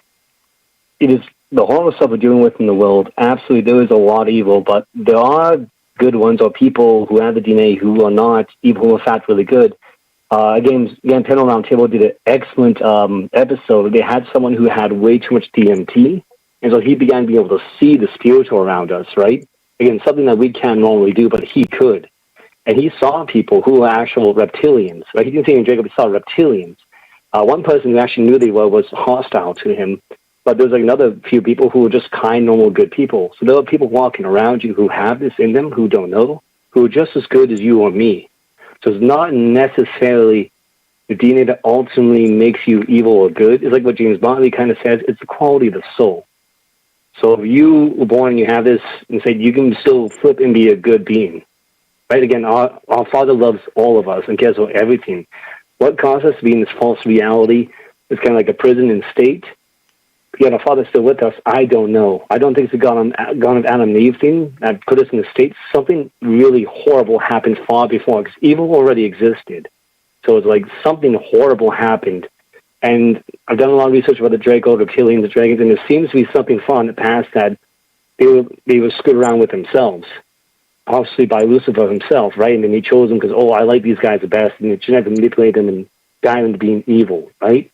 it is the horrible stuff we're dealing with in the world. Absolutely, there is a lot of evil, but there are good ones, or people who have the DNA who are not evil, who are in fact really good. Again, Panel Roundtable did an excellent episode. They had someone who had way too much DMT, and so he began being able to see the spiritual around us, right? Again, something that we can't normally do, but he could. And he saw people who were actual reptilians, right? He didn't see Jacob, he saw reptilians. One person who actually knew they were was hostile to him, but there's another few people who were just kind, normal, good people. So there are people walking around you who have this in them, who don't know, who are just as good as you or me. So it's not necessarily the DNA that ultimately makes you evil or good. It's like what James Bondley kind of says, it's the quality of the soul. So if you were born and you have this, and say you can still flip and be a good being, right? Again, our Father loves all of us and cares for everything. What caused us to be in this false reality is kind of like a prison and state. Yet our Father's still with us. I don't know. I don't think it's a Gone of Adam and Eve thing that put us in the state. Something really horrible happened far before, because evil already existed. So it's like something horrible happened. And I've done a lot of research about the Draco, the reptilians, the dragons, and there seems to be something far in the past that they were screwed around with themselves. Obviously by Lucifer himself, right? And then he chose them because, I like these guys the best, and they genetically manipulate them and guide them to being evil, right?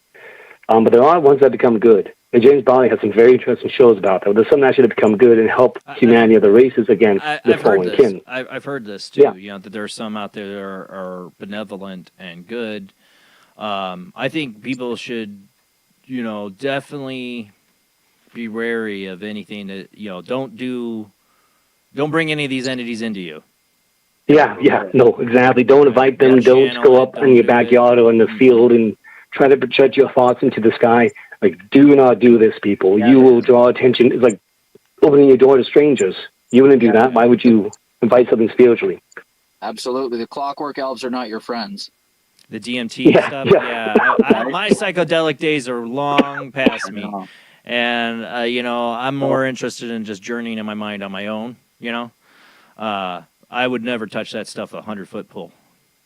But there are ones that become good. And James Bondley has some very interesting shows about that. There's some actually that become good and help humanity, other races against the fallen kin. I've heard this too. Yeah. That there are some out there that are benevolent and good. I think people should, definitely be wary of anything that don't bring any of these entities into you. Yeah, no, exactly. Don't invite them. Don't go up in your backyard or in the field and try to project your thoughts into the sky. Like, do not do this, people. You will draw attention. It's like opening your door to strangers. You wouldn't do that. Why would you invite something spiritually? Absolutely. The clockwork elves are not your friends. The DMT stuff? Yeah. My psychedelic days are long past me. And, I'm more interested in just journeying in my mind on my own, I would never touch that stuff 100-foot pull.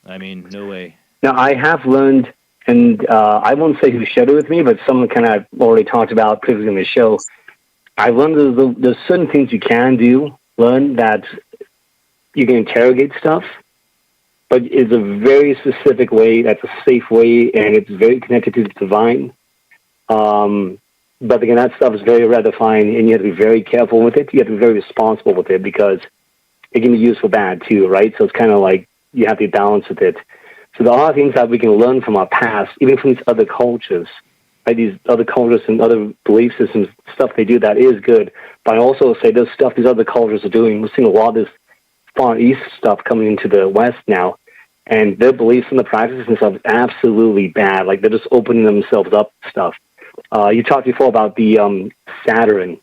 I mean, no way. Now, I have learned, and I won't say who shared it with me, but someone kind of already talked about previously in the show. I learned there's certain things you can do. Learn that you can interrogate stuff, but it's a very specific way. That's a safe way, and it's very connected to the divine. But again, that stuff is very rare to find, and you have to be very careful with it. You have to be very responsible with it because it can be used for bad too, right? So it's kind of like you have to be balanced with it. So there are things that we can learn from our past, even from these other cultures, right? These other cultures and other belief systems, stuff they do that is good. But I also say there's stuff these other cultures are doing. We're seeing a lot of this Far East stuff coming into the West now, and their beliefs and the practices and stuff is absolutely bad. Like they're just opening themselves up to stuff. You talked before about the Saturn.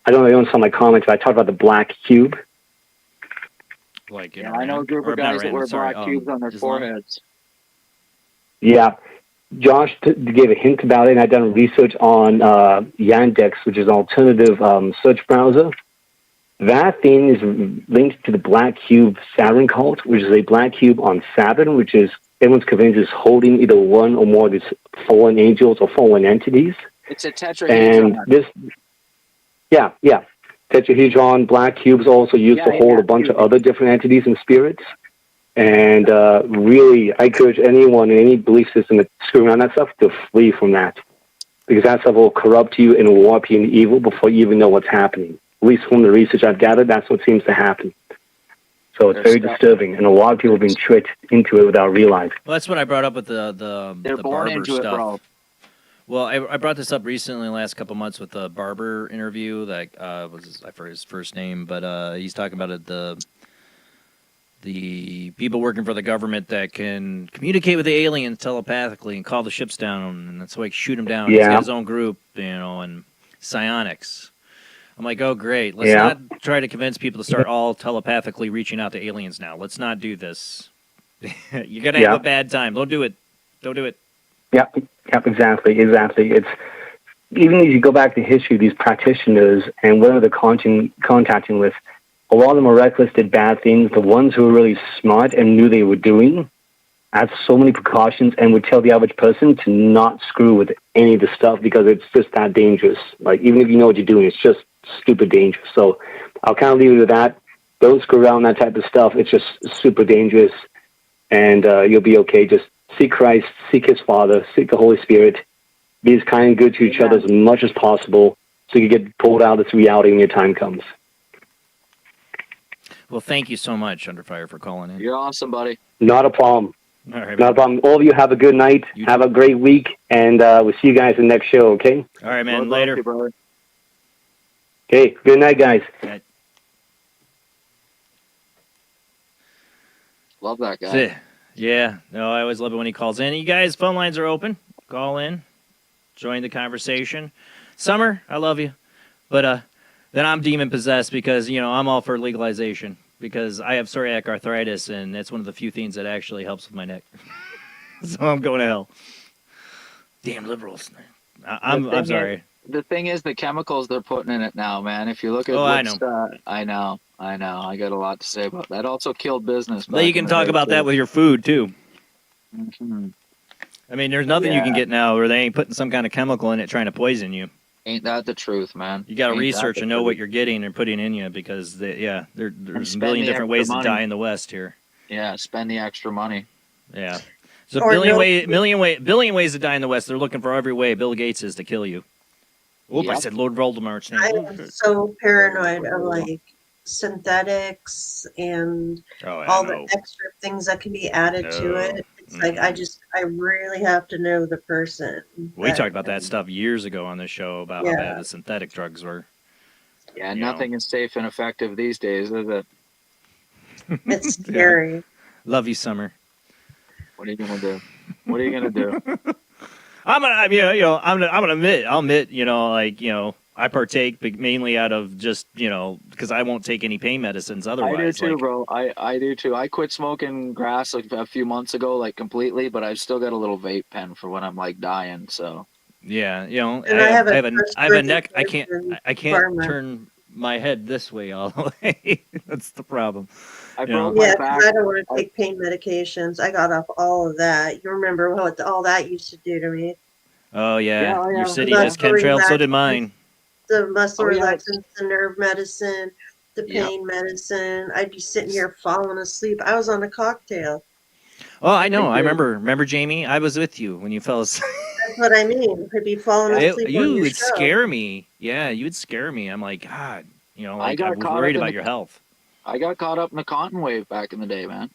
I don't know if you saw my comments, but I talked about the black cube. I know a group of guys that wear black cubes on their foreheads. Yeah. Josh gave a hint about it, and I've done research on Yandex, which is an alternative search browser. That thing is linked to the Black Cube Saturn cult, which is a black cube on Saturn, which is everyone's convinced is holding either one or more of these fallen angels or fallen entities. It's a tetrahedron. And tetrahedron, black cubes also used to hold a bunch of other different entities and spirits. And really, I encourage anyone in any belief system that's screwing around that stuff to flee from that. Because that stuff will corrupt you and warp you into evil before you even know what's happening. At least from the research I've gathered, that's what seems to happen. So it's very disturbing, and a lot of people have been tricked into it without realizing. Well, that's what I brought up with the born barber into it, stuff. bro. Well, I brought this up recently in the last couple months with the barber interview. That I forget his first name, but he's talking about the people working for the government that can communicate with the aliens telepathically and call the ships down, and that's why he shoot them down. Yeah. He's got his own group, and psionics. I'm like, oh, great. Let's not try to convince people to start all telepathically reaching out to aliens now. Let's not do this. You're going to have a bad time. Don't do it. Don't do it. Yep, exactly. It's even if you go back to history, these practitioners and whatever they're contacting with, a lot of them are reckless, did bad things. The ones who were really smart and knew they were doing had so many precautions and would tell the average person to not screw with any of the stuff because it's just that dangerous. Like, even if you know what you're doing, it's just stupid dangerous. So I'll kind of leave it with that. Don't screw around that type of stuff. It's just super dangerous, and you'll be okay. Just seek Christ, seek His Father, seek the Holy Spirit. Be as kind and good to each other as much as possible so you get pulled out of this reality when your time comes. Well, thank you so much, Under Fire, for calling in. You're awesome, buddy. Not a problem. All right, not a problem. All of you have a good night. Have a great week, and we'll see you guys in the next show, okay? All right, man. Later. Okay, good night, guys. Good. Love that guy. Yeah. No, I always love it when he calls in. You guys, phone lines are open. Call in. Join the conversation. Summer, I love you. But then I'm demon-possessed because, I'm all for legalization. Because I have psoriatic arthritis, and that's one of the few things that actually helps with my neck. So I'm going to hell. Damn liberals. I'm sorry. The thing is, the chemicals they're putting in it now, man. If you look at I know. I know. I got a lot to say about that. Also killed business. But you can talk about that with your food, too. Mm-hmm. I mean, there's nothing you can get now where they ain't putting some kind of chemical in it trying to poison you. Ain't that the truth, man? You got to research and know what you're getting and putting in you because, there's a million different ways to die in the West here. Yeah, spend the extra money. Yeah. There's a billion ways to die in the West. They're looking for every way Bill Gates is to kill you. Oop, I said Lord Voldemort's name. I am so paranoid of like synthetics and all the extra things that can be added to it. It's like I really have to know the person. We talked about that stuff years ago on this show about how bad the synthetic drugs were. Yeah, nothing is safe and effective these days, is it? It's scary. Love you, Summer. What are you gonna do? What are you gonna do? I'm gonna admit, I partake mainly out of just, because I won't take any pain medicines otherwise. I do too, bro. I do too. I quit smoking grass a few months ago, completely, but I've still got a little vape pen for when I'm dying. So yeah, And I have a neck. I can't pharma. turn my head this way all the way. That's the problem. I broke my back. I don't want to take pain medications. I got off all of that. You remember what all that used to do to me? Oh yeah, Yeah. your city has chemtrails. So did mine. The muscle relaxants, the nerve medicine, the pain medicine. I'd be sitting here falling asleep. I was on a cocktail. Oh, I know. I remember. Remember, Jamie? I was with you when you fell asleep. That's what I mean. I'd be falling asleep. You on your would show. scare me. Yeah, you would scare me. I'm like, God, I was worried about your health. I got caught up in the cotton wave back in the day, man.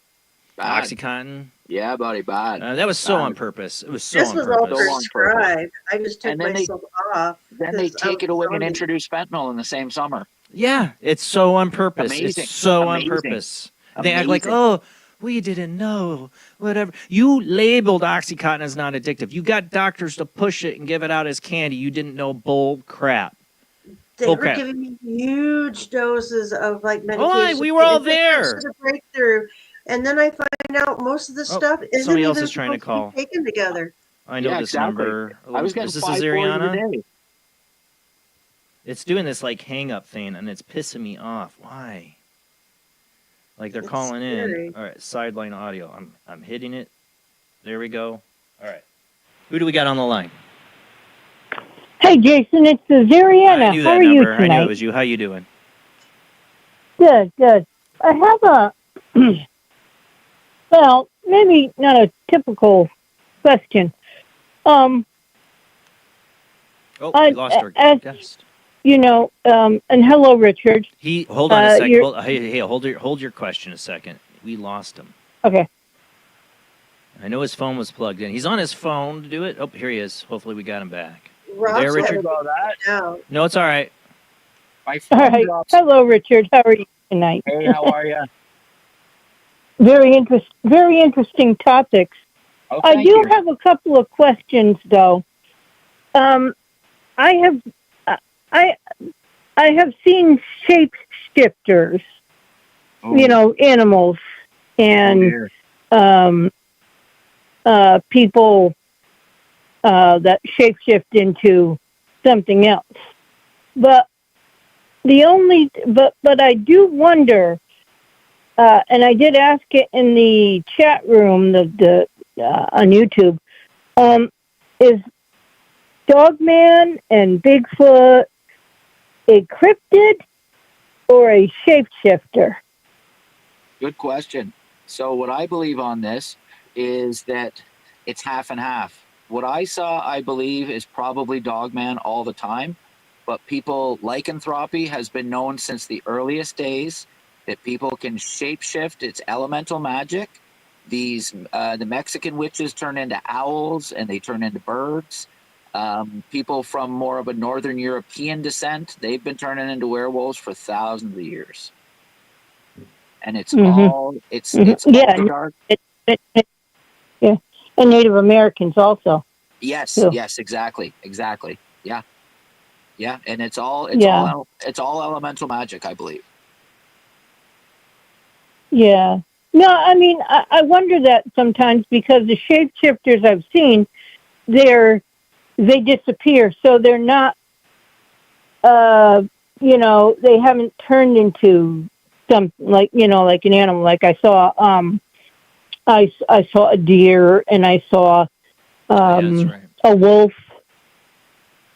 Bad. Oxycontin? Yeah, buddy, bad. That was so on purpose. It was so This on was purpose. all prescribed. I just took myself off. Then they take it away and introduce fentanyl in the same summer. Yeah, it's so on purpose. Amazing. It's so Amazing. on purpose. They act like, oh, we didn't know. Whatever. You labeled Oxycontin as not addictive. You got doctors to push it and give it out as candy. You didn't know bull crap. They were giving me huge doses of medication. We were all It's like there. this is a breakthrough. And then I find out most of the stuff isn't somebody even else is trying to supposed be taken together. I know this number. I was getting Is this 540 Ariana? a day. It's doing this hang up thing, and it's pissing me off. Why? They're calling scary. in. All right, sideline audio. I'm hitting it. There we go. All right. Who do we got on the line? Hey, Jason, it's Ariana. I knew How that are you number. I tonight? knew it was you. How you doing? Good, good. I have well, maybe not a typical question. Oh, we lost our guest. You know, and hello, Richard. Hold on a second. Hold your question a second. We lost him. Okay. I know his phone was plugged in. He's on his phone to do it. Oh, here he is. Hopefully we got him back. Rob's Richard? about that. No, it's all right. My All phone right. drops. Hello, Richard. How are you tonight? Hey, how are you? Very interesting topics. Oh, I thank do you. have a couple of questions, though. I have seen shapeshifters, you know, animals and people that shapeshift into something else. But I do wonder, and I did ask it in the chat room, on YouTube, is Dogman and Bigfoot a cryptid or a shapeshifter? Good question. So what I believe on this is that it's half and half. What I saw, I believe, is probably Dogman all the time. But people, lycanthropy has been known since the earliest days, that people can shapeshift. It's elemental magic. The Mexican witches turn into owls and they turn into birds. People from more of a Northern European descent, they've been turning into werewolves for thousands of years. And it's all dark. Yeah, and Native Americans also. Yes, too. yes, exactly. Yeah, and it's all elemental magic, I believe. Yeah. No, I mean, I wonder that sometimes because the shapeshifters I've seen, they disappear, so they're not, they haven't turned into something like an animal. Like I saw, I saw a deer and I saw a wolf,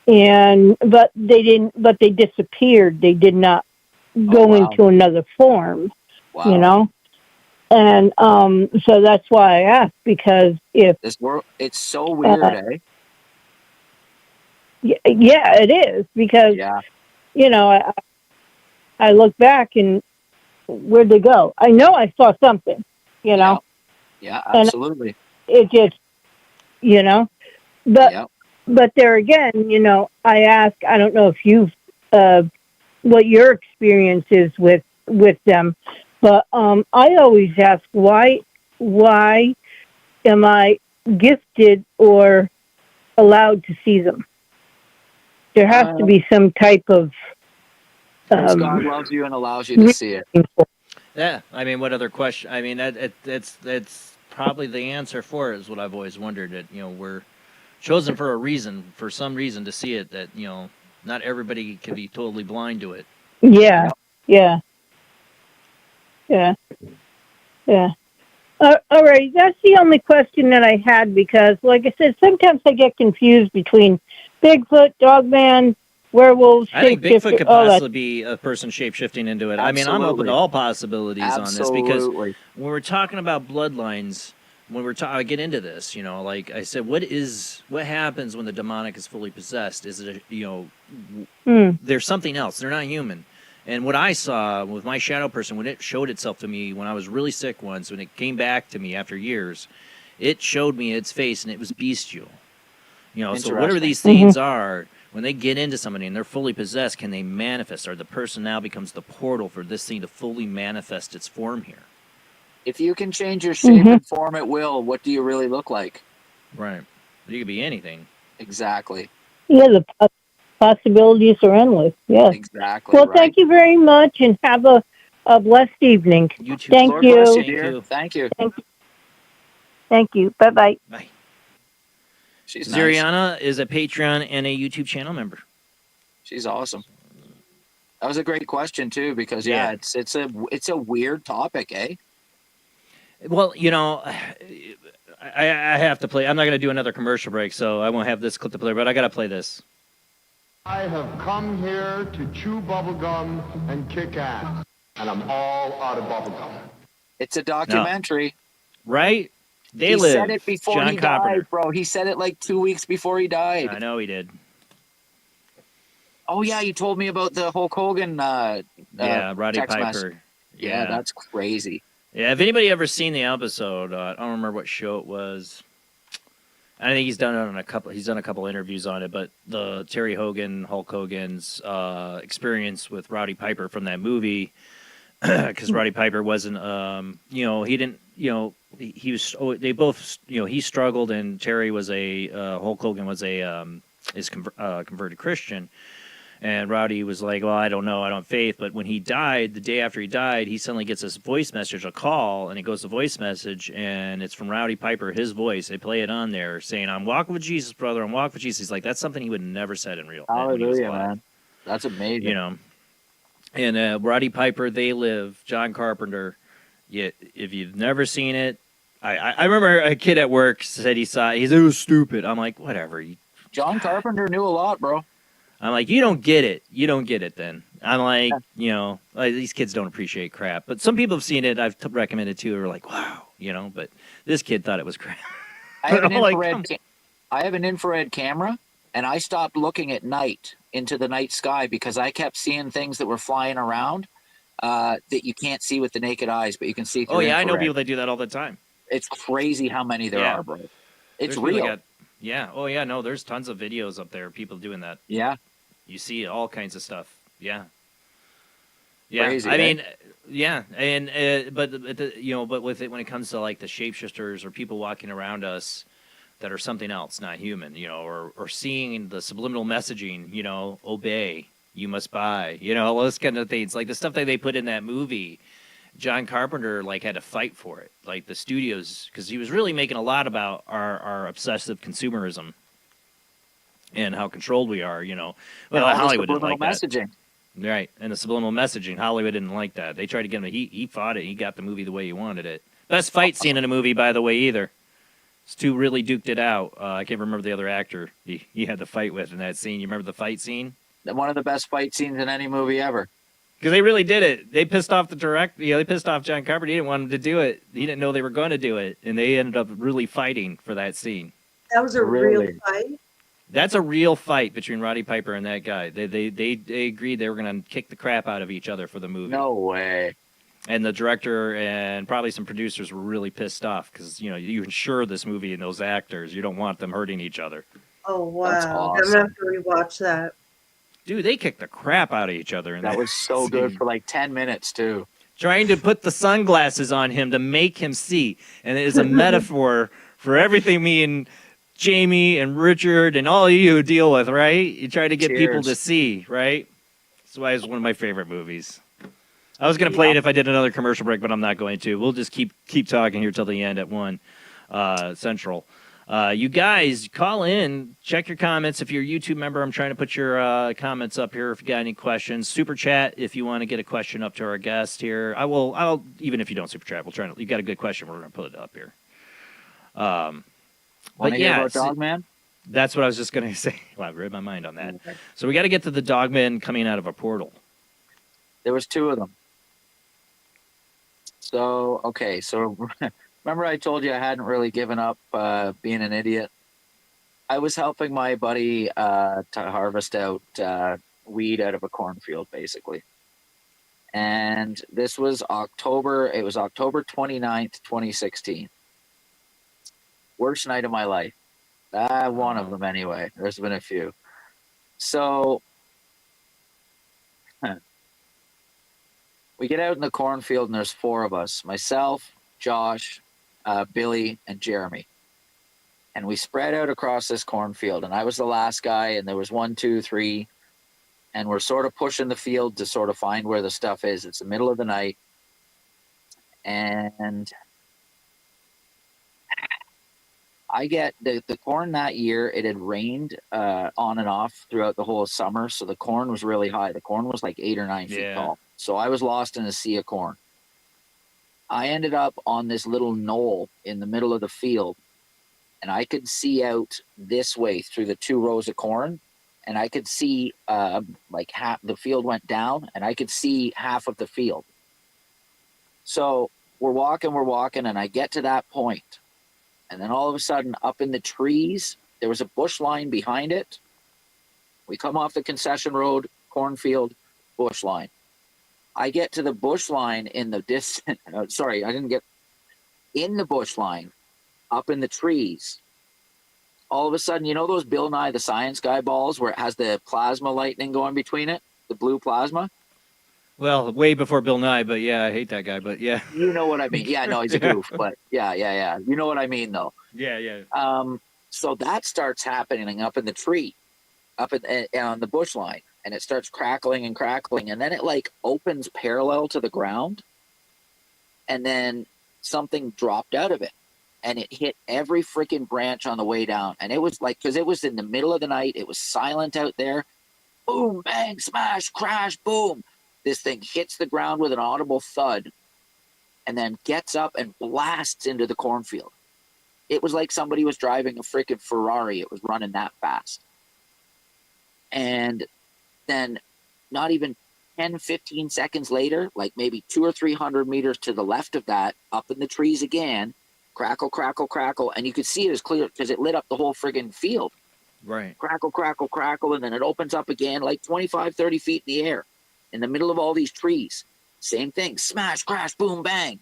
but they disappeared. They did not go into another form. Wow. You know, and so that's why I asked, because if this world, it's so weird, eh? Yeah, it is, because I look back and where'd they go? I know I saw something, Yeah, absolutely. And it just, but there again, I ask, I don't know if you've, what your experience is with them, but I always ask, why am I gifted or allowed to see them? There has to be some type of Because God loves you and allows you to see it. Yeah, I mean, what other question? I mean, that's probably the answer for it, is what I've always wondered. That we're chosen for a reason, for some reason, to see it. That not everybody can be totally blind to it. Yeah. All right, that's the only question that I had, because, like I said, sometimes I get confused between Bigfoot, Dogman, werewolves, I think shapeshifter, Bigfoot could possibly be a person shape-shifting into it. Absolutely. I mean, I'm open to all possibilities on this, because Absolutely. when we're talking about bloodlines, when I get into this, like I said, what happens when the demonic is fully possessed? Is it, there's something else. They're not human. And what I saw with my shadow person, when it showed itself to me when I was really sick once, when it came back to me after years, it showed me its face, and it was bestial. So whatever these things are, when they get into somebody and they're fully possessed, can they manifest? Or the person now becomes the portal for this thing to fully manifest its form here? If you can change your shape and form at will, what do you really look like? Right. You could be anything. Exactly. Yeah, the possibilities are endless. Yes. Exactly. Well, right. thank you very much, and have a blessed evening. You too. Thank Lord you. bless you, dear. Thank you. Thank you. Bye-bye. Bye. She's Ziriana is a Patreon and a YouTube channel member. She's awesome. That was a great question too, because it's a weird topic, eh? Well, I have to play. I'm not going to do another commercial break, so I won't have this clip to play, but I got to play this. I have come here to chew bubblegum and kick ass, and I'm all out of bubblegum. It's a documentary. right? They He live. said it before John he Carpenter. died, bro. He said it like 2 weeks before he died. I know he did. Oh yeah, you told me about the Hulk Hogan Yeah, Roddy text Piper. message. Yeah, that's crazy. Yeah, if anybody ever seen the episode, I don't remember what show it was. I think he's done it on a couple. He's done a couple interviews on it, but the Terry Hogan, Hulk Hogan's experience with Roddy Piper from that movie, because Roddy Piper wasn't, he didn't, he was. They both, he struggled, and Terry was Hulk Hogan was converted Christian. And Roddy was like, well, I don't know, I don't have faith. But when he died, the day after he died, he suddenly gets this voice message, a call, and it goes to voice message, and it's from Roddy Piper, his voice. They play it on there saying, I'm walking with Jesus, brother, I'm walking with Jesus. He's like, that's something he would never said in real life. Hallelujah, man. That's amazing. And Roddy Piper, They Live, John Carpenter. If you've never seen it, I remember a kid at work said he saw it. He said, it was stupid. I'm like, whatever. John Carpenter knew a lot, bro. I'm like, you don't get it. You don't get it then. I'm like, these kids don't appreciate crap. But some people have seen it. I've recommended to. Are like, wow, but this kid thought it was crap. I have an infrared camera, and I stopped looking at night into the night sky because I kept seeing things that were flying around that you can't see with the naked eyes, but you can see through Oh, yeah, infrared. I know people that do that all the time. It's crazy how many there are, bro. It's real. Yeah. Oh, yeah. No, there's tons of videos up there. People doing that. Yeah. You see all kinds of stuff. Yeah. Yeah. Crazy, I mean, yeah. And but with it, when it comes to like the shapeshifters or people walking around us that are something else, not human, or seeing the subliminal messaging, obey, you must buy, all those kind of things, like the stuff that they put in that movie. John Carpenter had to fight for it, like the studios, because he was really making a lot about our obsessive consumerism and how controlled we are. Well, Hollywood didn't like messaging. That, right? And the subliminal messaging, Hollywood didn't like that. They tried to get him. He fought it. He got the movie the way he wanted it. Best fight scene in a movie, by the way, either. Stu really duked it out. I can't remember the other actor he had the fight with in that scene. You remember the fight scene? One of the best fight scenes in any movie ever. Because they really did it. They pissed off the director. They pissed off John Carpenter. He didn't want him to do it. He didn't know they were going to do it, and they ended up really fighting for that scene. That was a real fight. That's a real fight between Roddy Piper and that guy. They agreed they were going to kick the crap out of each other for the movie. No way. And the director and probably some producers were really pissed off because you insure this movie and those actors. You don't want them hurting each other. Oh wow! That's awesome. I'm gonna have to rewatch that. Dude, they kicked the crap out of each other. In that was so scene. Good for like 10 minutes, too. Trying to put the sunglasses on him to make him see. And it is a metaphor for everything me and Jamie and Richard and all of you deal with, right? You try to get people to see, right? That's why it's one of my favorite movies. I was going to play it if I did another commercial break, but I'm not going to. We'll just keep talking here till the end at 1 Central. You guys, call in, check your comments. If you're a YouTube member, I'm trying to put your comments up here if you got any questions. Super chat if you want to get a question up to our guest here. I'll even if you don't super chat, we'll try to. You got a good question, we're going to put it up here. But yeah, about Dogman? That's what I was just going to say. Well, I read my mind on that. Okay. So we got to get to the Dogman coming out of a portal. There was 2 of them. So remember I told you I hadn't really given up being an idiot? I was helping my buddy to harvest out weed out of a cornfield, basically. And this was October 29th, 2016. Worst night of my life. One of them anyway. There's been a few. So we get out in the cornfield and there's 4 of us. Myself, Josh, Billy, and Jeremy. And we spread out across this cornfield. And I was the last guy, and there was 1, 2, 3. And we're sort of pushing the field to sort of find where the stuff is. It's the middle of the night. And I get the corn that year. It had rained on and off throughout the whole summer. So the corn was really high. The corn was like 8 or 9 feet tall. So I was lost in a sea of corn. I ended up on this little knoll in the middle of the field, and I could see out this way through the 2 rows of corn, and I could see like half the field went down, and I could see half of the field. So we're walking, and I get to that point, and then all of a sudden, up in the trees, there was a bush line behind it. We come off the concession road, cornfield, bush line. I get to the bush line in the distance. Sorry, I didn't get in the bush line, up in the trees. All of a sudden, you know those Bill Nye the Science Guy balls where it has the plasma lightning going between it, the blue plasma? Well, way before Bill Nye, but yeah, I hate that guy, but yeah. You know what I mean. Yeah, no, he's a goof, but yeah. You know what I mean, though. Yeah. So that starts happening up in the tree, up on the bush line, and it starts crackling, and then it like opens parallel to the ground, and then something dropped out of it, and it hit every freaking branch on the way down, and it was like, because it was in the middle of the night, it was silent out there. Boom, bang, smash, crash, boom. This thing hits the ground with an audible thud, and then gets up and blasts into the cornfield. It was like somebody was driving a freaking Ferrari. It was running that fast. And then not even 10, 15 seconds later, like maybe 200 or 300 meters to the left of that, up in the trees again, crackle, crackle, crackle. And you could see it as clear because it lit up the whole friggin' field. Right. Crackle, crackle, crackle. And then it opens up again like 25, 30 feet in the air in the middle of all these trees. Same thing. Smash, crash, boom, bang.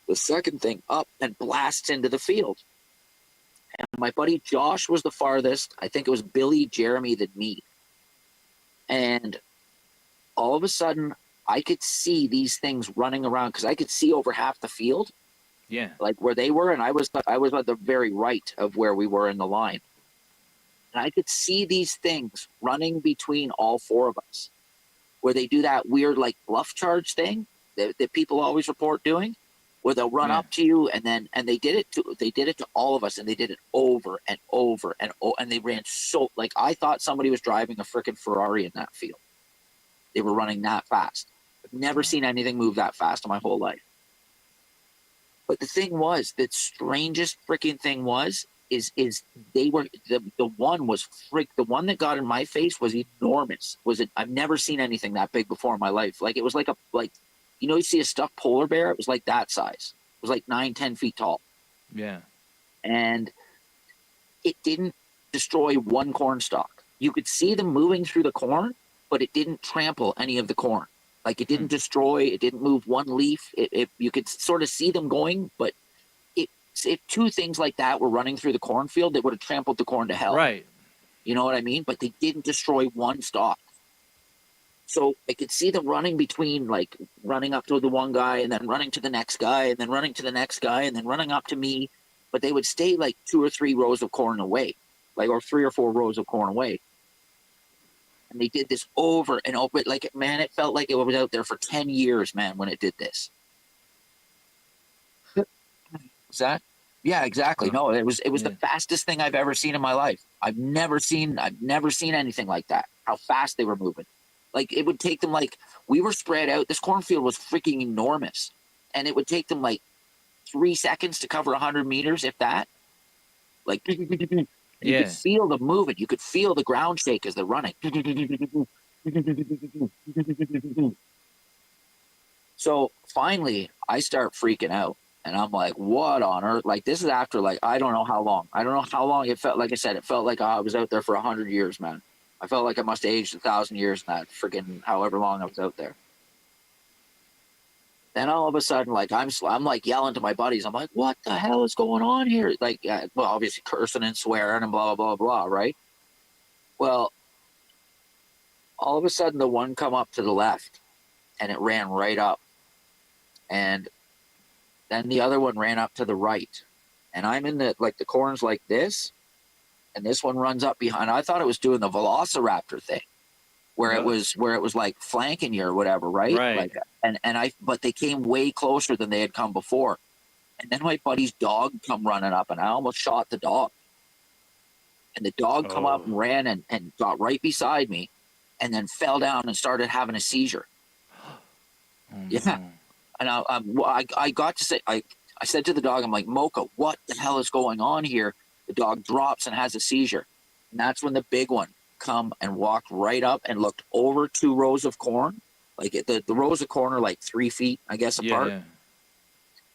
The second thing up and blasts into the field. And my buddy Josh was the farthest. I think it was Billy, Jeremy, then me. And all of a sudden, I could see these things running around because I could see over half the field. Yeah. Like where they were, and I was at the very right of where we were in the line. And I could see these things running between all four of us, where they do that weird like bluff charge thing that people always report doing, where they'll run up to you, and they did it to all of us, and they did it over and over and they ran so, like, I thought somebody was driving a freaking Ferrari in that field. They were running that fast. I've never seen anything move that fast in my whole life. But the thing was, the strangest freaking thing is they were the one that got in my face was enormous. I've never seen anything that big before in my life. Like, it was like you see a stuffed polar bear? It was like that size. It was like 9-10 feet tall. Yeah. And it didn't destroy one corn stalk. You could see them moving through the corn, but it didn't trample any of the corn. Like, it didn't destroy, it didn't move one leaf. You could sort of see them going, but if two things like that were running through the cornfield, they would have trampled the corn to hell. Right. You know what I mean? But they didn't destroy one stalk. So I could see them running between, like, running up to the one guy and then running to the next guy and then running to the next guy and then running up to me. But they would stay like 2 or 3 rows of corn away, or 3 or 4 rows of corn away. And they did this over and over. Like, man, it felt like it was out there for 10 years, man, when it did this. Was that? Yeah, exactly. No, it was the fastest thing I've ever seen in my life. I've never seen anything like that. How fast they were moving. Like, it would take them, like, we were spread out. This cornfield was freaking enormous. And it would take them like 3 seconds to cover 100 meters, if that. Like, you could feel them moving. You could feel the ground shake as they're running. So finally, I start freaking out. And I'm like, what on earth? Like, this is after, like, I don't know how long. I don't know how long it felt. Like I said, it felt like I was out there for 100 years, man. I felt like I must have aged 1,000 years in that freaking however long I was out there. Then all of a sudden, like, I'm like yelling to my buddies. I'm like, what the hell is going on here? Like, well, obviously cursing and swearing and blah, blah, blah, right? Well, all of a sudden, the one come up to the left, and it ran right up. And then the other one ran up to the right. And I'm in the corn's like this, and this one runs up behind. I thought it was doing the velociraptor thing, where it was like flanking you or whatever, right? Right. Like, but they came way closer than they had come before. And then my buddy's dog come running up, and I almost shot the dog. And the dog come up and ran and got right beside me, and then fell down and started having a seizure. Yeah. And I got to say, I said to the dog, I'm like, Mocha, what the hell is going on here? The dog drops and has a seizure. And that's when the big one come and walked right up and looked over 2 rows of corn. Like, the rows of corn are like 3 feet, I guess, apart. Yeah.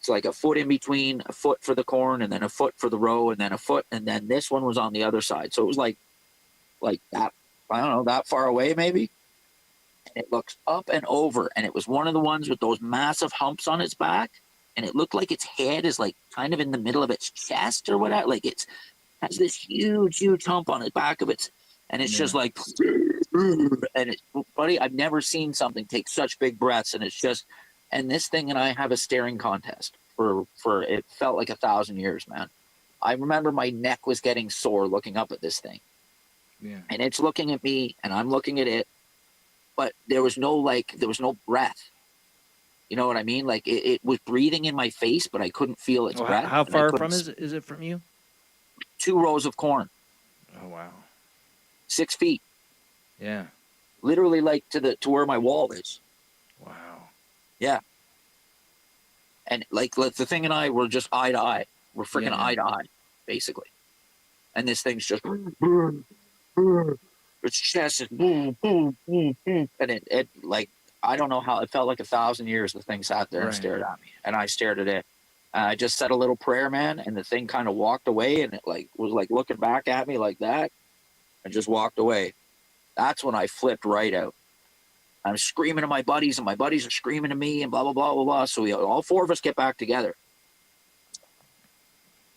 It's like a foot in between, a foot for the corn, and then a foot for the row, and then a foot, and then this one was on the other side. So it was like that, I don't know, that far away maybe. And it looks up and over, and it was one of the ones with those massive humps on its back, and it looked like its head is like kind of in the middle of its chest or whatever. Like it has this huge hump on the back of it, and it's just like, and it's, buddy, I've never seen something take such big breaths, and it's just, and this thing and I have a staring contest for it felt like 1,000 years, man. I remember my neck was getting sore looking up at this thing. Yeah. And it's looking at me, and I'm looking at it, but there was no breath. You know what I mean? Like it was breathing in my face, but I couldn't feel its breath. How far from is it from you? 2 rows of corn. Oh wow. 6 feet. Yeah. Literally like to where my wall is. Wow. Yeah. And like the thing and I were just eye to eye. We're freaking eye to eye, basically. And this thing's just its chest is boom, boom, boom, boom. And it like, I don't know how, it felt like 1,000 years the thing sat there and stared at me. And I stared at it. I just said a little prayer, man, and the thing kind of walked away, and it like was like looking back at me like that and just walked away. That's when I flipped right out. I'm screaming to my buddies, and my buddies are screaming to me, and blah, blah, blah, blah, blah. So all 4 of us get back together.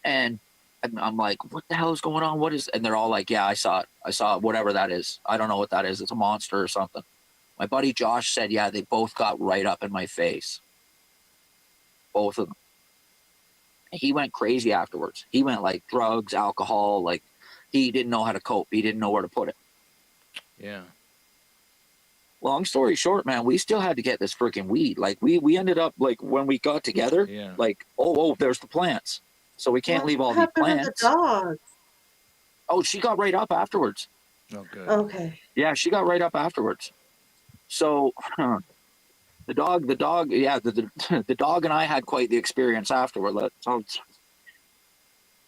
And I'm like, what the hell is going on? What is, and they're all like, yeah, I saw it. I saw it, whatever that is. I don't know what that is. It's a monster or something. My buddy Josh said, yeah, they both got right up in my face. Both of them. And he went crazy afterwards. He went like drugs, alcohol, like he didn't know how to cope. He didn't know where to put it. Yeah. Long story short, man, we still had to get this freaking weed. Like we ended up like when we got together, like, oh, there's the plants. So we can't leave all these plants. The dog? Oh, she got right up afterwards. Oh, good. Okay. Yeah, she got right up afterwards. So the dog, yeah, the dog and I had quite the experience afterward.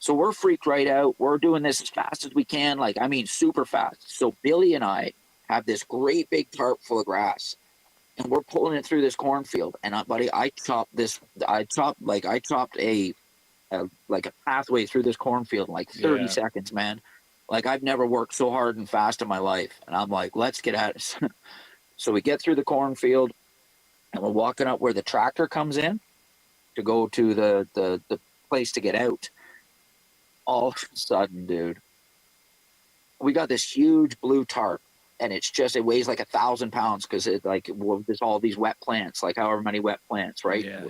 So we're freaked right out. We're doing this as fast as we can, like, I mean, super fast. So Billy and I have this great big tarp full of grass, and we're pulling it through this cornfield. And buddy, I chopped a pathway through this cornfield in like 30 seconds, man. Like I've never worked so hard and fast in my life. And I'm like, let's get at it. So we get through the cornfield, and we're walking up where the tractor comes in to go to the place to get out. All of a sudden, dude, we got this huge blue tarp, and it weighs like 1,000 pounds because there's all these wet plants, like however many wet plants, right? Yeah.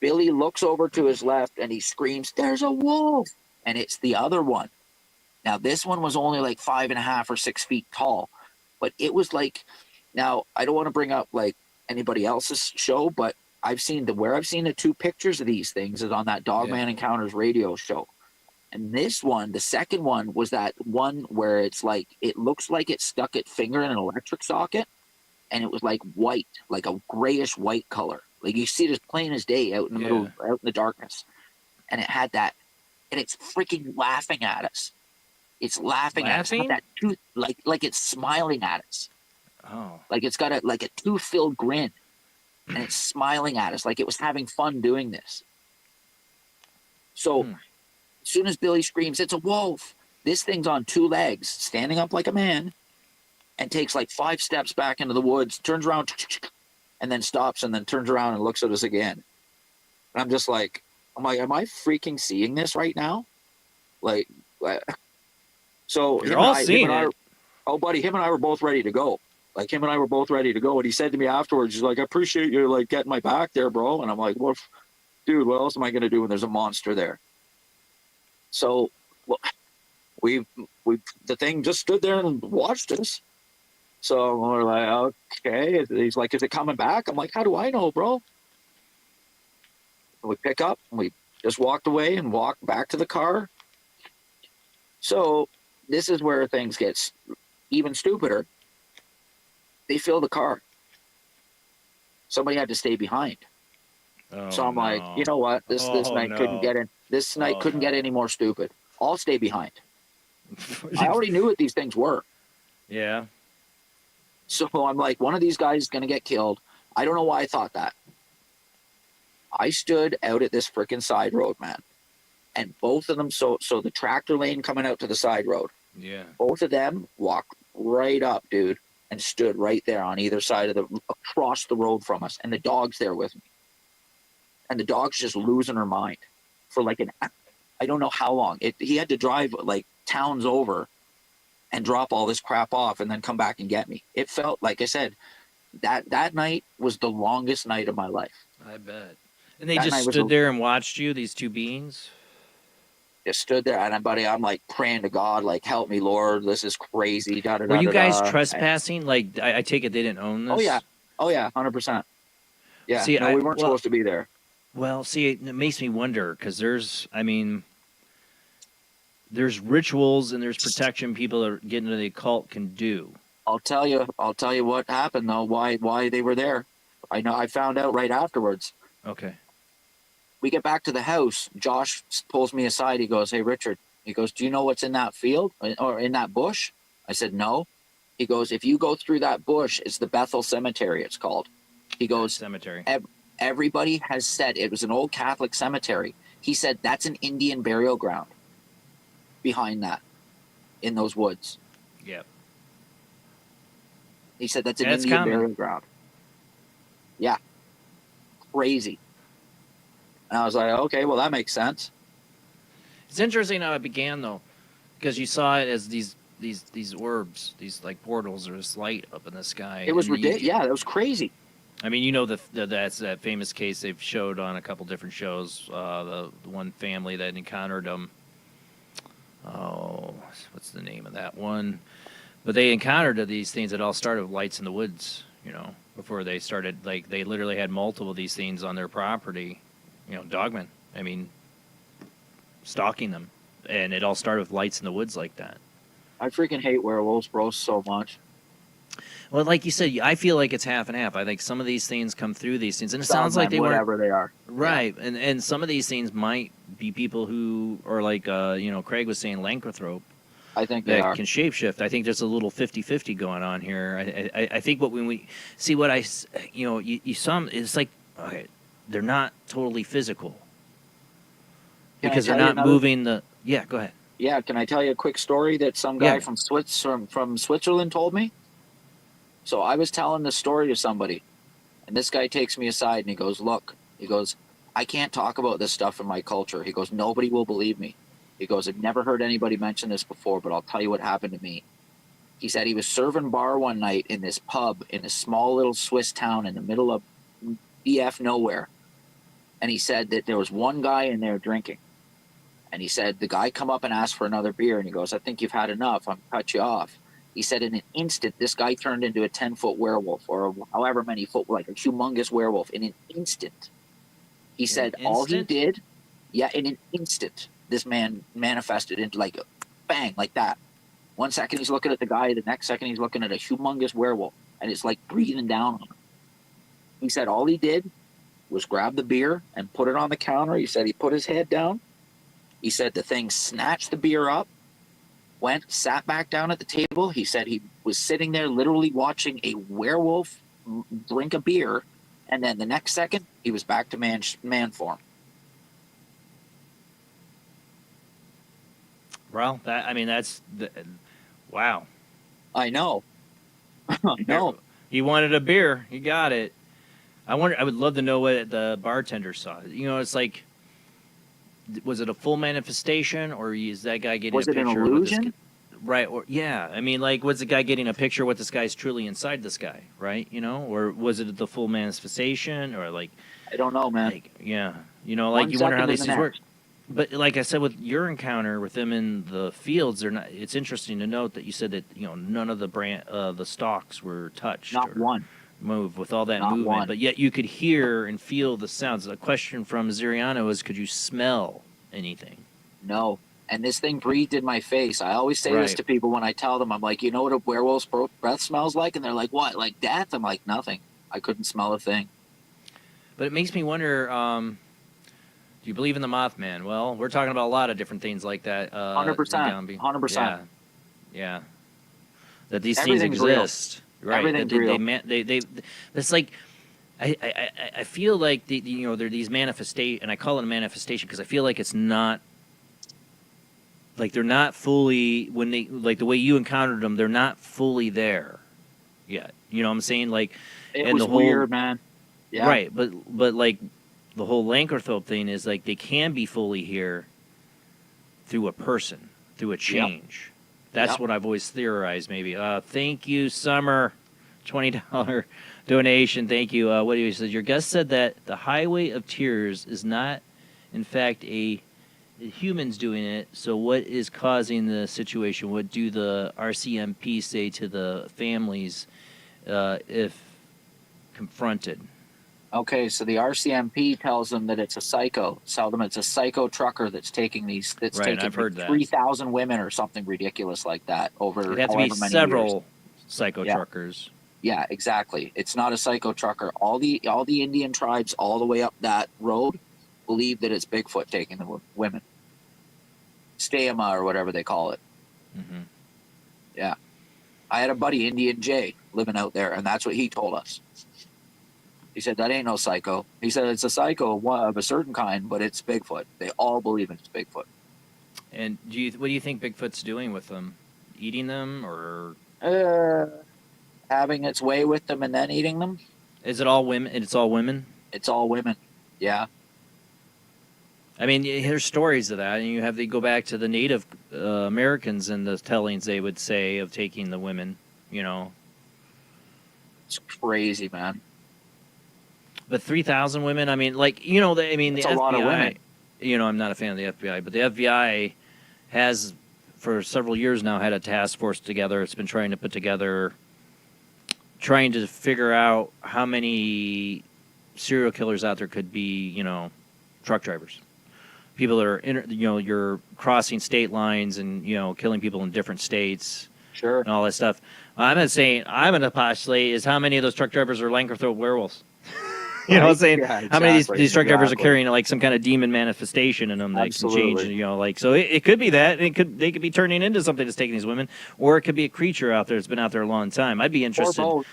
Billy looks over to his left and he screams, "There's a wolf!" And it's the other one. Now this one was only like 5.5 or 6 feet tall, but it was like, now I don't want to bring up like anybody else's show, but I've seen the 2 pictures of these things is on that Dogman Encounters radio show. And this one, the second one, was that one where it's like, it looks like it stuck its finger in an electric socket, and it was like white, like a grayish white color. Like you see it as plain as day out in the middle, out in the darkness. And it had that, and it's freaking laughing at us. It's laughing at us. With that tooth, like it's smiling at us. Oh. Like it's got a tooth-filled grin, and it's smiling at us like it was having fun doing this. So as soon as Billy screams, "It's a wolf," this thing's on 2 legs, standing up like a man, and takes like 5 steps back into the woods, turns around, and then stops, and then turns around and looks at us again. And I'm just like, am I freaking seeing this right now? Like so you're all seeing it. Oh, buddy, him and I were both ready to go. Like him and I were both ready to go. And he said to me afterwards, he's like, "I appreciate you like getting my back there, bro." And I'm like, "Well, dude, what else am I going to do when there's a monster there?" So we the thing just stood there and watched us. So we're like, okay. He's like, "Is it coming back?" I'm like, "How do I know, bro?" And we pick up, and we just walked away and walked back to the car. So this is where things get even stupider. They fill the car. Somebody had to stay behind. So I'm like, you know what? This night couldn't get in. This night couldn't get any more stupid. I'll stay behind. I already knew what these things were. Yeah. So I'm like, one of these guys is going to get killed. I don't know why I thought that. I stood out at this freaking side road, man. And both of them, so the tractor lane coming out to the side road. Yeah. Both of them walked right up, dude, and stood right there on either side of across the road from us. And the dog's there with me. And the dog's just losing her mind for like I don't know how long. He had to drive like towns over and drop all this crap off and then come back and get me. It felt, like I said, that night was the longest night of my life. I bet. And they just stood there and watched you, these two beings? Just stood there, and I'm like praying to God, like, help me, Lord, this is crazy. Were you guys trespassing? Like, I take it they didn't own this? Oh yeah, 100%. Yeah, see, we weren't supposed to be there. Well, see, it makes me wonder, because there's rituals and there's protection people that get into the occult can do. I'll tell you what happened, though, why they were there. I found out right afterwards. Okay. We get back to the house. Josh pulls me aside. He goes, "Hey, Richard," he goes, "do you know what's in that field or in that bush?" I said, "No." He goes, "If you go through that bush, it's the Bethel Cemetery, it's called." He goes, "Cemetery. Everybody has said it was an old Catholic cemetery." He said, "That's an Indian burial ground behind that, in those woods." Yep. He said, "That's an Indian burial ground." Yeah. Crazy. And I was like, okay, well, that makes sense. It's interesting how it began, though, because you saw it as these orbs, these like portals or this light up in the sky. It was ridiculous. Yeah, that was crazy. I mean, you know, that's that famous case they've showed on a couple different shows. The one family that encountered them. Oh, what's the name of that one? But they encountered these things that all started with lights in the woods, you know, before they started. Like, they literally had multiple of these things on their property. You know, Dogman. I mean, stalking them. And it all started with lights in the woods like that. I freaking hate werewolves, bro, so much. Well, like you said, I feel like it's half and half. I think some of these things come through these things. And it sounds like they whatever they are. Right. Yeah. And some of these things might be people who are like, Craig was saying, lycanthrope. I think they are. Can shapeshift. I think there's a little 50-50 going on here. I think when we see what you saw, it's like, okay, they're not totally physical because they're not moving the. Yeah, go ahead. Yeah, can I tell you a quick story that some guy from Switzerland told me? So I was telling this story to somebody, and this guy takes me aside and he goes, "Look," he goes, "I can't talk about this stuff in my culture." He goes, "Nobody will believe me." He goes, "I've never heard anybody mention this before, but I'll tell you what happened to me." He said he was serving bar one night in this pub in a small little Swiss town in the middle of BF nowhere. And he said that there was one guy in there drinking. And he said the guy come up and asked for another beer. And he goes, "I think you've had enough. I'm going to cut you off." He said in an instant, this guy turned into a 10-foot werewolf or however many foot, like a humongous werewolf in an instant. He said all he did, in an instant, this man manifested into like a bang, like that. 1 second he's looking at the guy, the next second he's looking at a humongous werewolf. And it's like breathing down on him. He said all he did was grab the beer and put it on the counter. He said he put his head down. He said the thing snatched the beer up, sat back down at the table. He said he was sitting there literally watching a werewolf drink a beer, and then the next second he was back to man form. Well, wow. I know. I know. He wanted a beer. He got it. I would love to know what the bartender saw. You know, it's like, was it a full manifestation, or is that guy getting a picture? Was it an illusion? Right. Or yeah. I mean, like, was the guy getting a picture of what this guy's truly inside this guy? Right. You know, or was it the full manifestation, or like? I don't know, man. Like, yeah. You know, like, you wonder how these things work. But like I said, with your encounter with them in the fields, they're not. It's interesting to note that you said that none of the stalks were touched. Not one. Move with all that movement, but yet you could hear and feel the sounds. A question from Ziriano is, could you smell anything? No. And this thing breathed in my face. I always say this to people when I tell them, I'm like, you know what a werewolf's breath smells like? And they're like, what? Like death? I'm like, nothing. I couldn't smell a thing. But it makes me wonder, do you believe in the Mothman? Well, we're talking about a lot of different things like that. 100%. 100%. Yeah. That these things exist. Real. Right. Everything's real. It's like, I feel like you know, there are these manifestation, and I call it a manifestation because I feel like it's not, like they're not fully, when they, like the way you encountered them, they're not fully there yet. You know what I'm saying? Like, It and was the whole, weird, man. Yeah. right? But like the whole Lankerthope thing is like they can be fully here through a person, through a change. That's what I've always theorized. Maybe. Thank you, Summer. $20 donation. Thank you. What do you say? Your guest said that the Highway of Tears is not, in fact, a humans doing it. So what is causing the situation? What do the RCMP say to the families if confronted? Okay, so the RCMP tells them that it's a psycho. Tell them it's a psycho trucker that's taking these. That's Right, taking I've heard that. 3,000 women or something ridiculous like that over. It'd have to be however many several years. psycho truckers. Yeah, exactly. It's not a psycho trucker. All the Indian tribes all the way up that road believe that it's Bigfoot taking the women. Stayama or whatever they call it. Mm-hmm. Yeah. I had a buddy, Indian Jay, living out there, and that's what he told us. He said, that ain't no psycho. He said, it's a psycho of a certain kind, but it's Bigfoot. They all believe it's Bigfoot. And what do you think Bigfoot's doing with them? Eating them, or having its way with them and then eating them? Is it all women? It's all women? It's all women, yeah. I mean, here's stories of that, and you go back to the Native Americans and the tellings they would say of taking the women, you know. It's crazy, man. But 3,000 women, I mean, like, you know, I mean, That's the a FBI, lot of women. You know, I'm not a fan of the FBI, but the FBI has, for several years now, had a task force together. It's been trying to put together, trying to figure out how many serial killers out there could be, you know, truck drivers. People that are, you know, you're crossing state lines and, you know, killing people in different states. Sure. And all that stuff. I'm going to postulate is how many of those truck drivers are Lankerthope werewolves. You know what I'm saying? Yeah, how many of these truck drivers are exactly. carrying like some kind of demon manifestation in them that Absolutely. can change, you know, like, so it could be that. They could be turning into something that's taking these women, or it could be a creature out there that's been out there a long time. I'd be interested. Or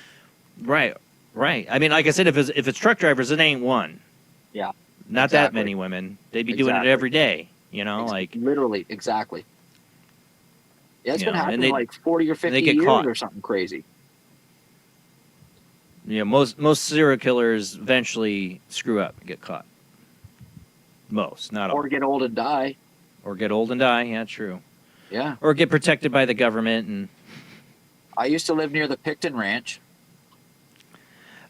both. Right. I mean, like I said, if it's truck drivers, it ain't one. Yeah. Not that many women. They'd be doing it every day, you know, like. Literally, exactly. Yeah, it's You been know, and happening like 40 or 50 get years caught. or something crazy. You know, most serial killers eventually screw up and get caught. Most, not all. Or get old and die. Or get old and die, yeah, true. Yeah. Or get protected by the government. And I used to live near the Picton Ranch.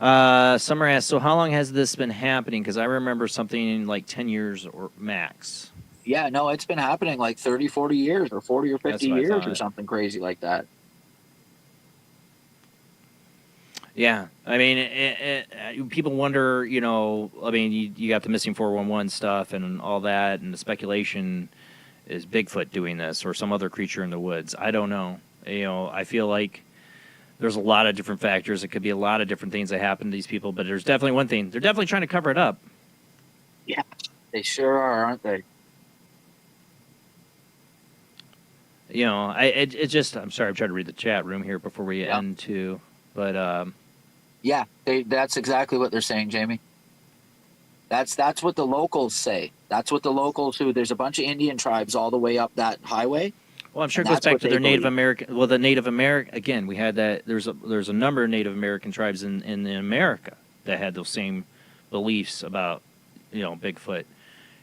Summer asks, so how long has this been happening? Because I remember something like 10 years or max. Yeah, no, it's been happening like 30, 40 years or 40 or 50 That's what I years or thought. something crazy like that. Yeah, I mean, people wonder, you know, I mean, you got the missing 411 stuff and all that, and the speculation is Bigfoot doing this or some other creature in the woods. I don't know. You know, I feel like there's a lot of different factors. It could be a lot of different things that happen to these people, but there's definitely one thing. They're definitely trying to cover it up. Yeah, they sure are, aren't they? You know, it just, I'm sorry, I'm trying to read the chat room here before we end too, but Yeah, that's exactly what they're saying, Jamie. That's what the locals say. That's what the locals who, there's a bunch of Indian tribes all the way up that highway. well, I'm sure it goes back to their Native American. Well, the Native American, again, we had that. There's a number of Native American tribes in America that had those same beliefs about, you know, Bigfoot,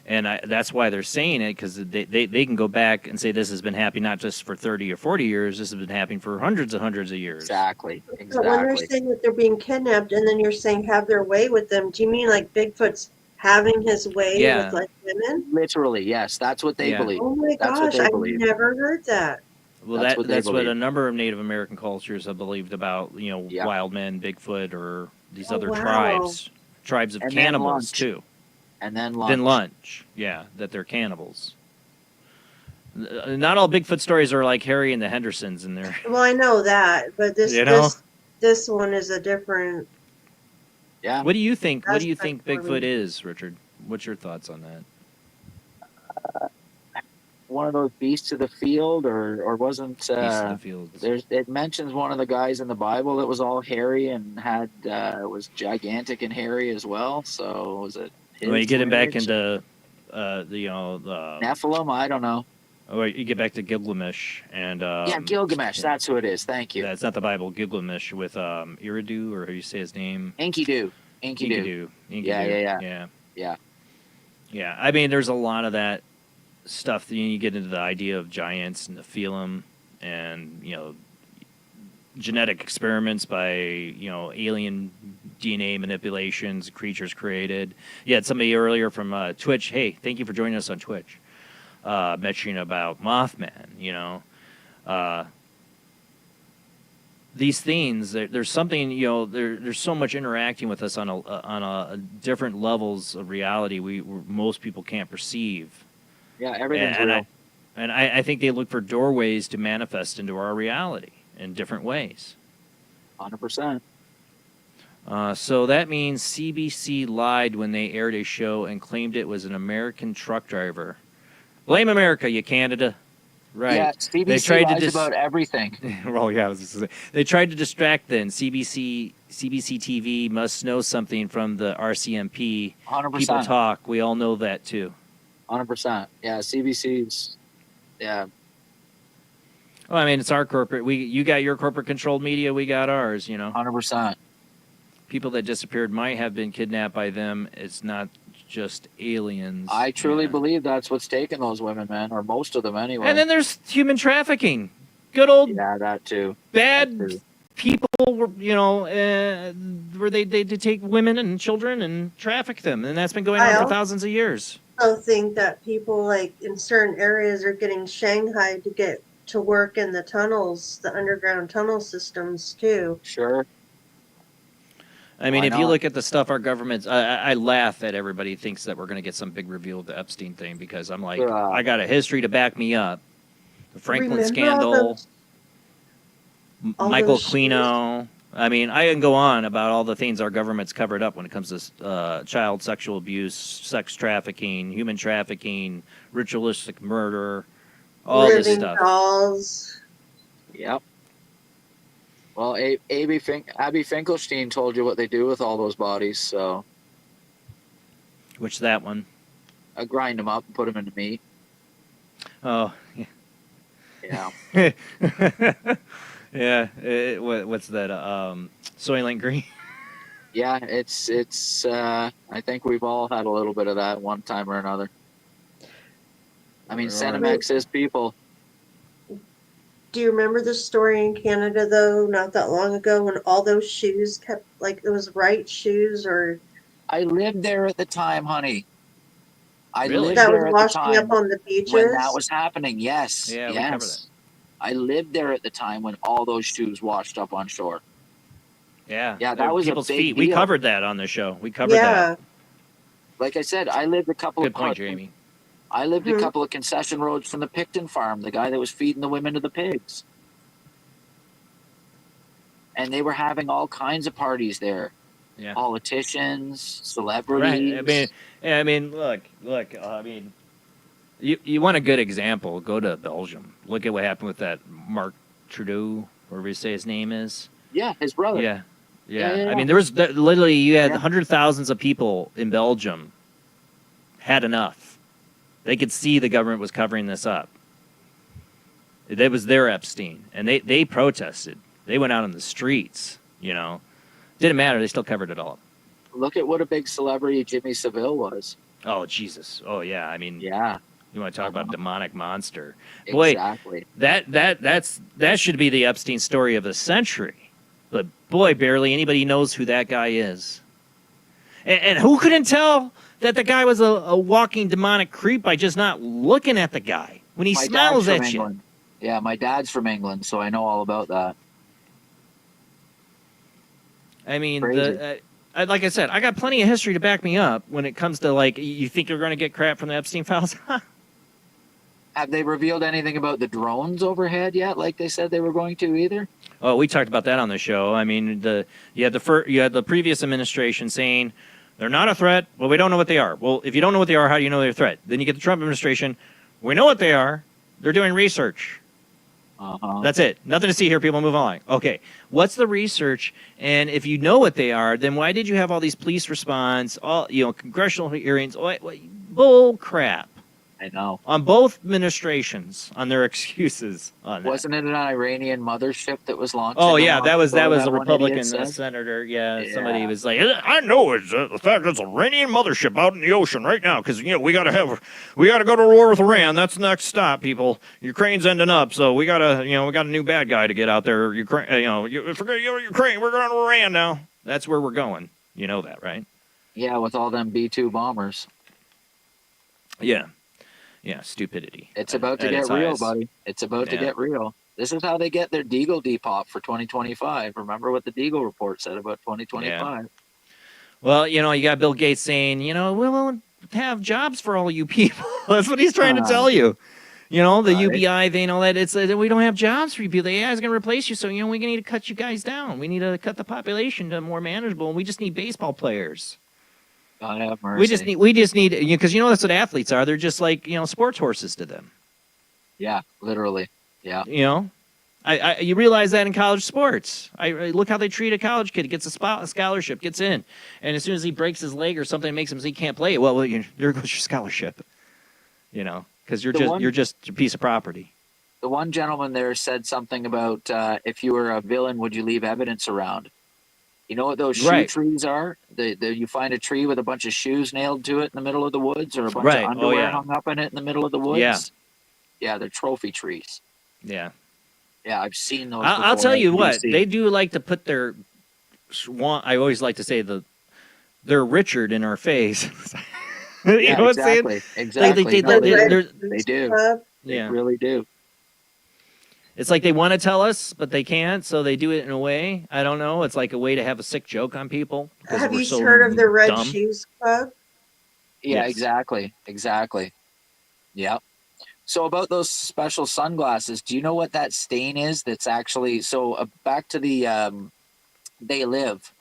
and that's why they're saying it, because they can go back and say this has been happening not just for 30 or 40 years. This has been happening for hundreds of years. Exactly. So when they're saying that they're being kidnapped and then you're saying have their way with them, do you mean like Bigfoot's having his way with like women? Literally, yes. That's what they believe. Oh my That's what gosh, they I've believe. never heard that. Well, That's that's what what they a believe. number of Native American cultures have believed about, you know, wild men, Bigfoot, or these other wow. tribes of And then cannibals lunch. too. And then lunch. Then lunch, yeah, that they're cannibals. Not all Bigfoot stories are like Harry and the Hendersons in there. Well, I know that, but this You know? this one is a different. Yeah. What do you think? What do you That's think for me. Bigfoot is, Richard? What's your thoughts on that? one of those beasts of the field, or wasn't Beast of the field. it mentions one of the guys in the Bible that was all hairy and had was gigantic and hairy as well. So was it his When you get him back lineage? into the Nephilim, I don't know. Oh, you get back to Gilgamesh and Yeah, Gilgamesh, that's who it is. Thank you. That's not the Bible. Gilgamesh with Eridu, or how do you say his name? Enkidu. Yeah. I mean, there's a lot of that stuff. That you get into the idea of giants and Nephilim, and genetic experiments by alien DNA manipulations, creatures created. You had somebody earlier from Twitch. Hey, thank you for joining us on Twitch. Mentioning about Mothman. These things, there's something, there's so much interacting with us on a different levels of reality most people can't perceive. Yeah, everything's and real. I think they look for doorways to manifest into our reality in different ways. 100%. So that means CBC lied when they aired a show and claimed it was an American truck driver. Blame America, you Canada. Right. Yeah, CBC they tried lies to about everything. Well, yeah, they tried to distract then. CBC TV must know something from the RCMP. 100%. People talk. We all know that too. 100%. Yeah, CBC's. Yeah. Well, I mean, it's our corporate. You got your corporate controlled media. We got ours. 100%. People that disappeared might have been kidnapped by them. It's not just aliens. I truly believe that's what's taking those women, man, or most of them anyway. And then there's human trafficking. Good old that too. Bad people, where they take women and children and traffic them, and that's been going on for thousands of years. I also think that people like in certain areas are getting shanghaied to get to work in the tunnels, the underground tunnel systems too. Sure. I mean, if you look at the stuff our government's, I laugh at everybody thinks that we're going to get some big reveal of the Epstein thing, because I'm like, I got a history to back me up. The Franklin scandal, Michael Aquino. I mean, I can go on about all the things our government's covered up when it comes to child sexual abuse, sex trafficking, human trafficking, ritualistic murder, all this stuff. Dolls. Yep. Well, Abby Finkelstein told you what they do with all those bodies, so. Which that one? I grind them up and put them into meat. Oh, yeah. Yeah. Yeah. What's that? Soylent Green. Yeah, it's. I think we've all had a little bit of that one time or another. I mean, Cinemex is people. Do you remember the story in Canada, though, not that long ago, when all those shoes kept, like, it was right shoes or... I lived there at the time, honey. I lived that there was at the washing time up on the beaches? when that was happening, yes. Yeah, we yes. covered that. I lived there at the time when all those shoes washed up on shore. Yeah. Yeah, that was people's a big feet. deal. We covered that on the show. We covered that. Like I said, I lived a couple Good of... point, Jamie. I lived a couple of concession roads from the Picton farm, the guy that was feeding the women to the pigs. And they were having all kinds of parties there. Yeah. Politicians, celebrities. Right. I mean, look. I mean, you want a good example? Go to Belgium. Look at what happened with that Mark Trudeau, whatever you say his name is. Yeah, his brother. Yeah. I mean, there was literally you had hundreds of thousands of people in Belgium had enough. They could see the government was covering this up. It was their Epstein, and they protested. They went out on the streets. Didn't matter. They still covered it all up. Look at what a big celebrity Jimmy Savile was. Oh, Jesus. Oh, yeah. I mean, yeah. You want to talk about demonic monster? Boy, exactly. That should be the Epstein story of the century. But boy, barely anybody knows who that guy is. And who couldn't tell that the guy was a walking demonic creep by just not looking at the guy when he smiles at you? England. Yeah, my dad's from England, so I know all about that. I mean, like I said, I got plenty of history to back me up when it comes to, like, you think you're going to get crap from the Epstein files? Have they revealed anything about the drones overhead yet, like they said they were going to either? Oh, we talked about that on the show. I mean, you had the previous administration saying they're not a threat. Well, we don't know what they are. Well, if you don't know what they are, how do you know they're a threat? Then you get the Trump administration. We know what they are. They're doing research. That's it. Nothing to see here. People move on. Okay. What's the research? And if you know what they are, then why did you have all these police response, all congressional hearings? Bull crap. I know. On both administrations, on their excuses on that. Wasn't it an Iranian mothership that was launched? Oh yeah, that was a Republican senator. Yeah, somebody was like, I know it's the fact it's a Iranian mothership out in the ocean right now because we got to go to war with Iran. That's the next stop, people. Ukraine's ending up, so we got a new bad guy to get out there. Ukraine, Ukraine, we're going to Iran now. That's where we're going. You know that, right? Yeah, with all them B-2 bombers. Yeah. Yeah, stupidity. It's about to get real, buddy. It's about to get real. This is how they get their Deagle depop for 2025. Remember what the Deagle report said about 2025. Yeah. Well, you got Bill Gates saying, we won't have jobs for all you people. That's what he's trying to tell you. The UBI thing, all that. It's we don't have jobs for you people. The AI is going to replace you, so we need to cut you guys down. We need to cut the population to more manageable. And we just need baseball players. God have mercy. We just need because that's what athletes are. They're just like sports horses to them. Yeah, literally. Yeah. You realize that in college sports. I look how they treat a college kid. Gets a scholarship, gets in, and as soon as he breaks his leg or something makes him so he can't play, well, there goes your scholarship. Because you're just a piece of property. The one gentleman there said something about if you were a villain, would you leave evidence around? You know what those shoe trees are? You find a tree with a bunch of shoes nailed to it in the middle of the woods, or a bunch of underwear hung up in it in the middle of the woods. Yeah, yeah, they're trophy trees. Yeah, yeah, I've seen those. I'll tell you what, they do like to put their. I always like to say they're Richard in our face. You know what I'm saying? Exactly. They do. Yeah, they really do. It's like they want to tell us, but they can't, so they do it in a way. I don't know. It's like a way to have a sick joke on people. Have you heard of the Red dumb. Shoes Club? Yeah, Yes. exactly. Yeah. So about those special sunglasses, do you know what that stain is? That's actually back to the They Live.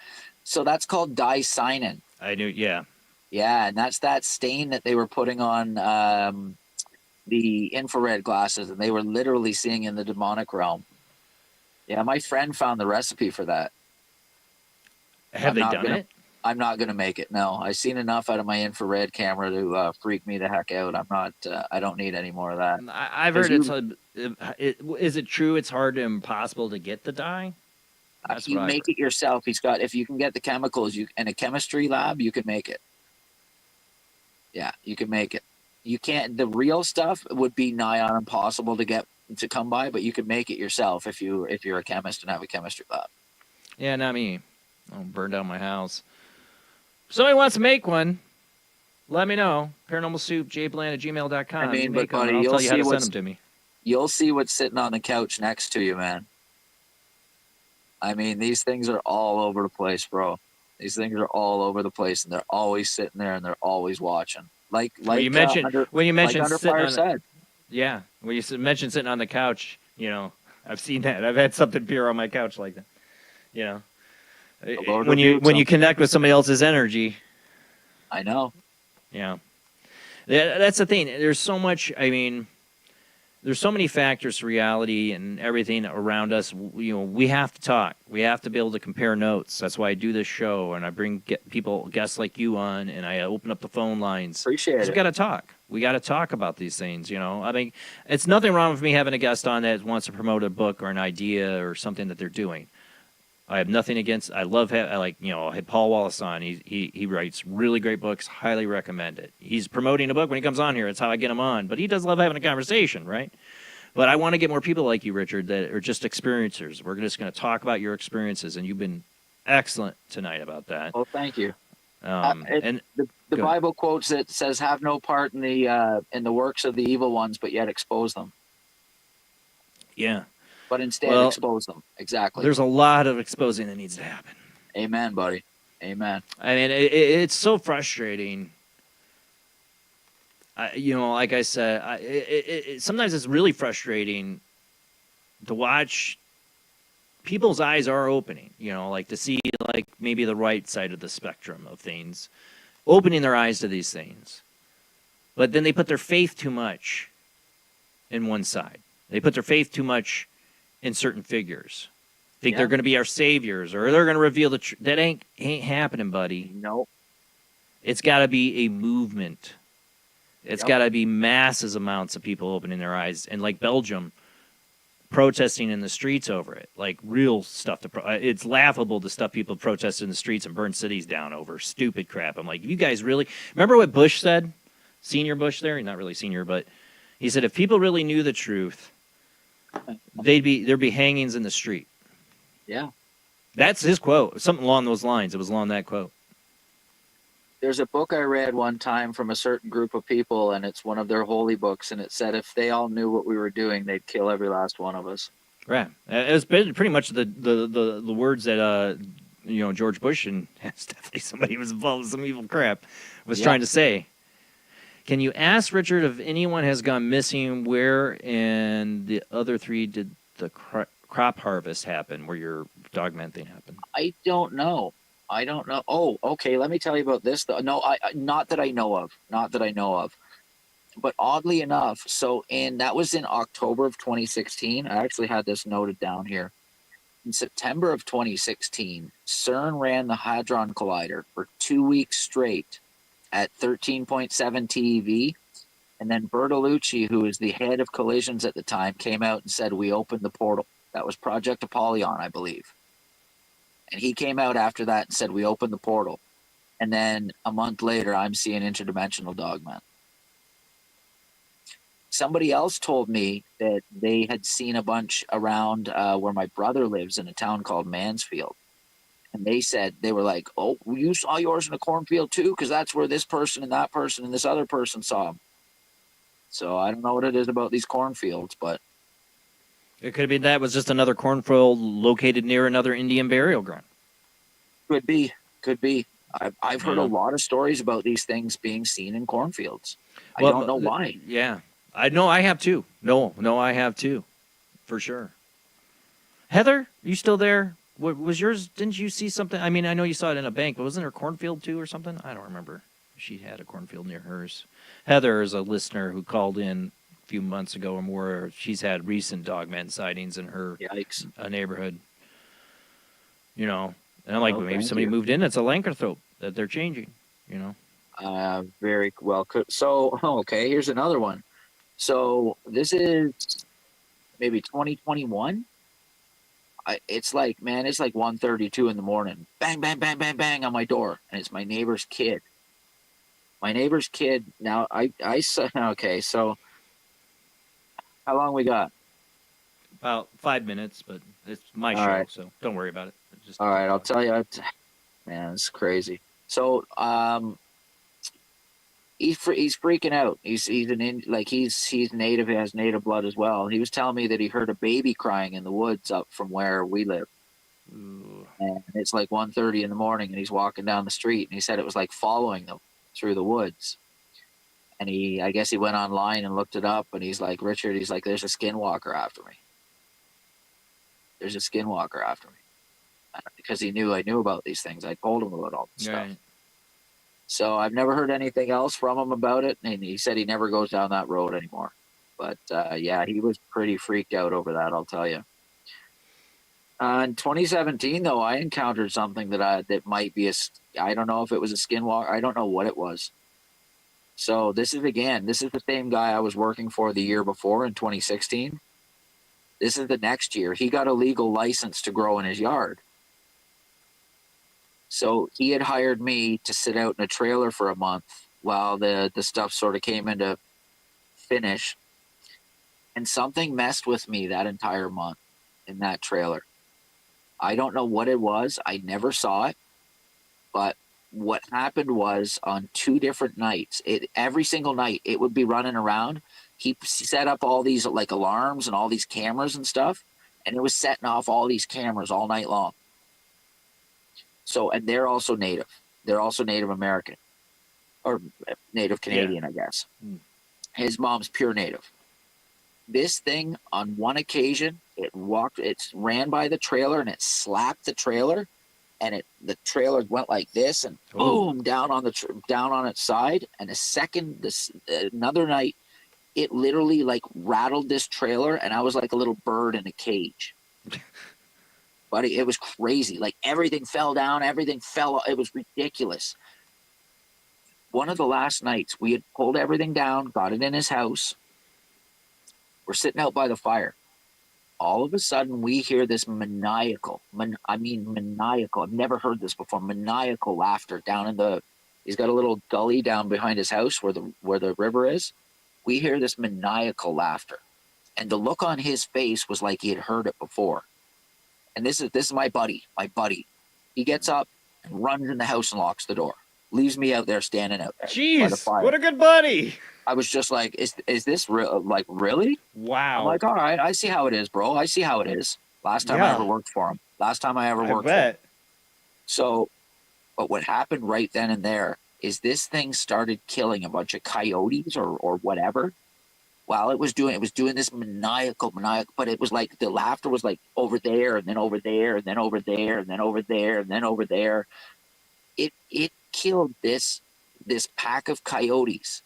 So that's called dicyanin. I knew. Yeah. Yeah, and that's that stain that they were putting on the infrared glasses, and they were literally seeing in the demonic realm. Yeah, my friend found the recipe for that. Have they done it? I'm not going to make it. No, I've seen enough out of my infrared camera to freak me the heck out. I'm not. I don't need any more of that. I've heard is it true? It's hard and impossible to get the dye. You make it yourself. If you can get the chemicals, in a chemistry lab, you can make it. Yeah, you can make it. You can't. The real stuff would be nigh on impossible to come by, but you can make it yourself if you're a chemist and have a chemistry lab. Yeah, not me. I'll burn down my house. If somebody wants to make one, let me know. Paranormal Soup, jblandoo@gmail.com. I mean, but buddy, I'll tell you how to send them to me. You'll see what's sitting on the couch next to you, man. I mean, these things are all over the place, bro. These things are all over the place, and they're always sitting there, and they're always watching. Like you mentioned Under Fire said. Yeah, when you mentioned sitting on the couch, I've seen that. I've had something appear on my couch like that. When you connect with somebody else's energy. I know. Yeah. That's the thing. There's so much. I mean, there's so many factors to reality and everything around us. We have to talk. We have to be able to compare notes. That's why I do this show, and I bring guests like you on, and I open up the phone lines. Appreciate it. We got to talk. We got to talk about these things. I mean, it's nothing wrong with me having a guest on that wants to promote a book or an idea or something that they're doing. I have nothing against. I had Paul Wallace on. He writes really great books. Highly recommend it. He's promoting a book when he comes on here. It's how I get him on. But he does love having a conversation, right? But I want to get more people like you, Richard, that are just experiencers. We're just going to talk about your experiences, and you've been excellent tonight about that. Well, thank you. And the Bible quotes it says, "Have no part in the works of the evil ones, but yet expose them." Yeah. But instead expose them. Exactly. There's a lot of exposing that needs to happen. Amen, buddy. Amen. I mean, it's so frustrating. Like I said, sometimes it's really frustrating to watch. People's eyes are opening, like to see like maybe the right side of the spectrum of things, opening their eyes to these things. But then they put their faith too much in one side. They put their faith too much in certain figures. Think Yeah. they're going to be our saviors, or they're going to reveal the truth. That ain't happening, buddy. Nope. It's got to be a movement. It's got to be masses amounts of people opening their eyes, and like Belgium, protesting in the streets over it, like real stuff. It's laughable the stuff people protest in the streets and burn cities down over stupid crap. I'm like, you guys really remember what Bush said? Senior Bush there, not really senior, but he said if people really knew the truth, there'd be hangings in the street. Yeah. That's his quote. Something along those lines. It was along that quote. There's a book I read one time from a certain group of people, and it's one of their holy books, and it said if they all knew what we were doing, they'd kill every last one of us. Right. It was pretty much the words that George Bush, and it's definitely somebody who was involved in some evil crap, was trying to say. Can you ask Richard if anyone has gone missing? Where and the other three did the crop harvest happen? Where your Dogman thing happened? I don't know. Oh, okay. Let me tell you about this. No, not that I know of. Not that I know of. But oddly enough, that was in October of 2016. I actually had this noted down here. In September of 2016, CERN ran the Hadron Collider for 2 weeks straight at 13.7 TeV. And then Bertolucci, who was the head of collisions at the time, came out and said, we opened the portal. That was Project Apollyon, I believe. And he came out after that and said, we opened the portal. And then a month later, I'm seeing interdimensional Dogman. Somebody else told me that they had seen a bunch around where my brother lives in a town called Mansfield. And they said, they were like, oh, you saw yours in a cornfield too? Because that's where this person and that person and this other person saw them. So I don't know what it is about these cornfields, but it could be that was just another cornfield located near another Indian burial ground. Could be. I've heard a lot of stories about these things being seen in cornfields. I don't know why. Yeah, I know. I have too. No, I have too, for sure. Heather, you still there? What was yours? Didn't you see something? I mean, I know you saw it in a bank, but wasn't there a cornfield too or something? I don't remember. She had a cornfield near hers. Heather is a listener who called in a few months ago or more. She's had recent Dogman sightings in her neighborhood. And I'm like, maybe somebody moved in. It's a lycanthrope that they're changing. Very well. So, okay, here's another one. So this is maybe 2021. It's like 1:32 in the morning. Bang, bang, bang, bang, bang on my door, and it's my neighbor's kid. Now I saw. Okay, so how long we got? About 5 minutes, but it's my show, right. So don't worry about it. All right, I'll tell you. Man, it's crazy. So he's freaking out. He's native. He has native blood as well. He was telling me that he heard a baby crying in the woods up from where we live. Ooh. And it's like 1:30 in the morning, and he's walking down the street, and he said it was like following them through the woods. And I guess he went online and looked it up, and he's like, Richard, he's like, there's a skinwalker after me. There's a skinwalker after me. Because I knew about these things. I told him about all this stuff. So I've never heard anything else from him about it, and he said he never goes down that road anymore. But yeah, he was pretty freaked out over that, I'll tell you. In 2017, though, I encountered something that might be I don't know if it was a skinwalker. I don't know what it was. So this is the same guy I was working for the year before in 2016. This is the next year. He got a legal license to grow in his yard. So he had hired me to sit out in a trailer for a month while the stuff sort of came into finish. And something messed with me that entire month in that trailer. I don't know what it was. I never saw it. But what happened was on 2 different nights, every single night it would be running around. He set up all these like alarms and all these cameras and stuff. And it was setting off all these cameras all night long. So, and they're also native. They're also Native American or Native Canadian, I guess. His mom's pure native. This thing on one occasion, it ran by the trailer and it slapped the trailer, and the trailer went like this and boom down on its side. And another night, it literally like rattled this trailer, and I was like a little bird in a cage. But it was crazy. Like everything fell down, everything fell. It was ridiculous. One of the last nights, we had pulled everything down, got it in his house. We're sitting out by the fire. All of a sudden, we hear this maniacal. I've never heard this before. Maniacal laughter down in the. He's got a little gully down behind his house where the river is. We hear this maniacal laughter, and the look on his face was like he had heard it before. And this is my buddy. He gets up and runs in the house and locks the door. Leaves me out there standing out there. Jeez, what a good buddy. I was just like, is this real? Like, really? Wow. I'm like, all right, I see how it is, bro. I see how it is. Last time I ever worked for him. So, but what happened right then and there is this thing started killing a bunch of coyotes or whatever. While it was doing this maniacal, but it was like the laughter was like over there and then over there and then over there and then over there and then over there. It killed this pack of coyotes,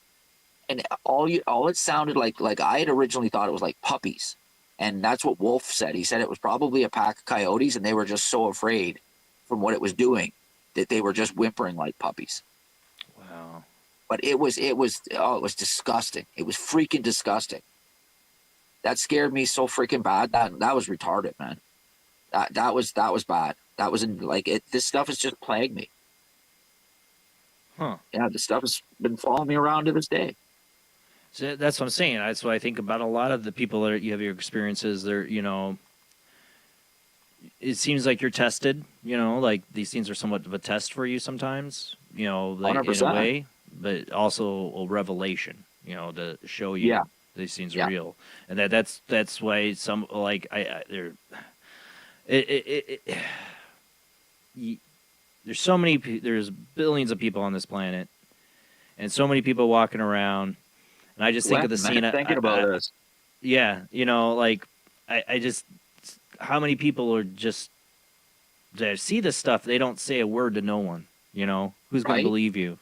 and all it sounded like I had originally thought it was like puppies, and that's what Wolf said. He said it was probably a pack of coyotes, and they were just so afraid from what it was doing that they were just whimpering like puppies. Wow. But it was disgusting. It was freaking disgusting. That scared me so freaking bad. That was retarded, man. That was bad. That was this stuff has just plagued me. Huh. Yeah, this stuff has been following me around to this day. So that's what I'm saying. That's what I think about a lot of the people that you have your experiences. They're, it seems like you're tested, like these things are somewhat of a test for you sometimes, like 100%. in a way, but also a revelation, to show you these things are real. And that's why some, like, there's billions of people on this planet and so many people walking around. And I just think of the scene. Thinking about this. Yeah. I just, how many people are just, that see this stuff, they don't say a word to no one, who's going to believe you,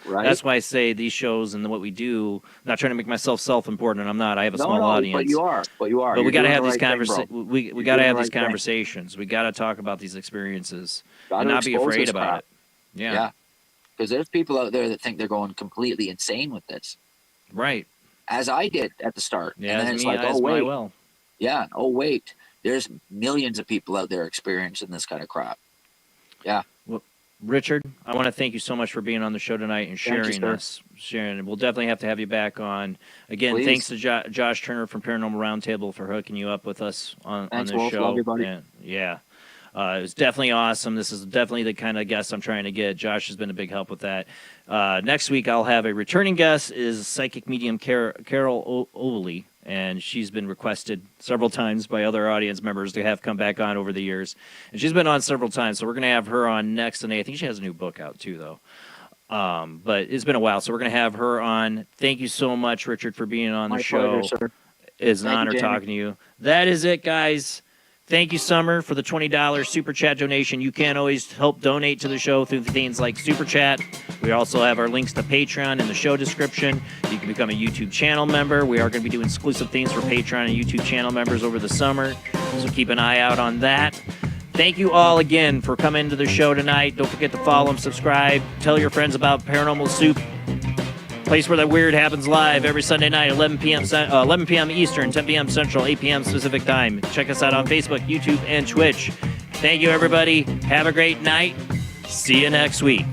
Right. That's why I say these shows and what we do, I'm not trying to make myself self-important, and I'm not. I have a small audience. But you are. But we got to have these conversations. We got to have these conversations. We got to talk about these experiences and not be afraid about it. Yeah. Because there's people out there that think they're going completely insane with this. Right. As I did at the start. Yeah, and then it's like, wait. Yeah. Oh, wait. There's millions of people out there experiencing this kind of crap. Yeah. Well, Richard, I want to thank you so much for being on the show tonight and sharing this. We'll definitely have to have you back on. Again, Please. Thanks to Josh Turner from Paranormal Roundtable for hooking you up with us on this Wolf. show. Love you, buddy. Yeah. It was definitely awesome. This is definitely the kind of guest I'm trying to get. Josh has been a big help with that. Next week, I'll have a returning guest, is psychic medium Carol Overly, and she's been requested several times by other audience members to have come back on over the years. And she's been on several times, so we're going to have her on next. And I think she has a new book out, too, though. But it's been a while, so we're going to have her on. Thank you so much, Richard, for being on the show. Pleasure, sir. It's an honor talking to you. That is it, guys. Thank you, Summer, for the $20 Super Chat donation. You can always help donate to the show through things like Super Chat. We also have our links to Patreon in the show description. You can become a YouTube channel member. We are going to be doing exclusive things for Patreon and YouTube channel members over the summer, so keep an eye out on that. Thank you all again for coming to the show tonight. Don't forget to follow and subscribe. Tell your friends about Paranormal Soup, place where the weird happens live every Sunday night, 11 p.m. Eastern, 10 p.m. Central, 8 p.m. Pacific time. Check us out on Facebook, YouTube, and Twitch. Thank you, everybody. Have a great night. See you next week.